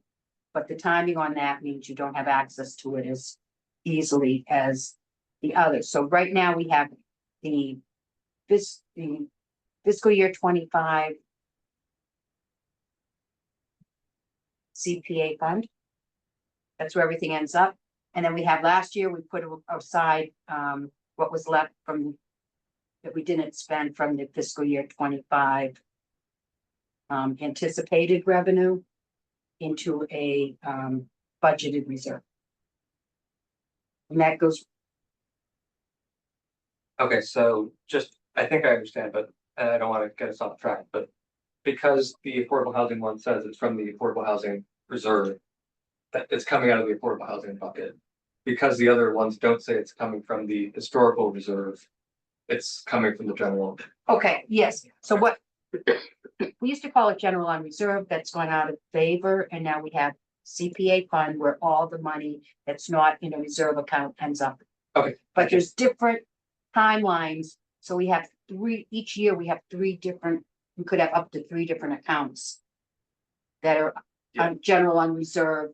but the timing on that means you don't have access to it as easily as the others. So right now we have the fiscal year 25 CPA fund. That's where everything ends up. And then we have last year, we put aside what was left from that we didn't spend from the fiscal year 25 anticipated revenue into a budgeted reserve. And that goes, Okay, so just, I think I understand, but I don't want to get us off track, but because the affordable housing one says it's from the affordable housing reserve, that it's coming out of the affordable housing bucket. Because the other ones don't say it's coming from the historical reserve, it's coming from the general. okay, yes, so what? We used to call it general on reserve, that's gone out of favor, and now we have CPA fund where all the money that's not in a reserve account ends up. Okay. But there's different timelines, so we have three, each year we have three different, we could have up to three different accounts. That are on general on reserve,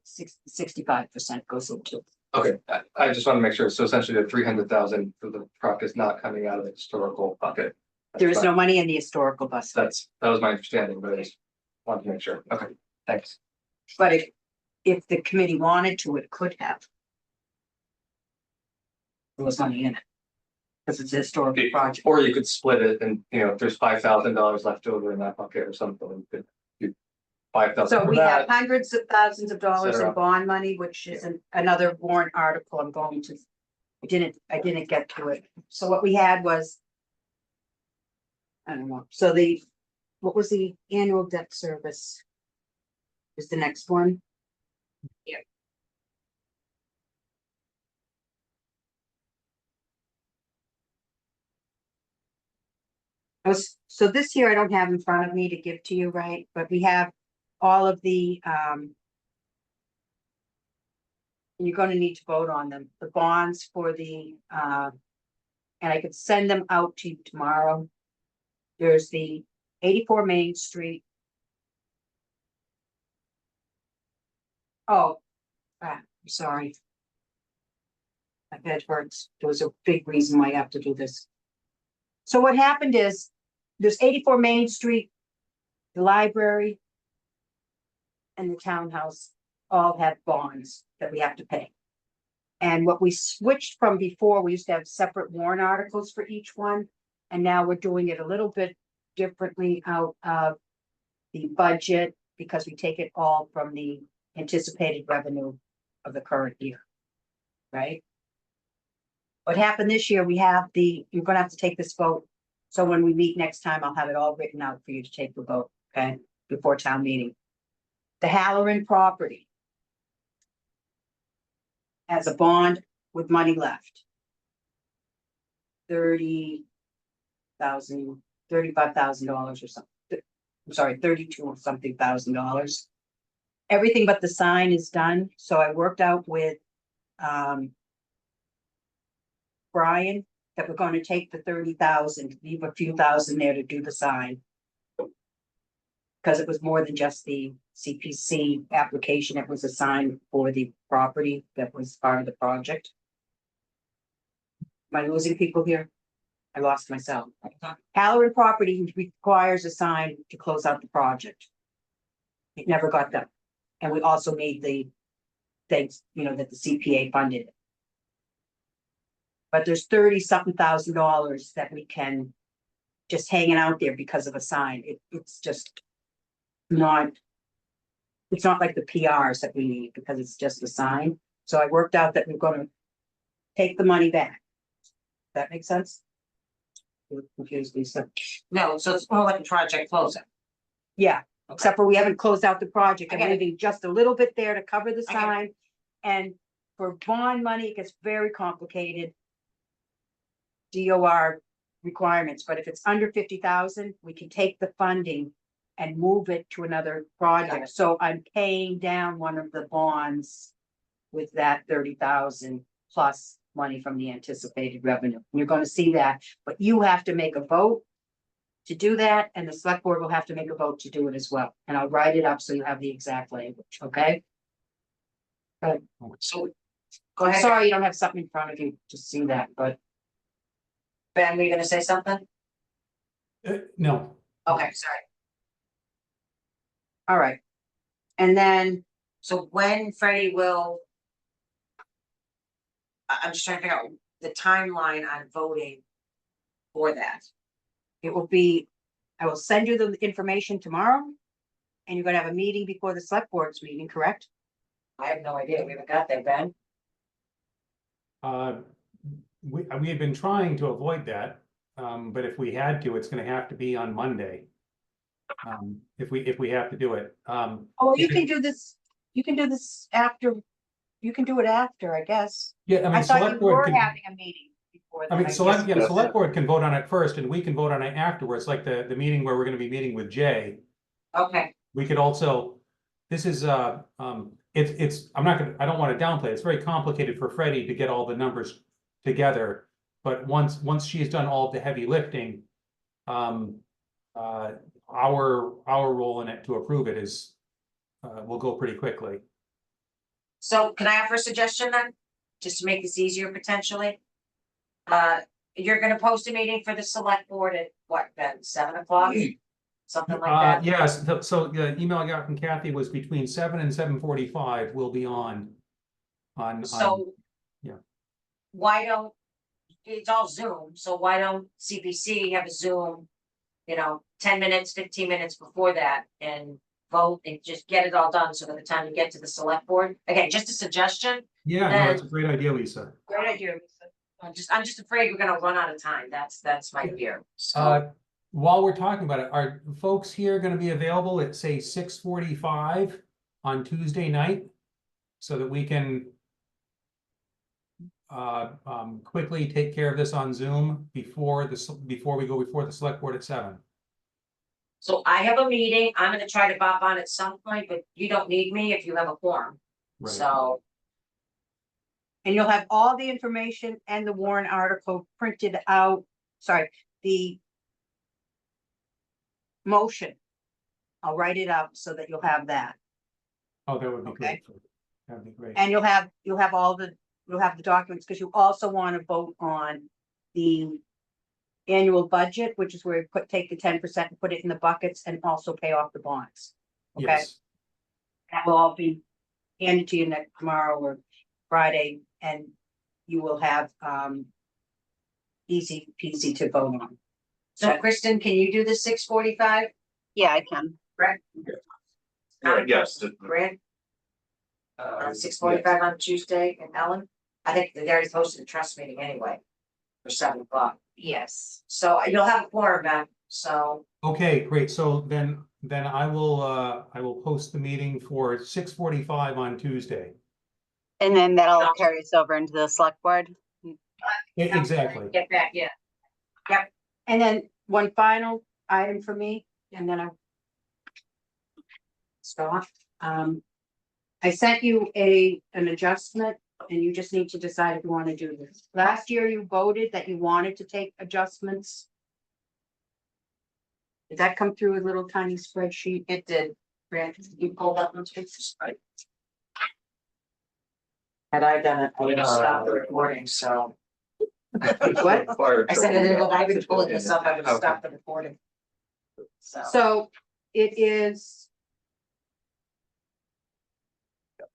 65% goes into. Okay, I just want to make sure, so essentially the 300,000 for the truck is not coming out of the historical bucket. There is no money in the historical bus, That was my understanding, but I just wanted to make sure, okay, thanks. but if the committee wanted to, it could have. There was money in it. Because it's a historical project. Or you could split it and, if there's $5,000 left over in that bucket or something, you could do 5,000 So for we have that. hundreds of thousands of dollars in Cetera. bond money, which is another warrant article I'm going to. I didn't get to it. So what we had was. I don't know, so what was the annual debt service? Is the next one? Yeah. So this year I don't have in front of me to give to you, right, but we have all of the, you're gonna need to vote on them, the bonds for the, and I could send them out to you tomorrow. There's the 84 Main Street. Oh, I'm sorry. My head hurts. There was a big reason why I have to do this. So what happened is, there's 84 Main Street, the library, and the townhouse all have bonds that we have to pay. And what we switched from before, we used to have separate warrant articles for each one. And now we're doing it a little bit differently out of the budget because we take it all from the anticipated revenue of the current year. Right? What happened this year, you're gonna have to take this vote. So when we meet next time, I'll have it all written out for you to take the vote, okay, before town meeting. The Halloran property has a bond with money left. $35,000 or something. I'm sorry, 32 or something thousand dollars. Everything but the sign is done, so I worked out with Brian that we're going to take the 30,000, leave a few thousand there to do the sign. Because it was more than just the CPC application, it was a sign for the property that was part of the project. Am I losing people here? I lost myself. Halloran property requires a sign to close out the project. It never got done. And we also made the things, that the CPA funded it. But there's 30-something thousand dollars that we can just hanging out there because of a sign. It's just not. It's not like the PRs that we need because it's just a sign. So I worked out that we're gonna take the money back. That makes sense? You confused Lisa. No, so it's more like a project closing. Yeah, except for we haven't closed out the project. I I'm get it. leaving just a little bit there to cover the I get it. sign. And for bond money, it gets very complicated. DOR requirements, but if it's under 50,000, we can take the funding and move it to another project. So I'm paying down one of the bonds with that 30,000 plus money from the anticipated revenue. You're going to see that, but you have to make a vote to do that, and the select board will have to make a vote to do it as well. And I'll write it up so you have the exact language, okay? So, go I'm ahead. sorry you don't have something in front of you to see that, but Ben, were you gonna say something? No, Okay, sorry. all right. And then So when Freddie will. I'm just trying to figure out the timeline on voting for that. it will be, I will send you the information tomorrow. And you're gonna have a meeting before the select board's meeting, correct? I have no idea. We haven't got that, Ben. We had been trying to avoid that, but if we had to, it's gonna have to be on Monday. If we have to do it, Oh, you can do this, after, you can do it after, I guess. yeah, I I mean, thought select you board were can, having a meeting before. I then, mean, guess. select, yeah, Yes. select board can vote on it first and we can vote on it afterwards, like the meeting where we're gonna be meeting with Jay. Okay, We could also, this is, it's, I'm not gonna, I don't wanna downplay, it. It's very complicated for Freddie to get all the numbers together. But once she's done all the heavy lifting, our role in it to approve it is, will go pretty quickly. so can I offer a suggestion then? Just to make this easier potentially? You're gonna post a meeting for the select board at what, Ben, 7 o'clock? Something like that? Yes, so the email I got from Kathy was between 7 and 7:45 will be on. So. yeah. Why don't, it's all Zoom, so why don't CPC have a Zoom? 10 minutes, 15 minutes before that and vote and just get it all done, so by the time you get to the select board, again, just a suggestion. Yeah, no, it's a great idea, Lisa. Great idea, Lisa. I'm just afraid we're gonna run out of time, that's my fear, so. While we're talking about it, are folks here gonna be available at, say, 6:45 on Tuesday night? So that we can quickly take care of this on Zoom before we go before the select board at 7. So I have a meeting, I'm gonna try to bop on at some point, but you don't need me if you have a quorum, Right. so. And you'll have all the information and the warrant article printed out, the motion. I'll write it up so that you'll have that. Oh, that would be Okay. great. That'd be great. And you'll have the documents, because you also want to vote on the annual budget, which is where you take the 10% and put it in the buckets and also pay off the bonds. Okay, Yes. that will all be handed to you next tomorrow or Friday, and you will have, easy peasy to vote on. So Kristen, can you do the 6:45? Yeah, I can. Yes. Grant? 6:45 on Tuesday, and Ellen? I think they already posted a trust meeting anyway, for 7 o'clock. Yes. So you'll have a quorum back, so, Okay, great. So then I will post the meeting for 6:45 on Tuesday. And then that'll Gotcha. carry us over into the select board. Exactly. get back, yeah. And then one final item for me, and then I'll stop. I sent you an adjustment, and you just need to decide if you want to do this. Last year you voted that you wanted to take adjustments. Did that come through a little tiny spreadsheet? It did, Grant, you pulled up and fixed it. Had I done it, I would have stopped the recording, so. What? I said, if I've been pulling this up, I would have stopped the recording. So it is.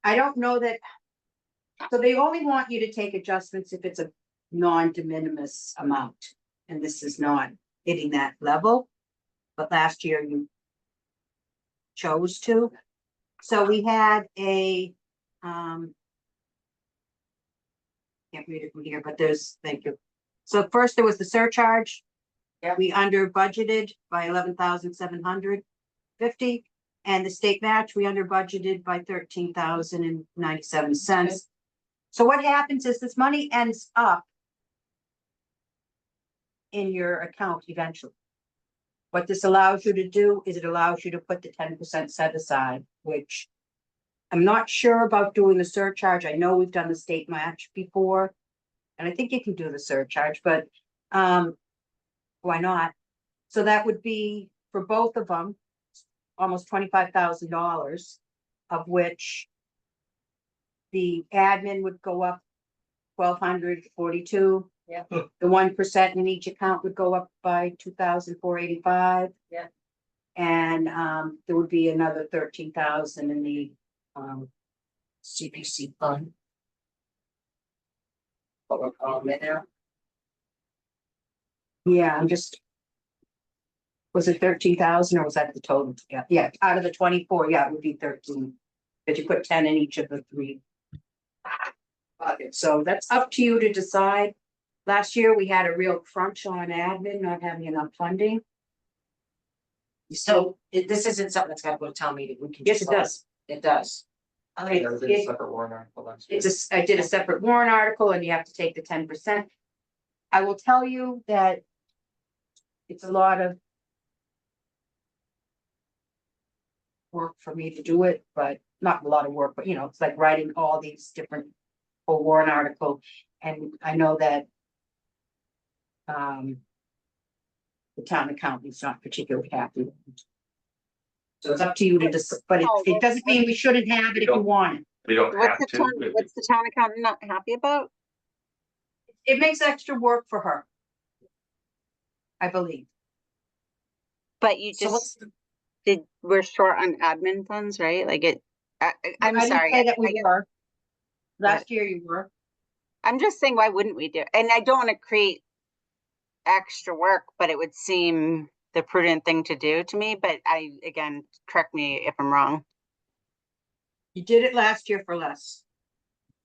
I don't know that. So they only want you to take adjustments if it's a non-de minimis amount, and this is not hitting that level. But last year you chose to. So we had a, can't read it from here, but thank you. So first there was the surcharge. Yeah. We under budgeted by 11,750, and the state match, we under budgeted by 13,097 cents. So what happens is this money ends up in your account eventually. What this allows you to do is it allows you to put the 10% set aside, which I'm not sure about doing the surcharge. I know we've done the state match before, and I think you can do the surcharge, but why not? So that would be for both of them, almost $25,000, of which the admin would go up 1,242. Yeah. The 1% in each account would go up by 2,485. Yeah. And there would be another 13,000 in the CPC fund. What we're calling it now. yeah, I'm just. Was it 13,000 or was that the total? Yeah, out of the 24, yeah, it would be 13. Because you put 10 in each of the 3 buckets. So that's up to you to decide. Last year, we had a real crunch on admin, not having enough funding. So this isn't something that's gotta go to town meeting. We can. Yes, just it does. It does. Separate warrant article last year. I did a separate warrant article and you have to take the 10%. I will tell you that it's a lot of work for me to do it, but not a lot of work, but you know, it's like writing all these different whole warrant article. And I know that the town accountant's not particularly happy. So it's up to you to decide, but it doesn't mean we shouldn't have it if you want it. We don't have to. What's the town accountant not happy about? It makes extra work for her. I believe. But you So what's just we're short on admin funds, right? Like I'm I didn't sorry. say that we guess- were. Last year you were. I'm just saying, why wouldn't we do it? And I don't want to create extra work, but it would seem the prudent thing to do to me. But again, correct me if I'm wrong. You did it last year for less.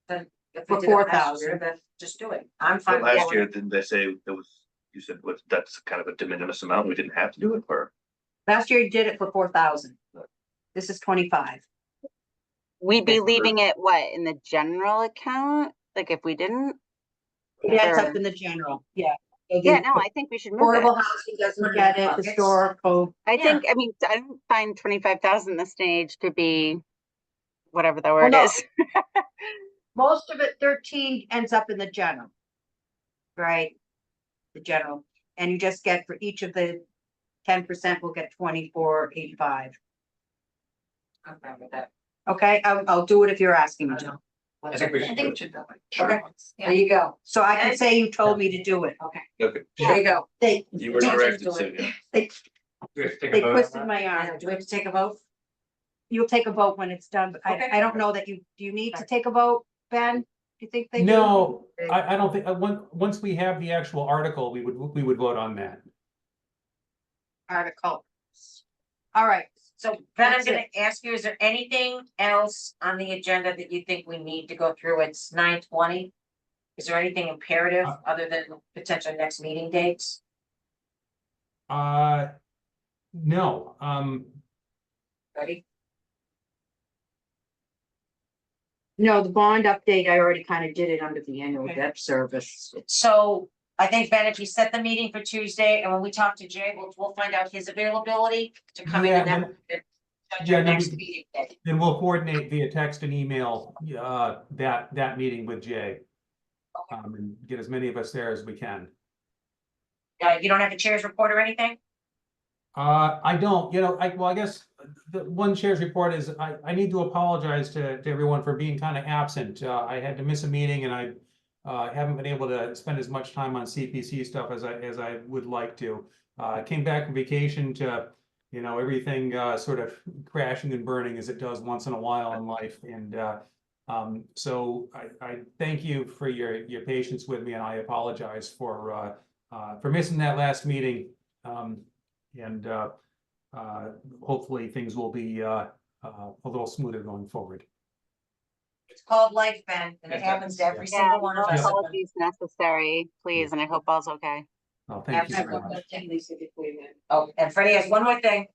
Then if For we did it last 4,000. year, then just do it. I'm But fine. with last that. year, didn't they say there was, you said what, that's kind of a de minimis amount, we didn't have to do it for? Last year you did it for 4,000. This is 25. We'd be Okay. leaving it what in the general account? Like if we didn't? It ends up Or- in the general, yeah. So Yeah, the no, I think we should move Affordable it. housing doesn't get it, Buckets. historical. I Yeah. think, I mean, I don't find 25,000 this stage to be whatever the word no. is. Most of it, 13 ends up in the general. Right? The general, and you just get for each of the 10% will get 24.85. I'm fine with that. Okay, I'll do it if you're asking me to. I think we should do it. Okay, there you go. So I can say you told me to do it. Okay. Okay. There you go. They, You were Yeah. directed to. they, We have to take a they vote on twisted that? my Yeah, arm. do we have to take a vote? You'll take a vote when it's done, but Okay. I don't know that do you need to take a vote, Ben? Do you think they do? No, I don't think, once we have the actual article, we would vote on that. Article. All right, So Ben, I'm That's gonna ask you, is there anything else on the agenda that you think we need to go through? It's 9:20. Is there anything imperative other than potential next meeting dates? No, Ready? no, the bond update, I already kind of did it under the annual Okay. debt service. So I think, Ben, if you set the meeting for Tuesday, and when we talk to Jay, we'll find out his availability to come in Yeah, and then. yeah, Your then next we- meeting day. then we'll coordinate via text and email, that meeting with Jay. And get as many of us there as we can. You don't have a chair's report or anything? I don't, I guess the one chair's report is, I need to apologize to everyone for being kind of absent. I had to miss a meeting and I haven't been able to spend as much time on CPC stuff as I would like to. I came back from vacation to, everything sort of crashing and burning as it does once in a while in life. And so I thank you for your patience with me, and I apologize for missing that last meeting. And hopefully things will be a little smoother going forward. It's called life, Ben, and it It happens to every Yeah, single one no of us. apologies necessary, please, and I hope all's okay. Oh, thank you very Absolutely. much. Oh, and Freddie has one more thing.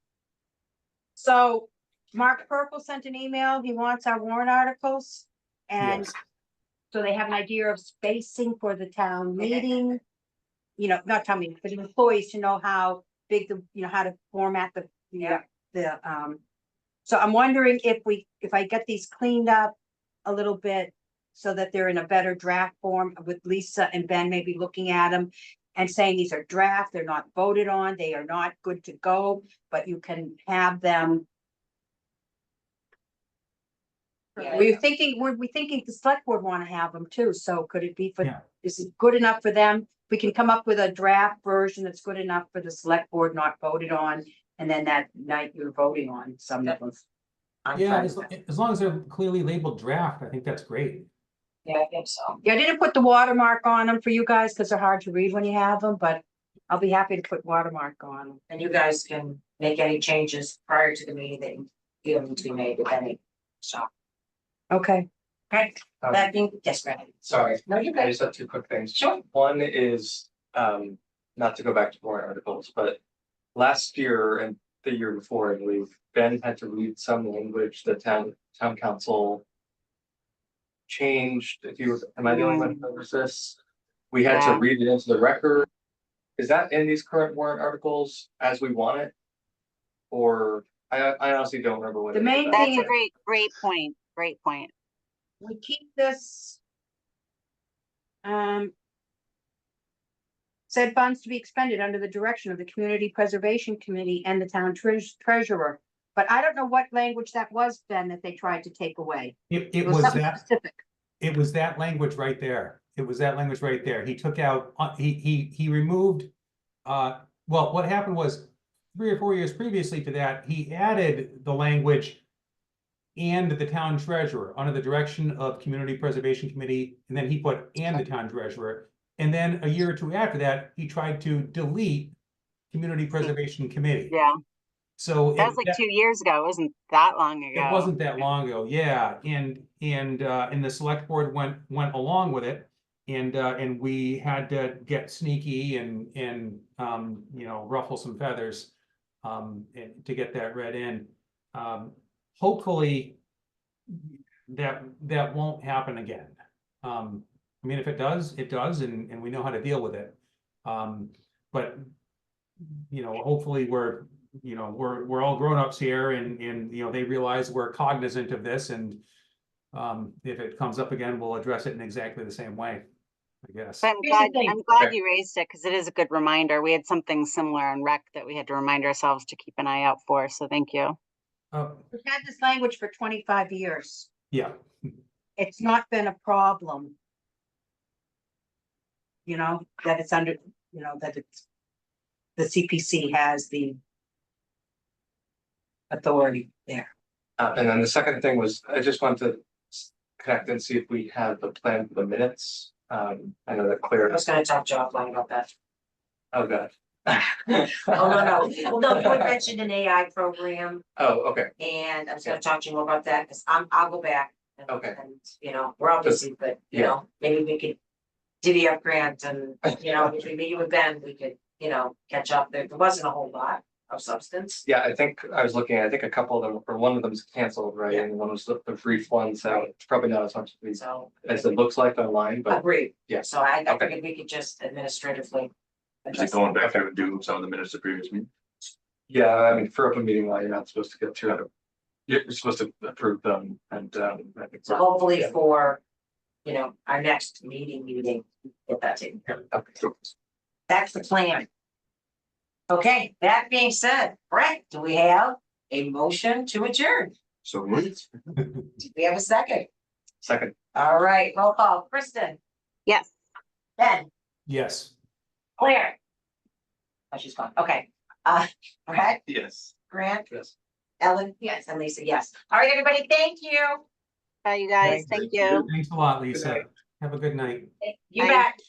So Mark Purple sent an email. He wants our warrant articles. And Yes. so they have an idea of spacing for the town meeting. Not town meeting, but the employees to know how big how to format so I'm wondering if I get these cleaned up a little bit so that they're in a better draft form with Lisa and Ben maybe looking at them and saying these are draft, they're not voted on, they are not good to go, but you can have them. Yeah. Were we thinking the select board want to have them too, so could it be Yeah. is it good enough for them? We can come up with a draft version that's good enough for the select board not voted on, and then that night you're voting on some of them. I'm Yeah, fine as, with that. as long as they're clearly labeled draft, I think that's great. Yeah, I think so. Yeah, I didn't put the watermark on them for you guys because they're hard to read when you have them, but I'll be happy to put watermark on them. And you guys can make any changes prior to the meeting that you feel need to be made, if any. So, Okay, Okay, Um, that being, yes, Brad. Sorry, No, you're I good. just have two quick things. Sure. One is, not to go back to warrant articles, but last year and the year before, I believe, Ben had to read some language the town council changed, if you, am I the only one who remembers this? We had to Yeah. read it into the record. Is that in these current warrant articles as we want it? Or, I honestly don't remember what. The it is. main That's thing a is- great point. Great point. we keep this. Said funds to be expended under the direction of the Community Preservation Committee and the town treasurer. But I don't know what language that was then that they tried to take away. It was was something that, specific. it was that language right there. It was that language right there. He took out, he removed, well, what happened was 3 or 4 years previously to that, he added the language and the town treasurer under the direction of Community Preservation Committee, and then he put and the town treasurer. And then a year or two after that, he tried to delete Community Preservation Committee. Yeah. So That was like 2 years ago. It wasn't that long ago. it wasn't that long ago, yeah, and the select board went along with it. And we had to get sneaky and you know, ruffle some feathers. And to get that read in. Hopefully. That won't happen again. I mean, if it does, it does, and we know how to deal with it. But. You know, hopefully we're all grown-ups here and you know, they realize we're cognizant of this and. If it comes up again, we'll address it in exactly the same way, I guess. But Here's the thing. I'm glad Okay. you raised it because it is a good reminder. We had something similar on rec that we had to remind ourselves to keep an eye out for. So thank you. We've had this language for 25 years. Yeah, It's not been a problem. You know, that it's under, you know, that it's. The CPC has the. Authority there. And then the second thing was, I just wanted to connect and see if we have the plan for the minutes. I know that I Claire. was gonna talk to you offline about that. Oh, God. Oh, no. Well, no, you had mentioned an AI program Oh, okay, and I was gonna talk to you more about that, cause I'll go back. and- Okay. And, you know, we're all busy, but, you Yeah. know, maybe we could divvy up Grant and, you know, between me and Ben, we could, you know, catch up. There wasn't a whole lot of substance. yeah, I think I was looking, I think a couple of them, or one of them is canceled, right, Yeah. and one was the brief one, so it's probably not as much So. as it looks like online, but. Agreed. Yeah. So I Okay. figured we could just administratively. Is it going back through and do some of the minutes of previous meeting? Yeah, I mean, for open meeting law, you're not supposed to get through it. You're supposed to approve them and, I think. So hopefully for, you know, our next meeting, get that taken care of. Okay. That's the plan. Okay, that being said, Brett, do we have a motion to adjourn? So moved. Do we have a second? Second, All right, roll call. Kristen, Yes. Ben, yes. Claire. Oh, she's gone. Okay. Brett, Yes. Grant, yes. Ellen, yes, and Lisa, yes. All right, everybody, thank you. Bye, you guys. Thank Thank you. Thanks a lot, Good Lisa. night. Have a good night. You Bye. bet.